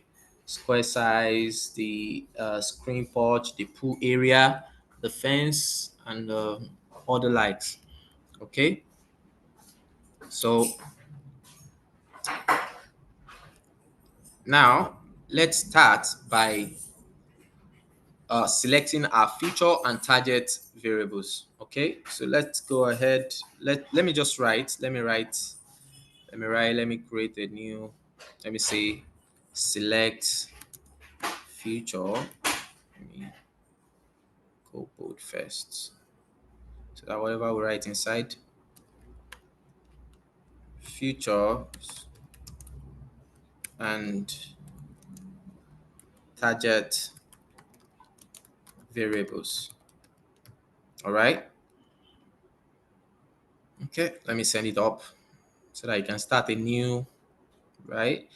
square size, the screen porch, the pool area, the fence, and all the lights. Okay, so now let's start by selecting our future and target variables. Okay, so let's go ahead. Let me just write. Let me create a new. Let me say select future. Let me go bold first, so that whatever we write inside future and target variables. All right. Okay, let me send it up so that you can start a new, right?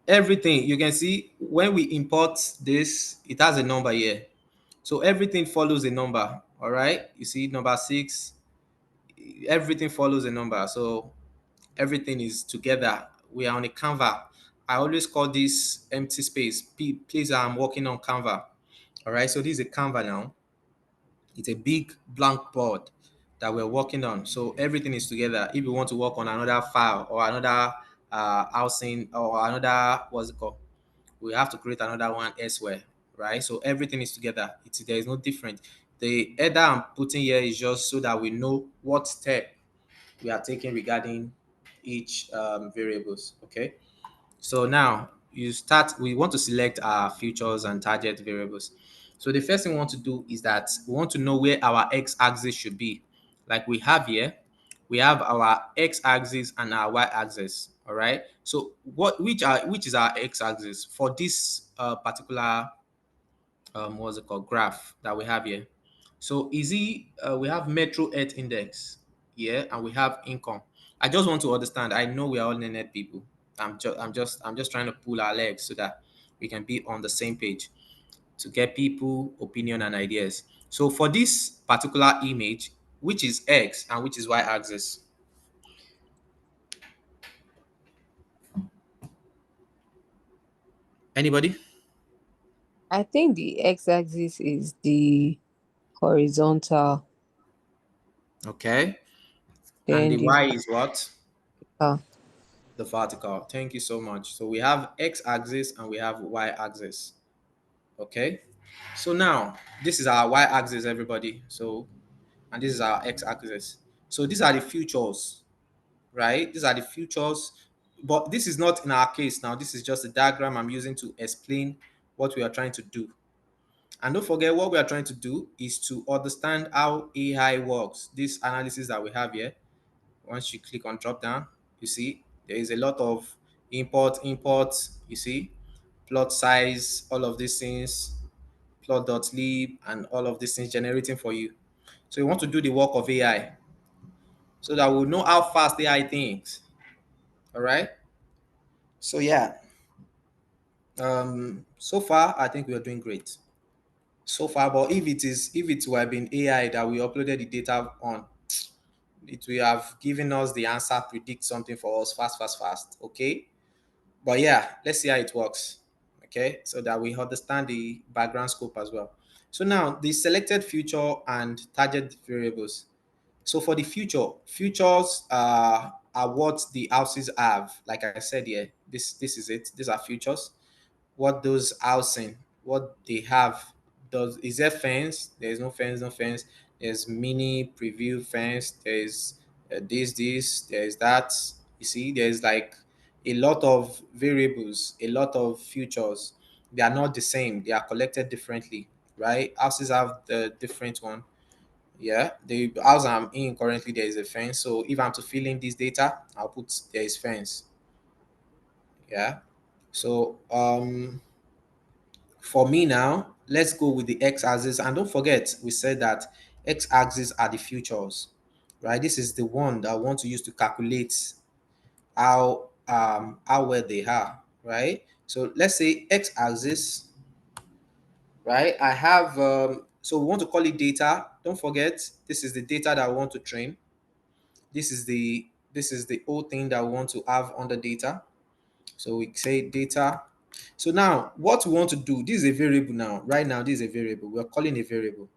Everything you can see when we import this, it has a number here. So everything follows a number. All right. You see number 6, everything follows a number. So everything is together. We are on a Canva. I always call this empty space. Please, I'm working on Canva. All right. So this is a Canva now. It's a big blank board that we're working on. So everything is together. If you want to work on another file or another housing or another, what's it called? We have to create another one elsewhere, right? So everything is together. There is no different. The header I'm putting here is just so that we know what step we are taking regarding each variables. Okay. So now we want to select our futures and target variables. So the first thing we want to do is that we want to know where our x-axis should be. Like we have here, we have our x-axis and our y-axis. All right. So which is our x-axis for this particular what's it called, graph that we have here? So we have metro earth index, yeah, and we have income. I just want to understand. I know we are all net people. I'm just trying to pull our legs so that we can be on the same page to get people opinion and ideas. So for this particular image, which is x and which is y axis? Anybody? I think the x-axis is the horizontal, Okay. And then the the y is what? vertical. The vertical. Thank you so much. So we have x axis and we have y axis. Okay. So now this is our y axis, everybody. So, and this is our x axis. So these are the futures, right? These are the futures. But this is not in our case now. This is just a diagram I'm using to explain what we are trying to do. And don't forget, what we are trying to do is to understand how AI works. This analysis that we have here, once you click on drop down, you see there is a lot of import, you see, plot size, all of these things, plot.lib, and all of these things generating for you. So you want to do the work of AI so that we'll know how fast AI thinks. All right. So yeah, so far I think we are doing great. So far, but if it were been AI that we uploaded the data on, it will have given us the answer, predict something for us fast, fast, fast. Okay. But yeah, let's see how it works. Okay, so that we understand the background scope as well. So now the selected future and target variables. So for the futures are what the houses have. Like I said here, this is it. These are futures. What those housing, what they have. Does is there fence? There's no fence, no fence. There's mini preview fence. There's this. There's that. You see, there's like a lot of variables, a lot of futures. They are not the same. They are collected differently, right? Houses have the different one. Yeah, the house I'm in currently, there is a fence. So if I'm to fill in this data, I'll put there is fence. Yeah. So for me now, let's go with the x-axis. And don't forget, we said that x-axis are the futures, right? This is the one that I want to use to calculate how well they are, right? So let's say x-axis, right? I have so we want to call it data. Don't forget, this is the data that I want to train. This is the whole thing that we want to have on the data. So we say data. So now what we want to do, this is a variable now. Right now, this is a variable. We're calling a variable.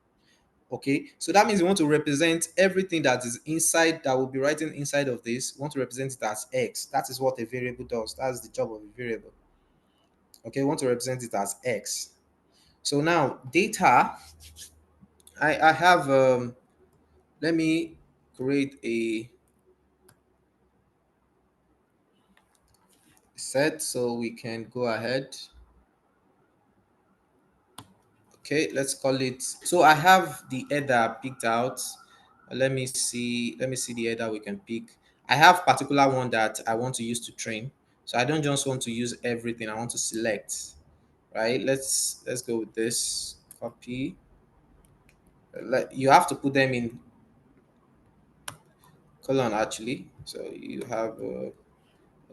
Okay. So that means we want to represent everything that is inside, that will be writing inside of this. We want to represent it as X. That is what a variable does. That's the job of a variable. Okay, we want to represent it as X. So now data, I have let me create a set so we can go ahead. Okay, let's call it. So I have the header picked out. Let me see the header we can pick. I have particular one that I want to use to train. So I don't just want to use everything. I want to select. Right? Let's go with this. Copy. You have to put them in colon actually. So you have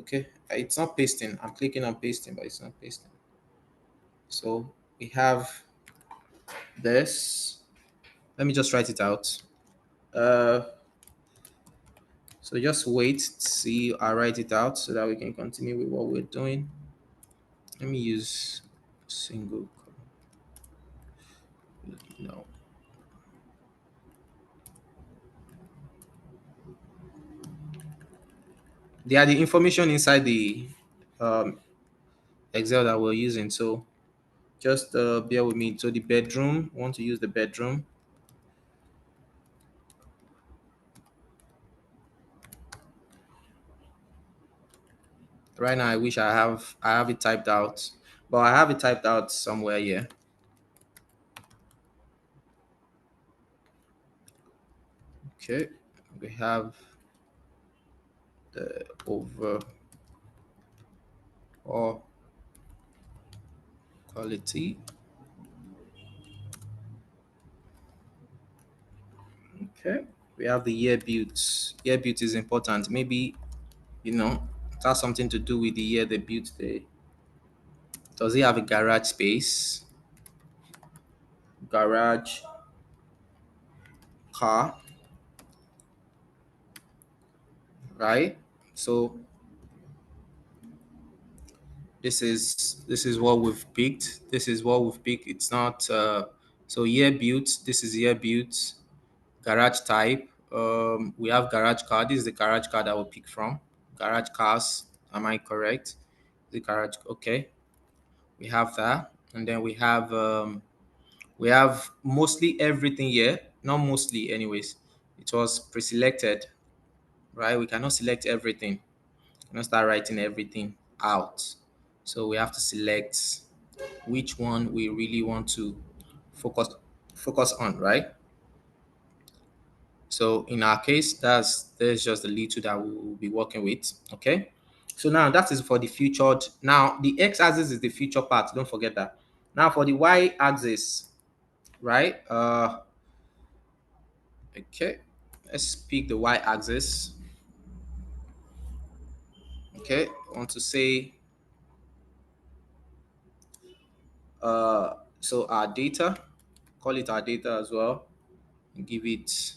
okay. It's not pasting. I'm clicking on pasting, but it's not pasting. So we have this. Let me just write it out. Uh, so just wait, see, I write it out so that we can continue with what we're doing. Let me use single. No. They are the information inside the um, Excel that we're using. So just bear with me. So the bedroom, I want to use the bedroom. Right now, I wish I have it typed out, but I have it typed out somewhere here. Okay, we have the overall quality. Okay, we have the year built. Year built is important. Maybe it has something to do with the year they built the. Does it have a garage space? Garage, car, right? So this is what we've picked. This is what we've picked. It's not so year built. This is year built. Garage type. We have garage car. This is the garage car that we'll pick from. Garage cars. Am I correct? The garage. Okay. We have that, and then we have mostly everything here. Not mostly, anyways. It was pre-selected, right? We cannot select everything. We cannot start writing everything out. So we have to select which one we really want to focus on, right? So in our case, there's just the little that we will be working with. Okay. So now that is for the featured. Now the x-axis is the future part. Don't forget that. Now for the y-axis, right? Okay. Let's pick the y-axis. Okay. I want to say so our data, call it our data as well. Give it.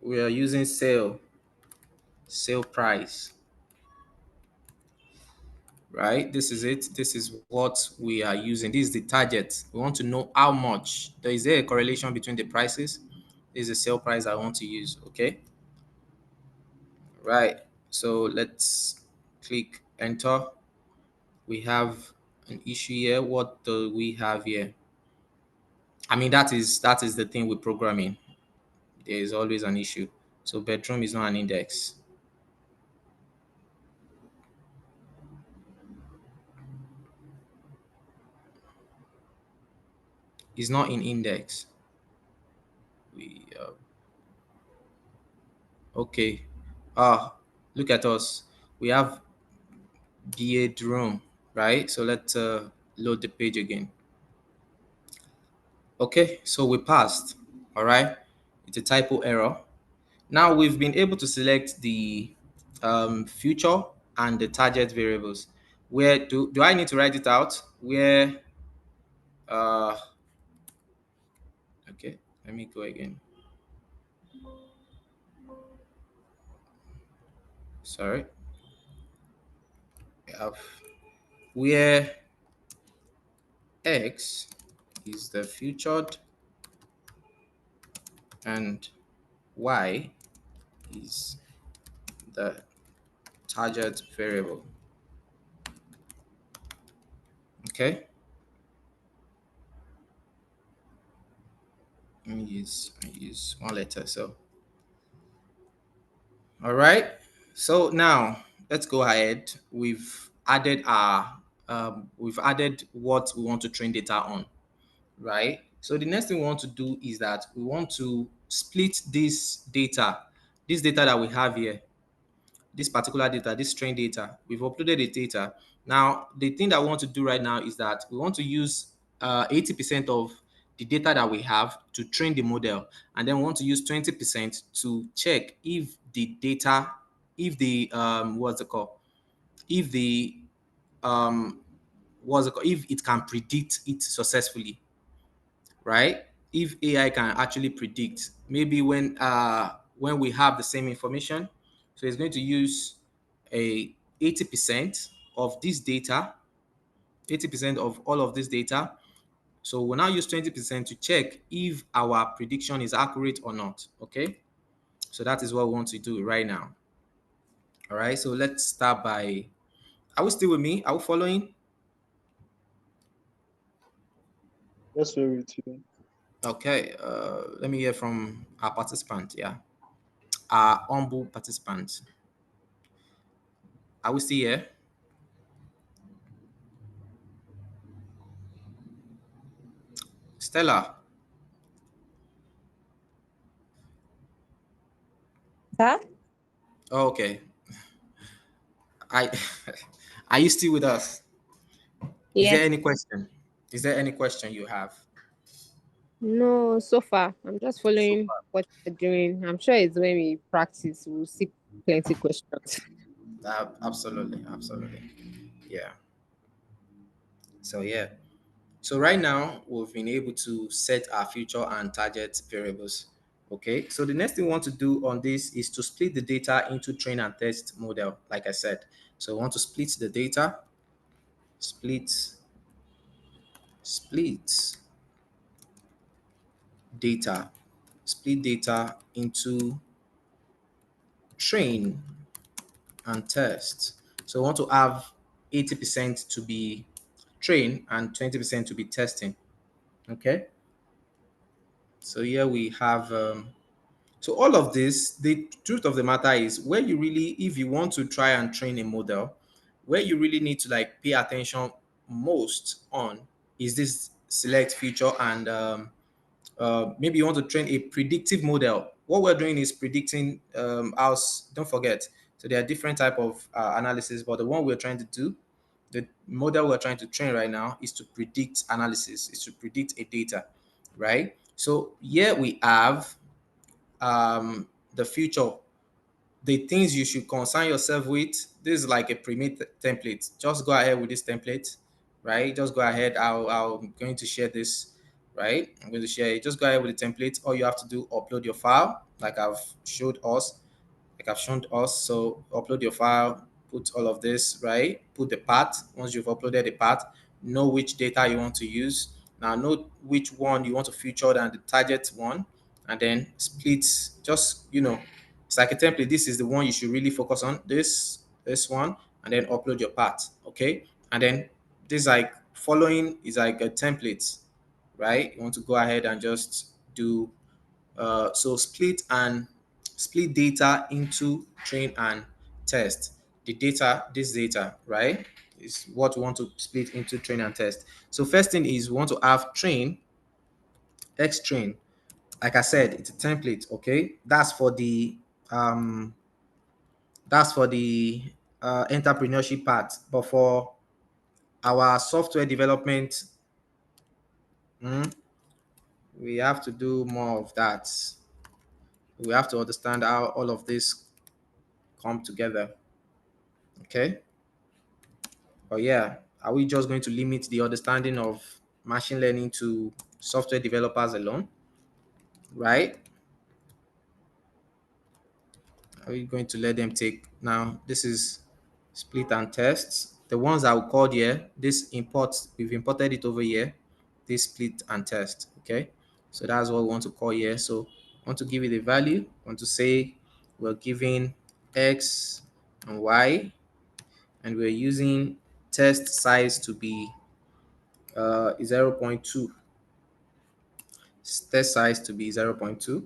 We are using sale price, right? This is it. This is what we are using. This is the target. We want to know how much. Is there a correlation between the prices? This is the sale price I want to use. Okay. Right. So let's click enter. We have an issue here. What do we have here? I mean, that is the thing with programming. There is always an issue. So bedroom is not an index. It's not in index. We okay. Look at us. We have bedroom, right? So let's load the page again. Okay, so we passed. All right, it's a typo error. Now we've been able to select the future and the target variables. Where do I need to write it out? Where uh okay, let me go again. Sorry. We have where x is the featured and y is the target variable. Okay. Let me use one letter. So all right. So now let's go ahead. We've added what we want to train data on, right? So the next thing we want to do is that we want to split this data that we have here, this particular data, this train data. We've uploaded the data. Now, the thing that we want to do right now is that we want to use 80% of the data that we have to train the model, and then we want to use 20% to check if the data, if the what's it called, if the um if it can predict it successfully, right? If AI can actually predict, maybe when we have the same information, so it's going to use a 80% of this data, 80% of all of this data. So we'll now use 20% to check if our prediction is accurate or not. Okay. So that is what we want to do right now. All right. So let's start by, are we still with me? Are we following? Yes, we're with you. Okay. Let me hear from our participant. Yeah. Our humble participant. Are we still here? Stella. Sir? Oh, okay. I are you still with us? Is there Yes. any question? Is there any question you have No, so far I'm just so following far? what you're doing. I'm sure it's when we practice we'll see plenty questions. Absolutely, absolutely. Yeah. So yeah. So right now we've been able to set our future and target variables. Okay. So the next thing we want to do on this is to split the data into train and test model, like I said. So we want to split the data, split, split data, split data into train and test. So we want to have 80% to be train and 20% to be testing. Okay. So here we have, so all of this, the truth of the matter is where you really, if you want to try and train a model, where you really need to like pay attention most on is this select feature and maybe you want to train a predictive model. What we're doing is predicting house. Don't forget. So there are different type of analysis, but the one we're trying to do, the model we're trying to train right now is to predict analysis, is to predict a data, right? So here we have the future, the things you should concern yourself with. This is like a pre-made template. Just go ahead with this template, right? Just go ahead. I'm going to share this, right? I'm going to share it. Just go ahead with the template. All you have to do, upload your file, like I've showed us, like I've shown us. So upload your file, put all of this, right? Put the path. Once you've uploaded the path, know which data you want to use. Now know which one you want to feature than the target one, and then split. Just it's like a template. This is the one you should really focus on. This one, and then upload your path. Okay, and then this like following is like a template, right? You want to go ahead and just do so split data into train and test. The data, this data, right, is what we want to split into train and test. So first thing is we want to have train, X train. Like I said, it's a template, okay? Um that's for the entrepreneurship part. But for our software development, mm, we have to do more of that. We have to understand how all of this come together. Okay. But yeah, are we just going to limit the understanding of machine learning to software developers alone? Right? Are we going to let them take now? This is split and tests. The ones that we called here, this import, we've imported it over here. This split and test. Okay. So that's what we want to call here. So I want to give it a value. I want to say we're giving X and Y, and we're using test size to be 0.2, test size to be 0.2,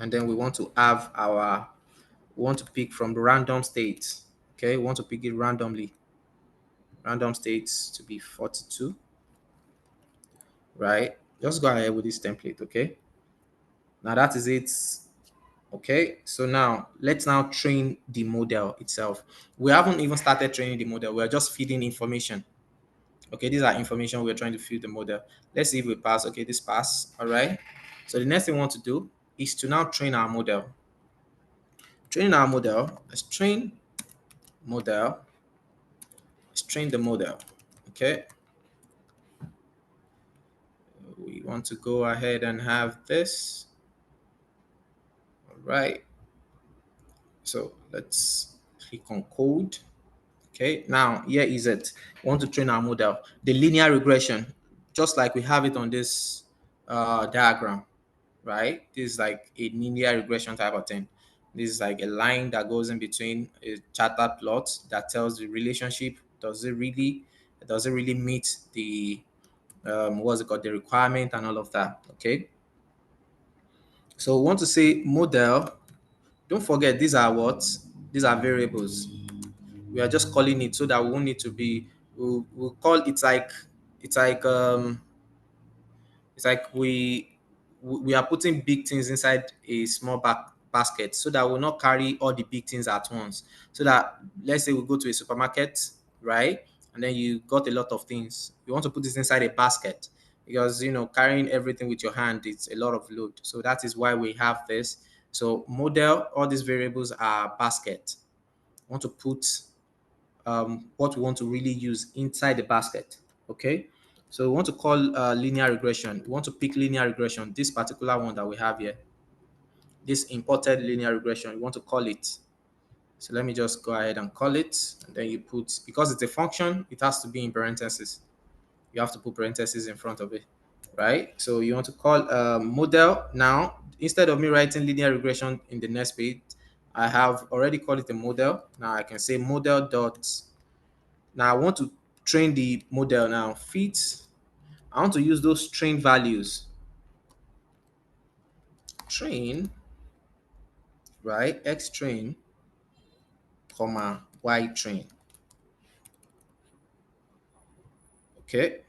and then we want to have our, we want to pick from the random states. Okay, we want to pick it randomly, random states to be 42, right? Just go ahead with this template. Okay, now that is it. Okay, so now let's now train the model itself. We haven't even started training the model, we're just feeding information. Okay, these are information we're trying to feed the model. Let's see if we pass. Okay, this pass. All right. So the next thing we want to do is to now train our model. Training our model. Let's train model. train the model. Okay. We want to go ahead and have this. All right. So let's click on code. Okay, now here is it. We want to train our model. The linear regression, just like we have it on this diagram, right? This is like a linear regression type of thing. This is like a line that goes in between a charted plot that tells the relationship. Does it really meet the what's it called, the requirement and all of that? Okay. So we want to say model. Don't forget, these are what? These are variables. We are just calling it so that we won't need to be, we'll call it's like um it's like we are putting big things inside a small basket so that we'll not carry all the big things at once. So that, let's say we go to a supermarket, right? And then you got a lot of things. You want to put this inside a basket because carrying everything with your hand, it's a lot of load. So that is why we have this. So model, all these variables are basket. Want to put what we want to really use inside the basket. Okay, so we want to call linear regression. We want to pick linear regression, this particular one that we have here, this imported linear regression. We want to call it. So let me just go ahead and call it, and then you put, because it's a function, it has to be in parentheses. You have to put parentheses in front of it, right? So you want to call model. Now, instead of me writing linear regression in the next page, I have already called it a model. Now I can say model dot. Now I want to train the model now. Fit. I want to use those train values. Train, right? X train, comma, Y train. Okay.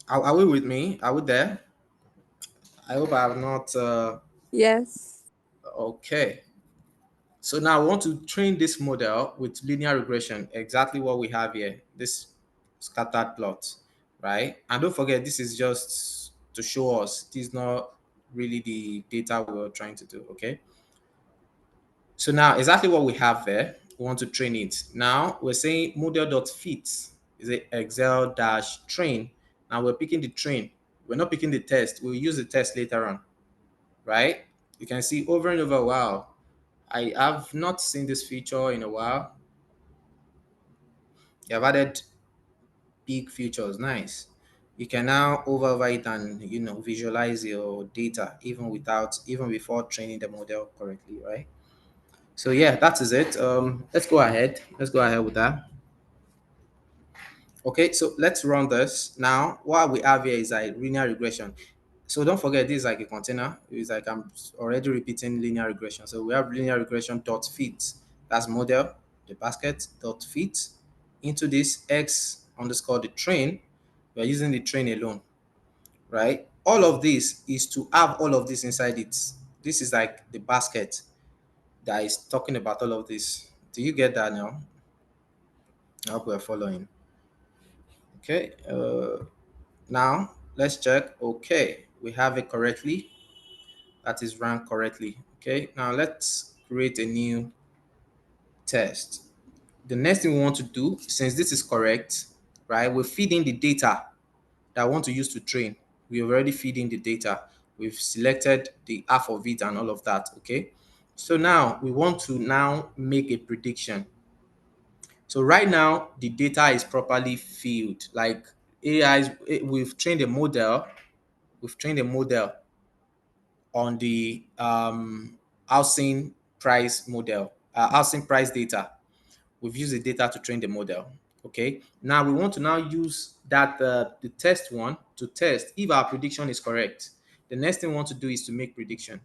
Are we with me? Are we there? I hope I have not. Yes. Okay. So now I want to train this model with linear regression, exactly what we have here, this scattered plot, right? And don't forget, this is just to show us, this is not really the data we're trying to do, okay? So now exactly what we have there, we want to train it. Now we're saying model.fit is a Excel dash train. Now we're picking the train. We're not picking the test. We'll use the test later on, right? You can see over and over, wow, I have not seen this feature in a while. You have added big features, nice. You can now overwrite and visualize your data even before training the model correctly, right? So yeah, that is it. Let's go ahead. Let's go ahead with that. Okay, so let's run this. Now, what we have here is a linear regression. So don't forget, this is like a container. It's like I'm already repeating linear regression. So we have linear regression dot fit. That's model, the basket dot fit into this X underscore the train. We're using the train alone, right? All of this is to have all of this inside it. This is like the basket that is talking about all of this. Do you get that now? I hope we're following. Okay. Now let's check. Okay, we have it correctly. That is ranked correctly. Okay, now let's create a new test. The next thing we want to do, since this is correct, right, we feed in the data that I want to use to train. We already feed in the data. We've selected the half of it and all of that. Okay, so now we want to now make a prediction. So right now the data is properly filled. Like AI, we've trained a model. We've trained a model on the housing price model, housing price data. We've used the data to train the model. Okay. Now we want to now use that the test one to test if our prediction is correct. The next thing we want to do is to make prediction.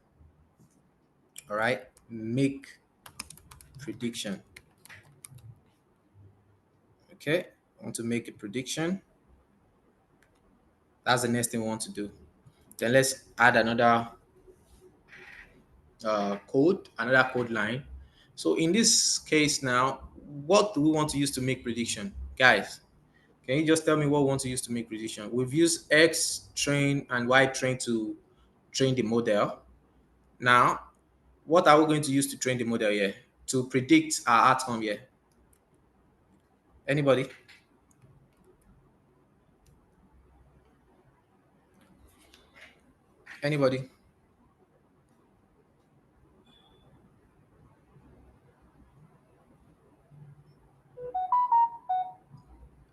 All right. Make prediction. Okay. I want to make a prediction. That's the next thing we want to do. Then let's add another another code line. So in this case now, what do we want to use to make prediction? Guys, can you just tell me what we want to use to make prediction? We've used X train and Y train to train the model. Now, what are we going to use to train the model here? To predict our outcome here. Anybody? Anybody?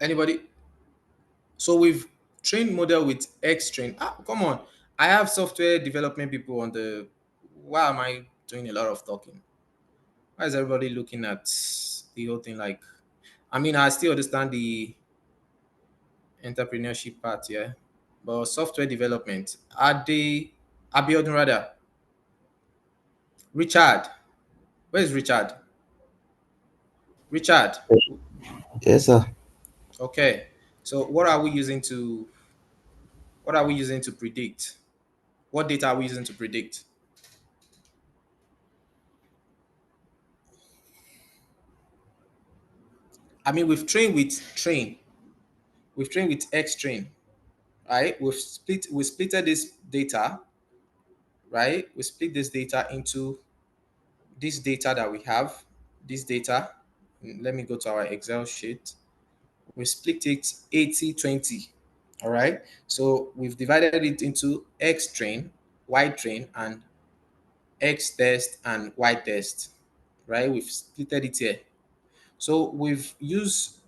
Anybody? So we've trained model with X train. Ah, come on. I have software development people on the. Why am I doing a lot of talking? Why is everybody looking at the whole thing like? I mean, I still understand the entrepreneurship part, yeah, but software development. Are they Abiodun rather? Richard. Where is Richard? Richard. Yes, sir. Okay. So what are we using to predict? What data are we using to predict? I mean, we've trained with X train, right? We splitted this data, right? We split this data into this data that we have, this data. Let me go to our Excel sheet. We split it 80-20. All right. So we've divided it into X train, Y train, and X test and Y test. Right? We've splitted it here. So we've used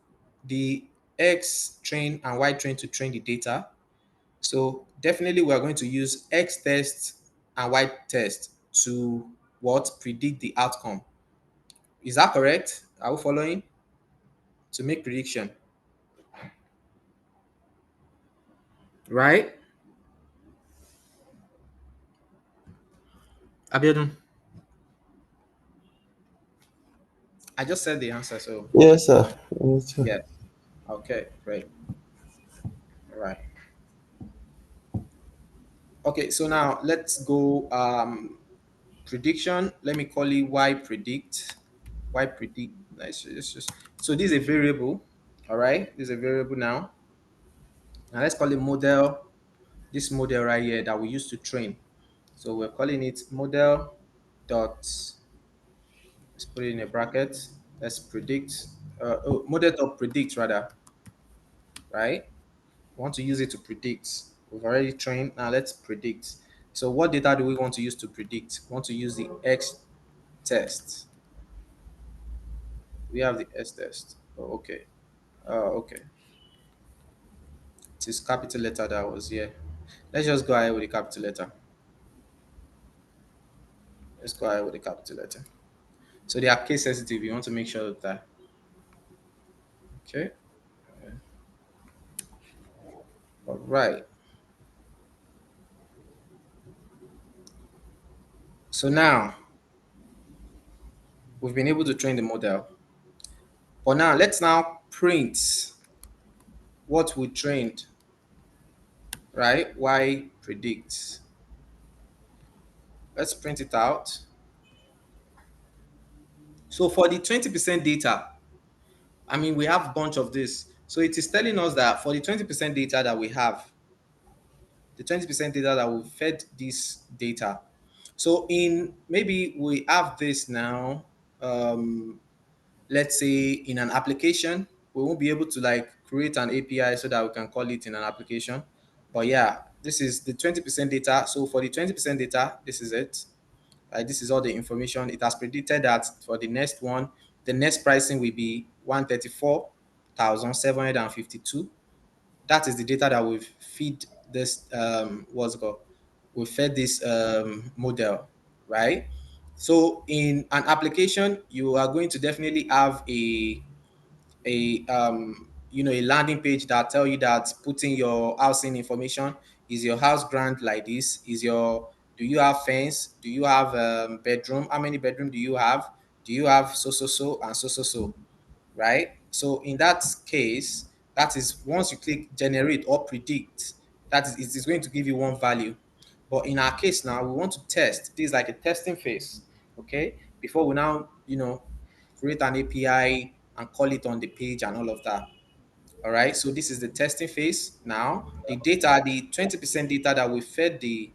the X train and Y train to train the data. So definitely we are going to use X test and Y test to what predict the outcome. Is that correct? Are we following? To make prediction, right? Abiodun, I just said the answer, so Yes, sir. Yes, sir. yeah. Okay, great. All right. Okay, so now let's go prediction. Let me call it Y predict. Y predict. Let's just so this is a variable. All right, this is a variable now. Now let's call it model. This model right here that we used to train. So we're calling it model dot. Let's put it in a bracket. Let's predict. Model dot predict rather. Right. We want to use it to predict. We've already trained. Now let's predict. So what data do we want to use to predict? We want to use the X test. We have the S test. Oh, okay. Okay. It is capital letter that was here. Let's just go ahead with the capital letter. Let's go ahead with the capital letter. So they are case sensitive. You want to make sure of that. Okay. All right. So now we've been able to train the model. But now let's now print what we trained, right? Y predicts. Let's print it out. So for the 20% data, I mean, we have a bunch of this. So it is telling us that for the 20% data that we have, the 20% data that we fed this data. So in maybe we have this now, let's say in an application, we won't be able to like create an API so that we can call it in an application. But yeah, this is the 20% data. So for the 20% data, this is it. This is all the information. It has predicted that for the next one, the next pricing will be 134,752. That is the data that we've feed this what's it called? We fed this model, right? So in an application, you are going to definitely have a landing page that tell you that putting your housing information. Is your house grand like this? Do you have fence? Do you have bedroom? How many bedroom do you have? Do you have so and so, right? So in that case, that is once you click generate or predict, that is it is going to give you one value. But in our case now, we want to test. This is like a testing phase, okay? Before we now, create an API and call it on the page and all of that. All right. So this is the testing phase. Now the data, the 20% data that we fed the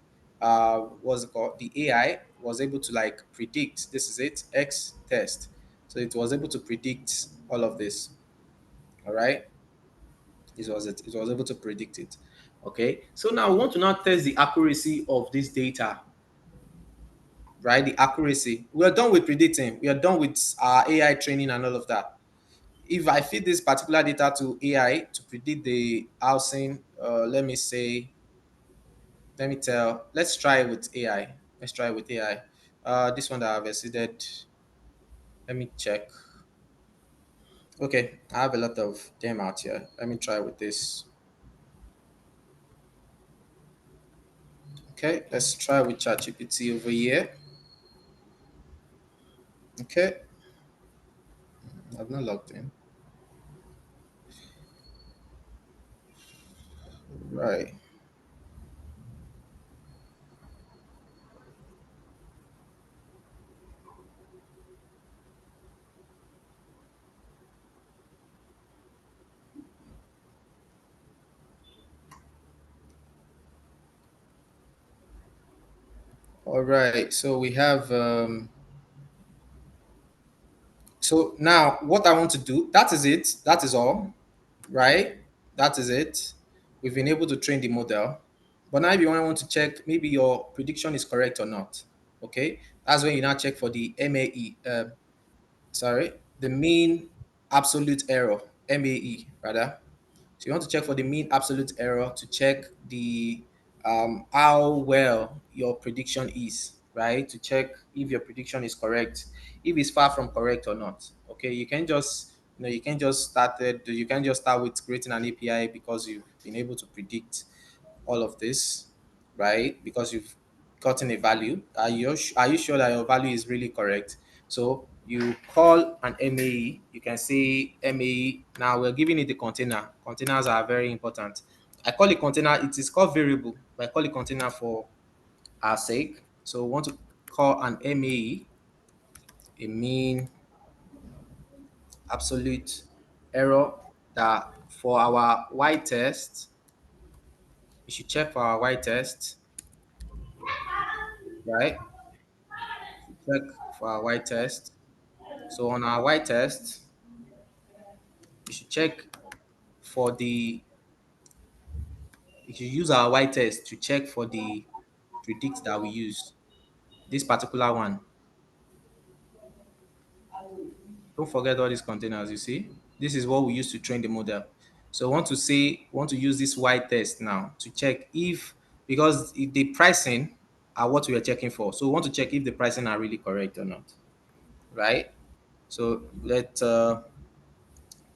what's it called? The AI was able to like predict. This is it, X test. So it was able to predict all of this. All right, it was able to predict it. Okay, so now we want to now test the accuracy of this data, right? The accuracy. We are done with predicting. We are done with our AI training and all of that. If I feed this particular data to AI to predict the housing, let me say, let's try with AI. Let's try with AI. This one that I've exceeded, let me check. Okay, I have a lot of them out here. Let me try with this. Okay, let's try with ChatGPT over here. Okay, I've not logged in. Right. All right. So we have so now what I want to do, that is it. That is all. Right? That is it. We've been able to train the model. But now if you want to check maybe your prediction is correct or not. Okay? That's when you now check for the MAE, the mean absolute error, MAE rather. So you want to check for the mean absolute error to check the how well your prediction is, right? To check if your prediction is correct, if it's far from correct or not. Okay, you can just you can just start with creating an API because you've been able to predict all of this, right? Because you've gotten a value. Are you sure that your value is really correct? So you call an MAE. You can say MAE. Now we're giving it a container. Containers are very important. I call it container. It is called variable, but I call it container for our sake. So we want to call an MAE a mean absolute error that for our Y test, you should check for our Y test, right? Check for our Y test. So on our Y test, you should check for the you should use our Y test to check for the predict that we use. This particular one. Don't forget all these containers, you see? This is what we use to train the model. So want to use this Y test now to check if because if the pricing are what we are checking for. So we want to check if the pricing are really correct or not. Right? So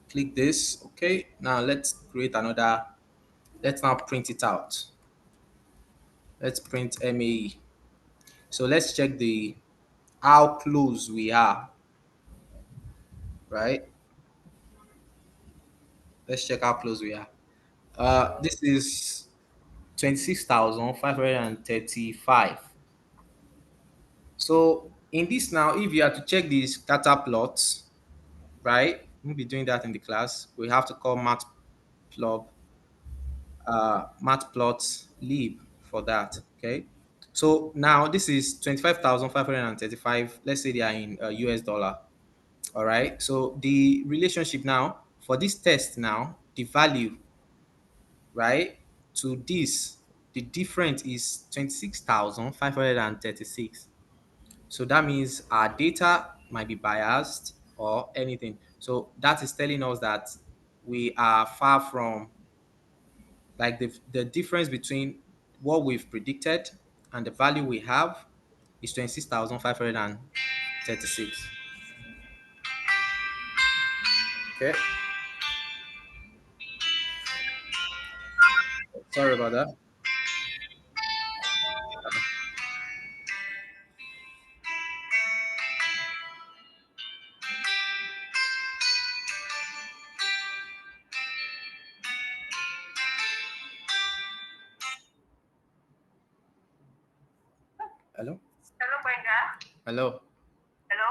click this. Okay. Now let's create another. Let's now print it out. Let's print MAE. So let's check the how close we are, right? Let's check how close we are. This is 26,535. So in this now, if you are to check the scatter plots, right? We'll be doing that in the class. We have to call matplot matplotlib for that. Okay. So now this is 25,535. Let's say they are in US dollar. All right. So the relationship now for this test now, the value, right, to this, the difference is 26,536. So that means our data might be biased or anything. So that is telling us that we are far from like the difference between what we've predicted and the value we have is 26,536. Okay. Sorry about that. Hello? Hello, Benga. Hello. Hello.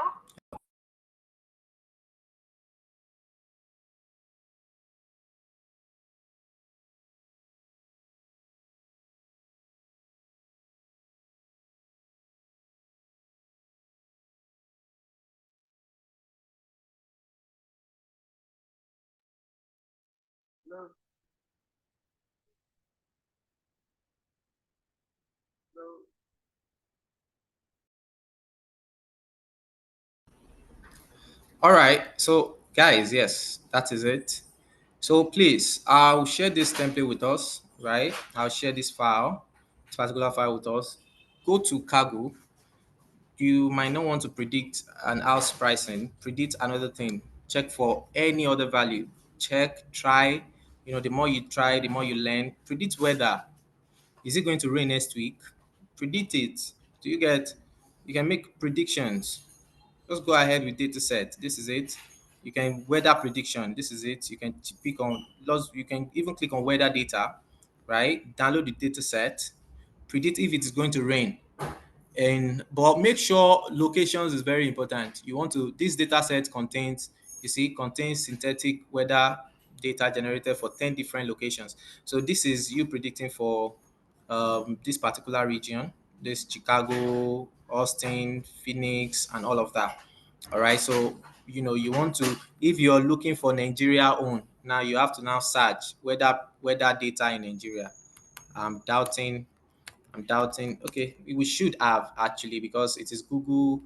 All right. So, guys, yes, that is it. So, please, I'll share this template with us, right? I'll share this particular file with us. Go to Kaggle. You might not want to predict an house pricing, predict another thing. Check for any other value. Check, try. The more you try, the more you learn. Predict weather. Is it going to rain next week? Predict it. Do you get? You can make predictions. Just go ahead with data set. This is it. You can weather prediction. This is it. You can pick on lots. You can even click on weather data, right? Download the data set. Predict if it is going to rain. And but make sure locations is very important. You want to this data set contains synthetic weather data generated for 10 different locations. So this is you predicting for this particular region, this Chicago, Austin, Phoenix, and all of that. All right. So you want to if you're looking for Nigeria own, now you have to now search weather data in Nigeria. I'm doubting Okay, we should have actually because it is Google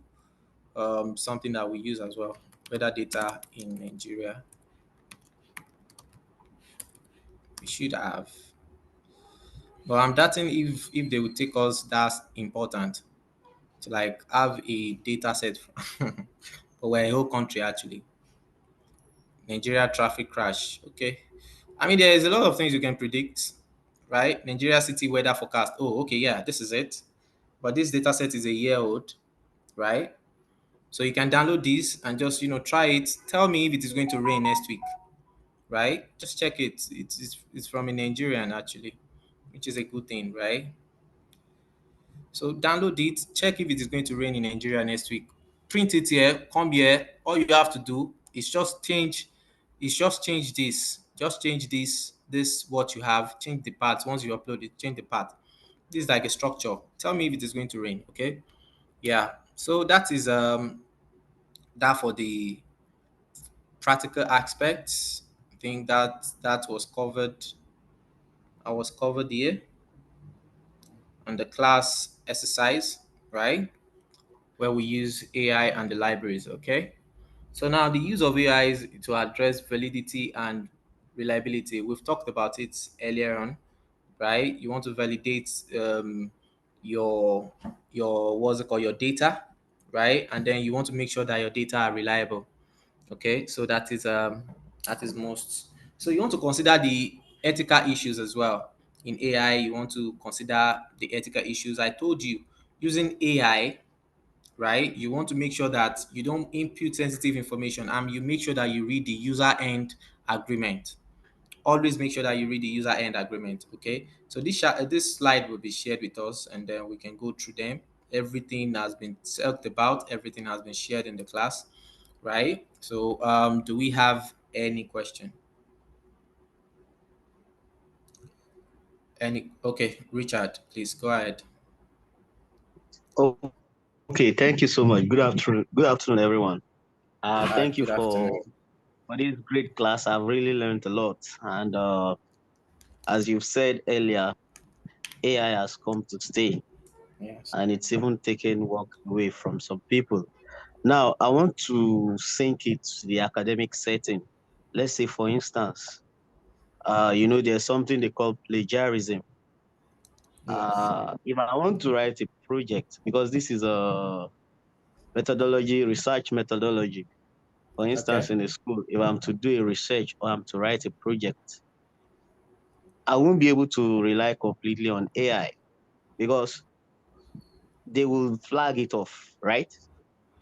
something that we use as well. Weather data in Nigeria. We should have. But I'm doubting if they would take us that important to like have a data set. But we're a whole country actually. Nigeria traffic crash. Okay. I mean, there's a lot of things you can predict, right? Nigeria city weather forecast. Oh, okay, yeah, this is it. But this data set is a year old, right? So you can download this and just try it. Tell me if it is going to rain next week, right? Just check it. It's from a Nigerian actually, which is a good thing, right? So download it. Check if it is going to rain in Nigeria next week. Print it here. Come here. All you have to do is just change. Is just change this. Just change this. This what you have. Change the part. Once you upload it, change the part. This is like a structure. Tell me if it is going to rain. Okay. Yeah. So that is that for the practical aspects. I think that was covered. I was covered here on the class exercise, right? Where we use AI and the libraries. Okay. So now the use of AI is to address validity and reliability. We've talked about it earlier on, right? You want to validate your what's it called, your data, right? And then you want to make sure that your data are reliable. Okay, so that is most. So you want to consider the ethical issues as well. In AI, you want to consider the ethical issues. I told you using AI, right? You want to make sure that you don't input sensitive information and you make sure that you read the user end agreement. Always make sure that you read the user end agreement. Okay, so this slide will be shared with us and then we can go through them. Everything has been talked about, everything has been shared in the class, right? So do we have any question? Okay, Richard, please go ahead. Okay, thank you so much. Good afternoon. Good afternoon, everyone. Thank you Good afternoon. for this great class. I've really learned a lot. And as you've said earlier, AI has come to stay, Yes. and it's even taken work away from some people. Now, I want to sync it to the academic setting. Let's say, for instance, there's something they call plagiarism. Yes. If I want to write a project, because this is a research methodology. For instance, Okay. in a school, if I'm to do a research or I'm to write a project, I won't be able to rely completely on AI because they will flag it off, right?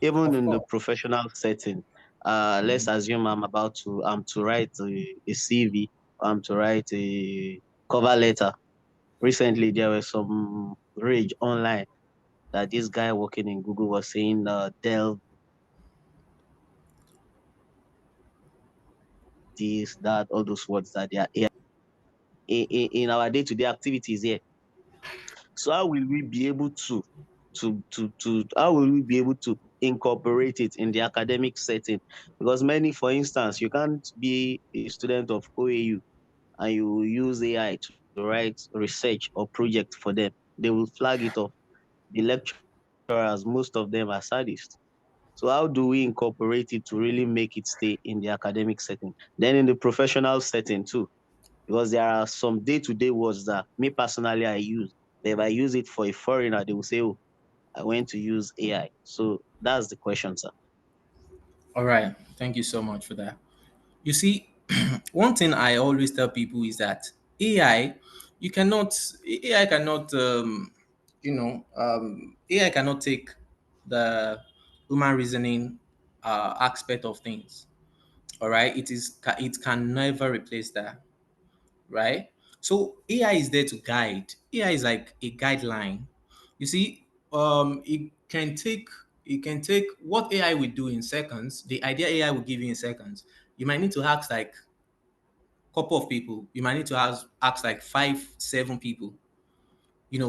Even Of in the course. professional setting, let's Mhm. assume I'm to write a CV, I'm to write a cover letter. Recently, there was some rage online that this guy working in Google was saying, delve this, that, all those words that they are in our day-to-day activities here. So how will we be able to how will we be able to incorporate it in the academic setting? Because many, for instance, you can't be a student of OAU and you use AI to write research or project for them, they will flag it off. The lecturers, most of them are sadists. So how do we incorporate it to really make it stay in the academic setting? Then in the professional setting too, because there are some day-to-day words that me personally I use. If I use it for a foreigner, they will say, "Oh, I went to use AI." So that's the question, sir. All right. Thank you so much for that. You see, one thing I always tell people is that AI, you cannot, AI cannot, AI cannot take the human reasoning aspect of things. All right. It can never replace that. Right. So AI is there to guide. AI is like a guideline. You see, it can take what AI will do in seconds, the idea AI will give you in seconds. You might need to ask like couple of people. You might need to ask like five, seven people,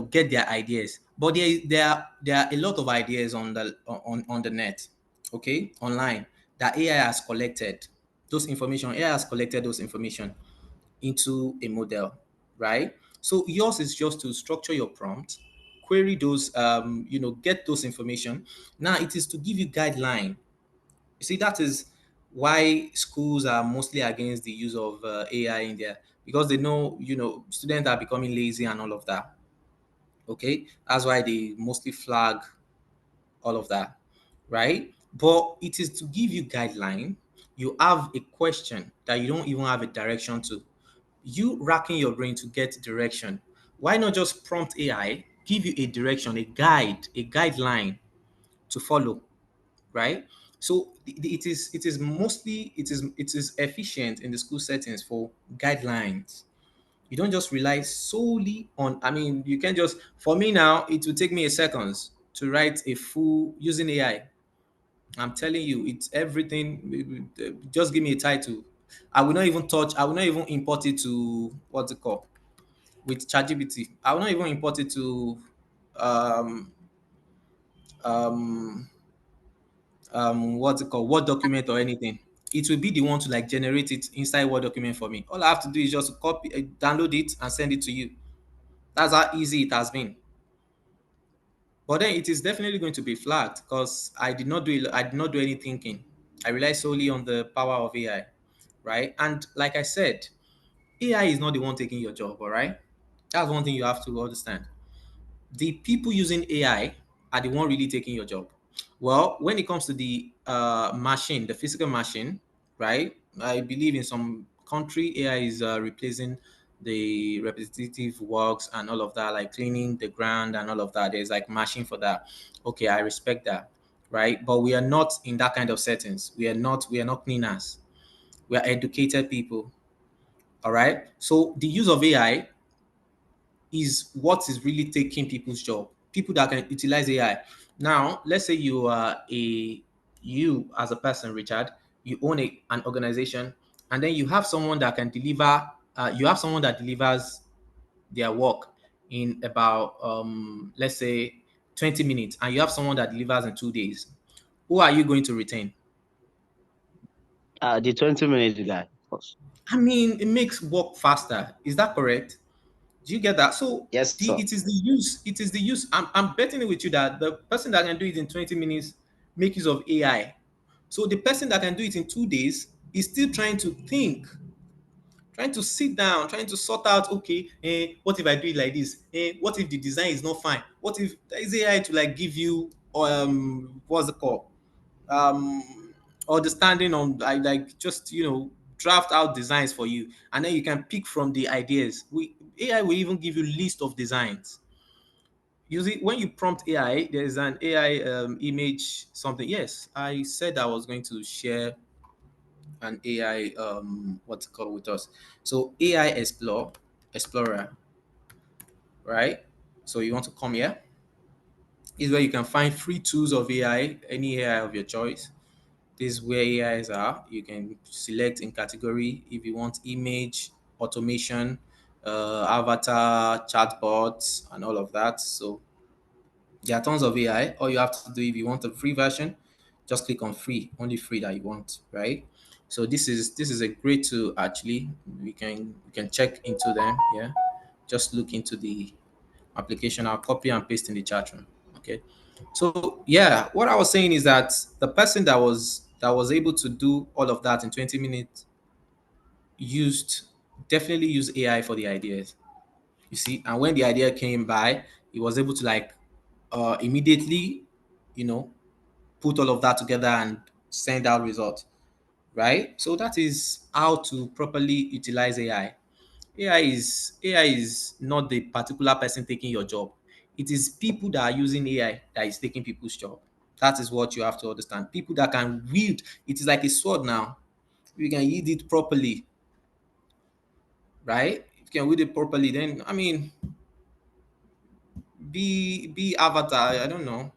get their ideas. But there are a lot of ideas on the net, okay, online, that AI has collected those information. AI has collected those information into a model, right? So yours is just to structure your prompt, query those, get those information. Now it is to give you guideline. You see, that is why schools are mostly against the use of AI in there, because they know, students are becoming lazy and all of that. Okay, that's why they mostly flag all of that, right? But it is to give you guideline. You have a question that you don't even have a direction to. You racking your brain to get direction. Why not just prompt AI, give you a direction, a guideline to follow, right? So it is mostly it is efficient in the school settings for guidelines. You don't just rely solely on. I mean, you can just, for me now, it will take me a seconds to write a full using AI. I'm telling you, it's everything. Just give me a title. I will not even touch. I will not even import it to what's it called with ChatGPT. I will not even import it to um um what's it called, Word document or anything. It will be the one to like generate it inside Word document for me. All I have to do is just copy, download it, and send it to you. That's how easy it has been. But then it is definitely going to be flagged because I did not do any thinking. I rely solely on the power of AI, right? And like I said, AI is not the one taking your job, all right? That's one thing you have to understand. The people using AI are the one really taking your job. Well, when it comes to the machine, the physical machine, right? I believe in some country AI is replacing the repetitive works and all of that, like cleaning the ground and all of that. There's like machine for that. Okay, I respect that, right? But we are not in that kind of settings. We are not cleaners. We are educated people. All right. So the use of AI is what is really taking people's job. People that can utilize AI. Now, let's say you as a person, Richard, you own an organization, and then you have someone that can deliver. You have someone that delivers their work in about let's say 20 minutes, and you have someone that delivers in 2 days. Who are you going to retain? The 20-minute guy, of course. I mean, it makes work faster. Is that correct? Do you get that? So Yes, sir. it is the use. It is the use. I'm betting it with you that the person that can do it in 20 minutes make use of AI. So the person that can do it in 2 days is still trying to think, trying to sit down, trying to sort out. Okay, what if I do it like this? What if the design is not fine? What if there is AI to like give you what's it called? Understanding on like just draft out designs for you, and then you can pick from the ideas. AI will even give you list of designs. You see, when you prompt AI, there is an AI image something. Yes, I said I was going to share an AI what's it called with us. So AI Explorer, right? So you want to come here. Is where you can find free tools of AI, any AI of your choice. This is where AIs are. You can select in category if you want image, automation, avatar, chatbots, and all of that. So there are tons of AI. All you have to do if you want a free version, just click on free, only free that you want, right? So this is a great tool actually. We can check into them. Yeah, just look into the application. I'll copy and paste in the chat room. Okay. So yeah, what I was saying is that the person that was able to do all of that in 20 minutes used definitely use AI for the ideas. You see, and when the idea came by, he was able to like immediately, you know, put all of that together and send out results. Right? So that is how to properly utilize AI. AI is not the particular person taking your job. It is people that are using AI that is taking people's job. That is what you have to understand. People that can wield it is like a sword now. You can wield it properly, right? If you can wield it properly, then I mean, be avatar. I don't know.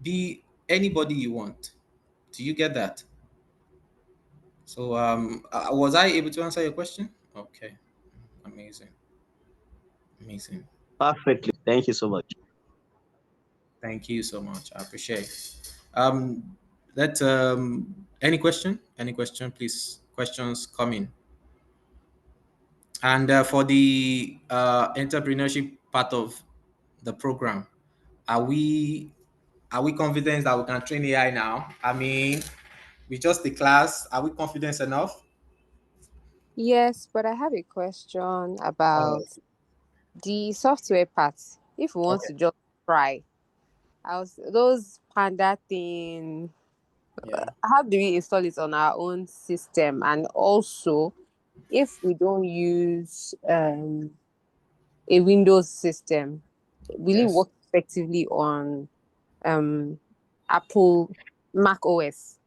Be anybody you want. Do you get that? So was I able to answer your question? Okay, amazing. Amazing. Perfectly. Thank you so much. Thank you so much. I appreciate it. Let any question? Any question, please? Questions coming. And for the entrepreneurship part of the program, are we are we confident that we can train AI now? I mean, with just the class, are we confident enough? Yes, but I have a question about Oh, the software part. If we want okay. to just try, those panda thing, Yeah. how do we install it on our own system? And also, if we don't use a Windows system, will it Yes. work effectively on um, Apple Mac OS?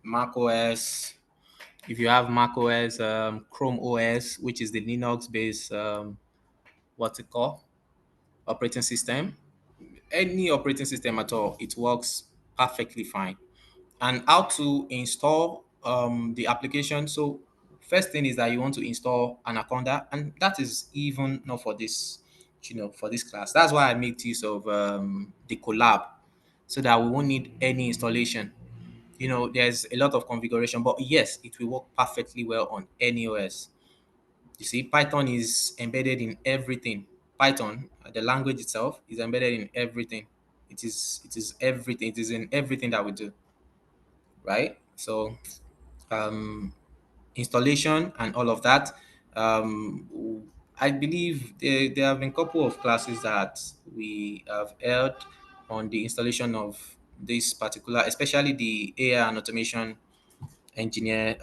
Mac OS. If you have Mac OS, Chrome OS, which is the Linux-based, what's it called, operating system, any operating system at all, it works perfectly fine. And how to install the application? So first thing is that you want to install Anaconda, and that is even not for this, for this class. That's why I made use of the collab, so that we won't need any installation. There's a lot of configuration, but yes, it will work perfectly well on any OS. You see, Python is embedded in everything. Python, the language itself, is embedded in everything. It is everything. It is in everything that we do, right? So, um, installation and all of that. I believe there have been a couple of classes that we have held on the installation of this particular, especially the AI and automation engineer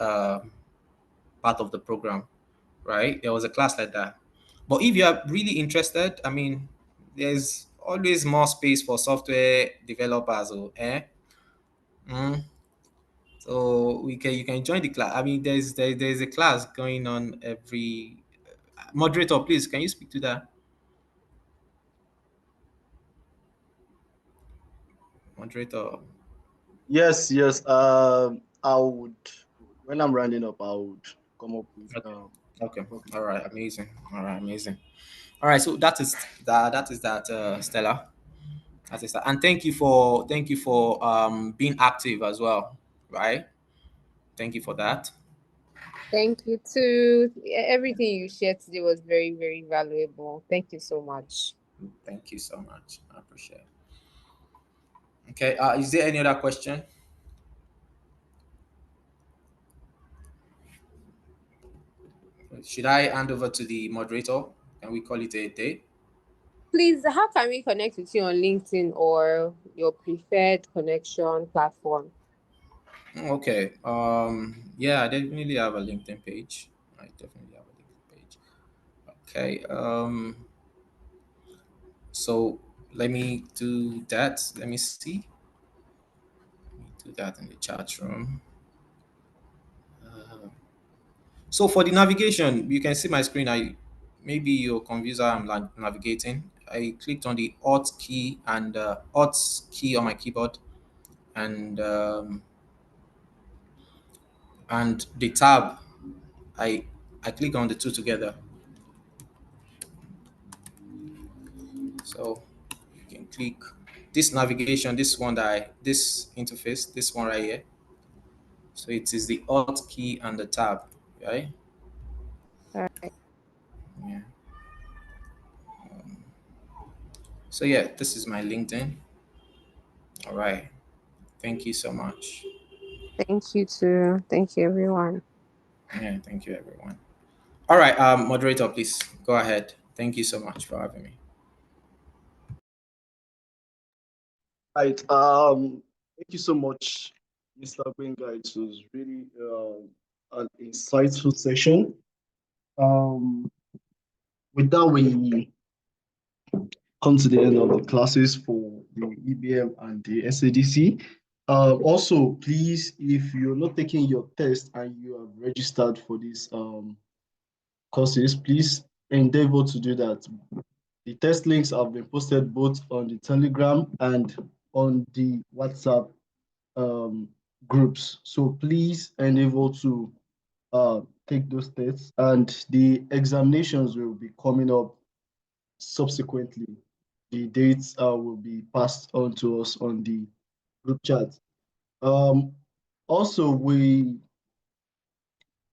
part of the program, right? There was a class like that. But if you are really interested, I mean, there's always more space for software developers. Mm. So you can join the class. I mean, there's a class going on every. Moderator, please, can you speak to that? Moderator. Yes, yes. I would, when I'm rounding up, I would come up with Okay. Okay. topic. All right. Amazing. All right. Amazing. All right. So that is that, Stella. That is that. And thank you for being active as well. Right. Thank you for that. Thank you too. Everything you shared today was very, very valuable. Thank you so much. Thank you so much. I appreciate it. Okay. Is there any other question? Should I hand over to the moderator? Can we call it a day? Please, how can we connect with you on LinkedIn or your preferred connection platform? Okay. Yeah, I definitely have a LinkedIn page. I definitely have a LinkedIn page. Okay. So let me do that. Let me see. Let me do that in the chat room. Uh, so for the navigation, you can see my screen. Maybe you're confused how I'm like navigating. I clicked on the Alt key and Alt key on my keyboard, and the tab. I I click on the two together. So you can click this navigation, this interface, this one right here. So it is the Alt key and the tab, right? All right. Yeah. So yeah, this is my LinkedIn. All right. Thank you so much. Thank you too. Thank you, everyone. Yeah, thank you everyone. All right, moderator, please go ahead. Thank you so much for having me. Right. Thank you so much, Mr. Benga. It was really an insightful session. Um, with that, we come to the end of the classes for the EBM and the SADC. Also, please, if you're not taking your test and you have registered for these courses, please endeavor to do that. The test links have been posted both on the Telegram and on the WhatsApp um, groups. So please endeavor to take those tests, and the examinations will be coming up subsequently. The dates will be passed on to us on the group chat. Also, we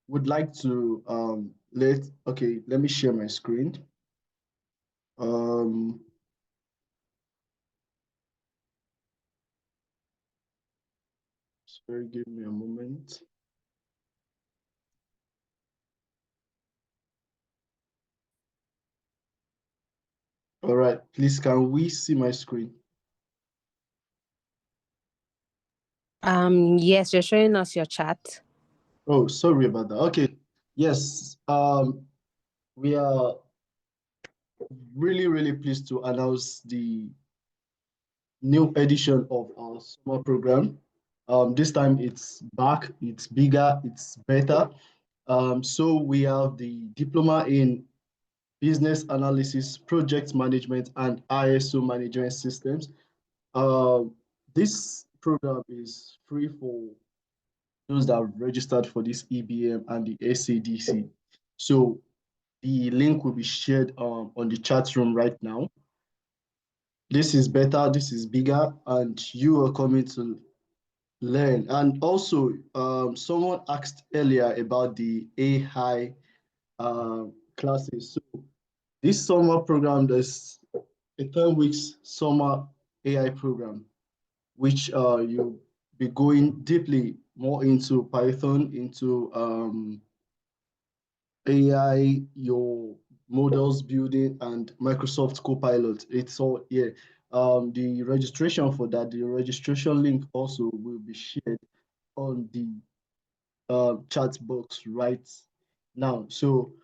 would like to let me share my screen. Um, sorry, give me a moment. All right, please, can we see my screen? Yes, you're showing us your chat. Oh, sorry about that. Okay, yes, we are really, really pleased to announce the new edition of our summer program. This time it's back, it's bigger, it's better. So we have the diploma in business analysis, project management, and ISO management systems. This program is free for those that have registered for this EBM and the SADC. So the link will be shared on the chat room right now. This is better, this is bigger, and you are coming to learn. And also, someone asked earlier about the AI classes. So this summer program, there's a 10 weeks summer AI program, which you'll be going deeply more into Python, into AI, your models building, and Microsoft Copilot. It's all, yeah. The registration for that, the registration link also will be shared on the chat box right now. So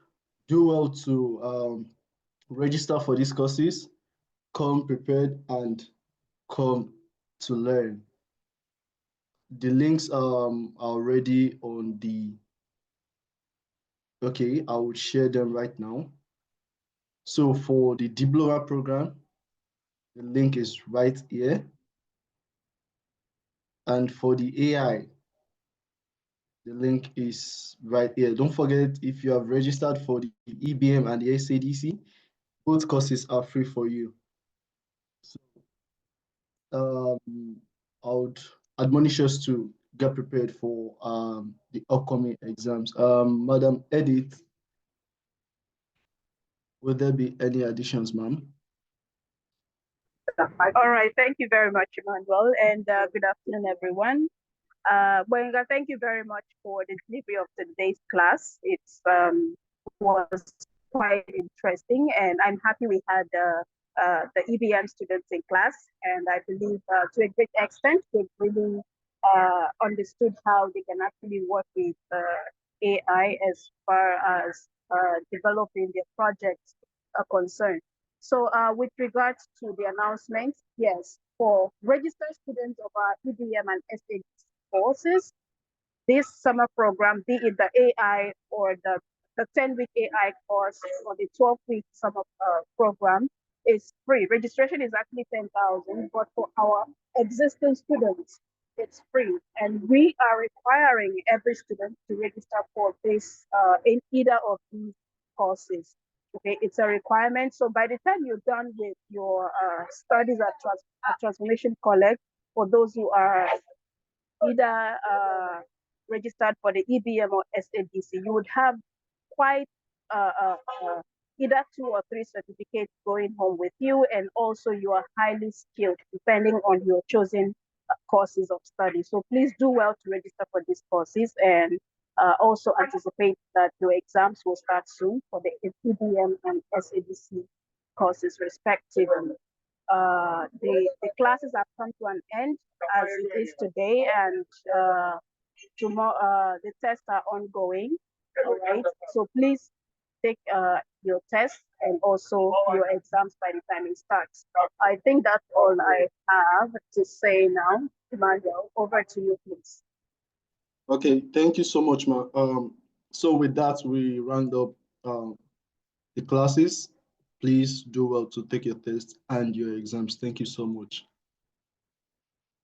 do well to register for these courses, come prepared, and come to learn. The links are already on the, okay, I will share them right now. So for the diploma program, the link is right here. And for the AI, the link is right here. Don't forget, if you have registered for the EBM and the SADC, both courses are free for you. So I would admonish us to get prepared for the upcoming exams. Madam Edith, will there be any additions, ma'am? All right, thank you very much, Emmanuel, and good afternoon, everyone. Wenga, thank you very much for the delivery of today's class. It's was quite interesting, and I'm happy we had the EBM students in class, and I believe to a great extent they've really understood how they can actually work with AI as far as developing their projects are concerned. So with regards to the announcement, yes, for registered students of our EBM and SAD courses, this summer program, be it the AI or the 10-week AI course or the 12-week summer program, is free. Registration is actually 10,000, but for our existing students, it's free. And we are requiring every student to register for this in either of these courses. Okay, it's a requirement. So by the time you're done with your studies at Transformation College, for those who are either registered for the EBM or SADC, you would have quite either 2 or 3 certificates going home with you, and also you are highly skilled depending on your chosen courses of study. So please do well to register for these courses, and also anticipate that your exams will start soon for the EBM and SADC courses respectively. The classes have come to an end as it is today, and tomorrow the tests are ongoing. All right, so please take your test and also your exams by the time it starts. I think that's all I have to say now. Emmanuel, over to you, please. Okay, thank you so much, ma. So with that, we round up the classes. Please do well to take your test and your exams. Thank you so much.